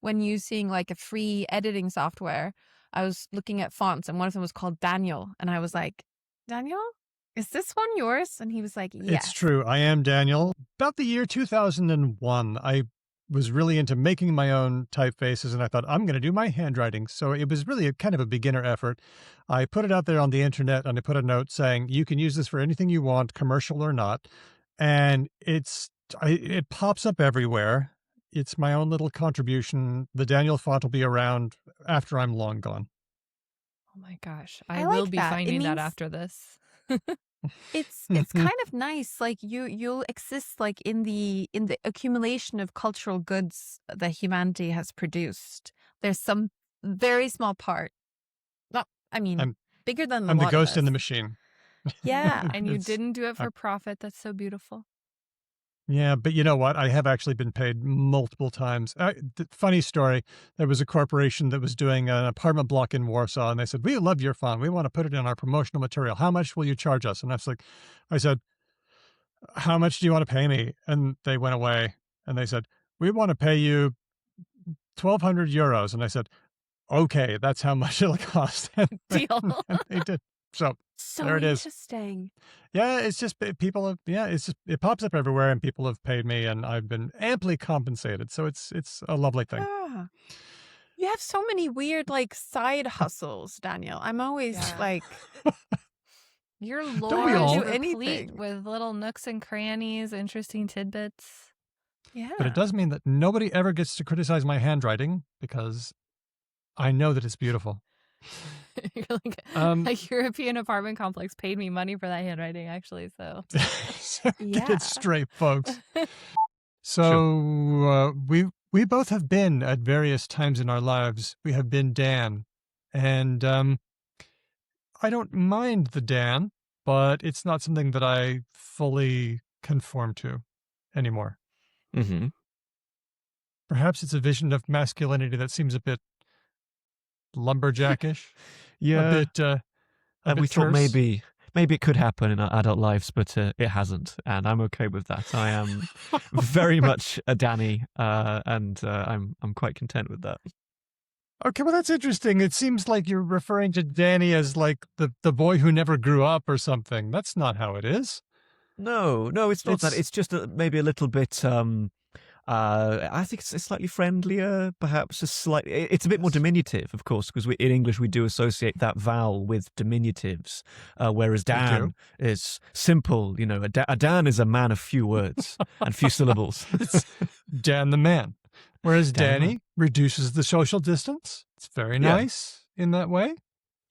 Speaker 3: when using like a free editing software. I was looking at fonts, and one of them was called Daniel, and I was like, Daniel? Is this one yours? And he was like, yes.
Speaker 2: It's true. I am Daniel. About the year 2001, I was really into making my own typefaces, and I thought, I'm going to do my handwriting. So it was really kind of a beginner effort. I put it out there on the internet, and I put a note saying, you can use this for anything you want, commercial or not. And it pops up everywhere. It's my own little contribution. The Daniel font will be around after I'm long gone.
Speaker 1: Oh my gosh. I
Speaker 3: like
Speaker 1: will be
Speaker 3: that.
Speaker 1: finding that
Speaker 3: means-
Speaker 1: after this.
Speaker 3: It's kind of nice. Like you'll exist like in the accumulation of cultural goods that humanity has produced. There's some very small part. Not, I mean,
Speaker 2: I'm-
Speaker 3: bigger than
Speaker 2: I'm the
Speaker 3: lot of
Speaker 2: ghost in
Speaker 3: us.
Speaker 2: the machine.
Speaker 3: Yeah.
Speaker 1: And you
Speaker 2: It's-
Speaker 1: didn't do it for profit. That's so beautiful.
Speaker 2: Yeah, but you know what? I have actually been paid multiple times. Funny story. There was a corporation that was doing an apartment block in Warsaw, and they said, we love your font. We want to put it in our promotional material. How much will you charge us? And I said, how much do you want to pay me? And they went away, and they said, we want to pay you 1,200 euros. And I said, okay, that's how much it'll cost. And
Speaker 1: Deal.
Speaker 2: and they did. So
Speaker 3: So
Speaker 2: there it is.
Speaker 3: interesting.
Speaker 2: yeah, it's just people have, it pops up everywhere, and people have paid me, and I've been amply compensated. So it's a lovely thing.
Speaker 3: Yeah. You have so many weird like side hustles, Daniel. I'm always
Speaker 1: Yeah.
Speaker 3: like,
Speaker 1: Your
Speaker 2: we
Speaker 1: lore
Speaker 2: all?
Speaker 1: is
Speaker 3: Do
Speaker 1: replete
Speaker 3: anything.
Speaker 1: with little nooks and crannies, interesting tidbits.
Speaker 3: yeah.
Speaker 2: But it does mean that nobody ever gets to criticize my handwriting because I know that it's beautiful.
Speaker 1: You're like
Speaker 2: Um,
Speaker 1: a European apartment complex paid me money for that handwriting, actually. So
Speaker 2: so get
Speaker 3: Yeah.
Speaker 2: it straight, folks. So we both have been at various times in our lives. We have been Dan, and I don't mind the Dan, but it's not something that I fully conform to anymore.
Speaker 6: Mm-hmm.
Speaker 2: Perhaps it's a vision of masculinity that seems a bit lumberjackish,
Speaker 6: Yeah.
Speaker 2: a bit.
Speaker 6: And we thought
Speaker 2: terse.
Speaker 6: maybe it could happen in our adult lives, but it hasn't, and I'm okay with that. I am very much a Danny, and I'm quite content with that.
Speaker 2: Okay, well, that's interesting. It seems like you're referring to Danny as like the boy who never grew up or something. That's not how it is.
Speaker 6: No, it's not that. It's just maybe a little bit. I think it's slightly friendlier, perhaps it's a bit more diminutive, of course, because in English we do associate that vowel with diminutives, whereas Dan is simple. You know, a Dan is a man of few words and few syllables.
Speaker 2: It's Dan the man. Whereas
Speaker 6: Dan the
Speaker 2: Danny reduces the social distance. It's very
Speaker 6: Yeah.
Speaker 2: nice in that way.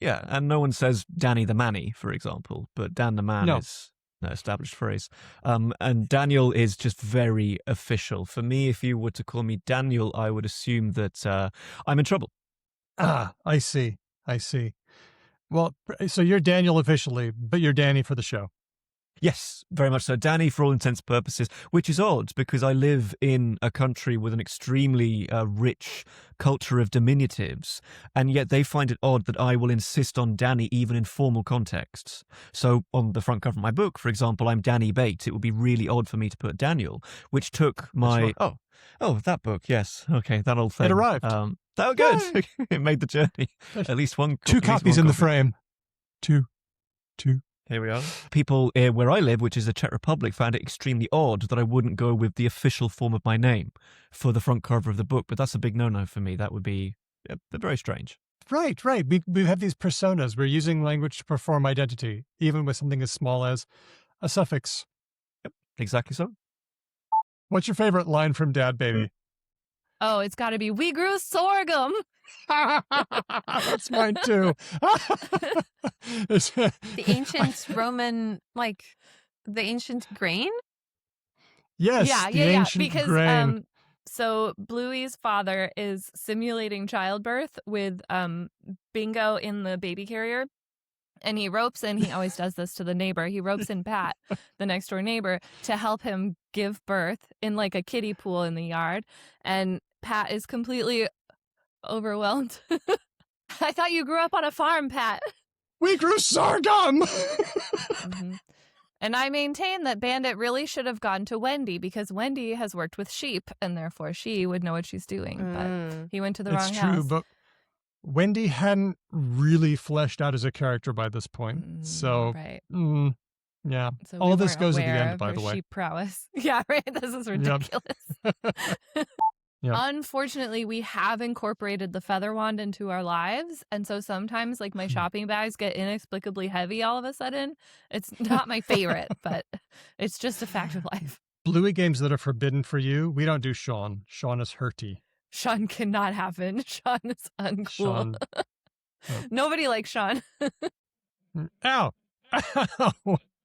Speaker 6: Yeah, and no one says Danny the Manny, for example, but Dan the Man
Speaker 2: No.
Speaker 6: is an established phrase. And Daniel is just very official. For me, if you were to call me Daniel, I would assume that I'm in trouble.
Speaker 2: Ah, I see. Well, so you're Daniel officially, but you're Danny for the show.
Speaker 6: Yes, very much so. Danny, for all intents and purposes, which is odd because I live in a country with an extremely rich culture of diminutives, and yet they find it odd that I will insist on Danny even in formal contexts. So on the front cover of my book, for example, I'm Danny Bate. It would be really odd for me to put Daniel, which took my... Oh, that book, yes. Okay, that old thing.
Speaker 2: It arrived.
Speaker 6: Oh, good. It made the journey. At least one.
Speaker 2: Two
Speaker 6: at least
Speaker 2: copies
Speaker 6: one
Speaker 2: in the
Speaker 6: copy.
Speaker 2: frame. Two.
Speaker 6: Here we are. People where I live, which is the Czech Republic, found it extremely odd that I wouldn't go with the official form of my name for the front cover of the book. But that's a big no-no for me. That would be very strange.
Speaker 2: Right. We have these personas. We're using language to perform identity, even with something as small as a suffix.
Speaker 6: Exactly so.
Speaker 2: What's your favorite line from Dad, baby?
Speaker 1: Oh, it's got to be, we grew sorghum.
Speaker 2: That's mine too.
Speaker 3: The ancient Roman, like the ancient grain?
Speaker 2: Yes, the ancient
Speaker 1: because
Speaker 2: grain.
Speaker 1: so Bluey's father is simulating childbirth with Bingo in the baby carrier. And he always does this to the neighbor. He ropes in Pat, the next door neighbor, to help him give birth in like a kiddie pool in the yard. And Pat is completely overwhelmed. I thought you grew up on a farm, Pat.
Speaker 2: We grew sorghum.
Speaker 1: Mm-hmm. And I maintain that Bandit really should have gone to Wendy because Wendy has worked with sheep and therefore she would know what she's doing. But he went to the wrong house.
Speaker 2: It's true, but Wendy hadn't really fleshed out as a character by this point. So,
Speaker 1: right.
Speaker 2: Yeah.
Speaker 1: So
Speaker 2: all
Speaker 1: we
Speaker 2: this
Speaker 1: weren't
Speaker 2: goes at the
Speaker 1: aware
Speaker 2: end,
Speaker 1: of
Speaker 2: by
Speaker 1: her
Speaker 2: the way.
Speaker 1: sheep prowess. Yeah, right. This is ridiculous.
Speaker 2: Yep.
Speaker 1: Unfortunately, we have incorporated the feather wand into our lives. And so sometimes like my shopping bags get inexplicably heavy all of a sudden. It's not my favorite, but it's just a fact of life.
Speaker 2: Bluey games that are forbidden for you, we don't do Sean. Sean is hurty.
Speaker 1: Sean cannot happen. Sean is uncool.
Speaker 2: Sean.
Speaker 1: Nobody likes Sean.
Speaker 2: Ow.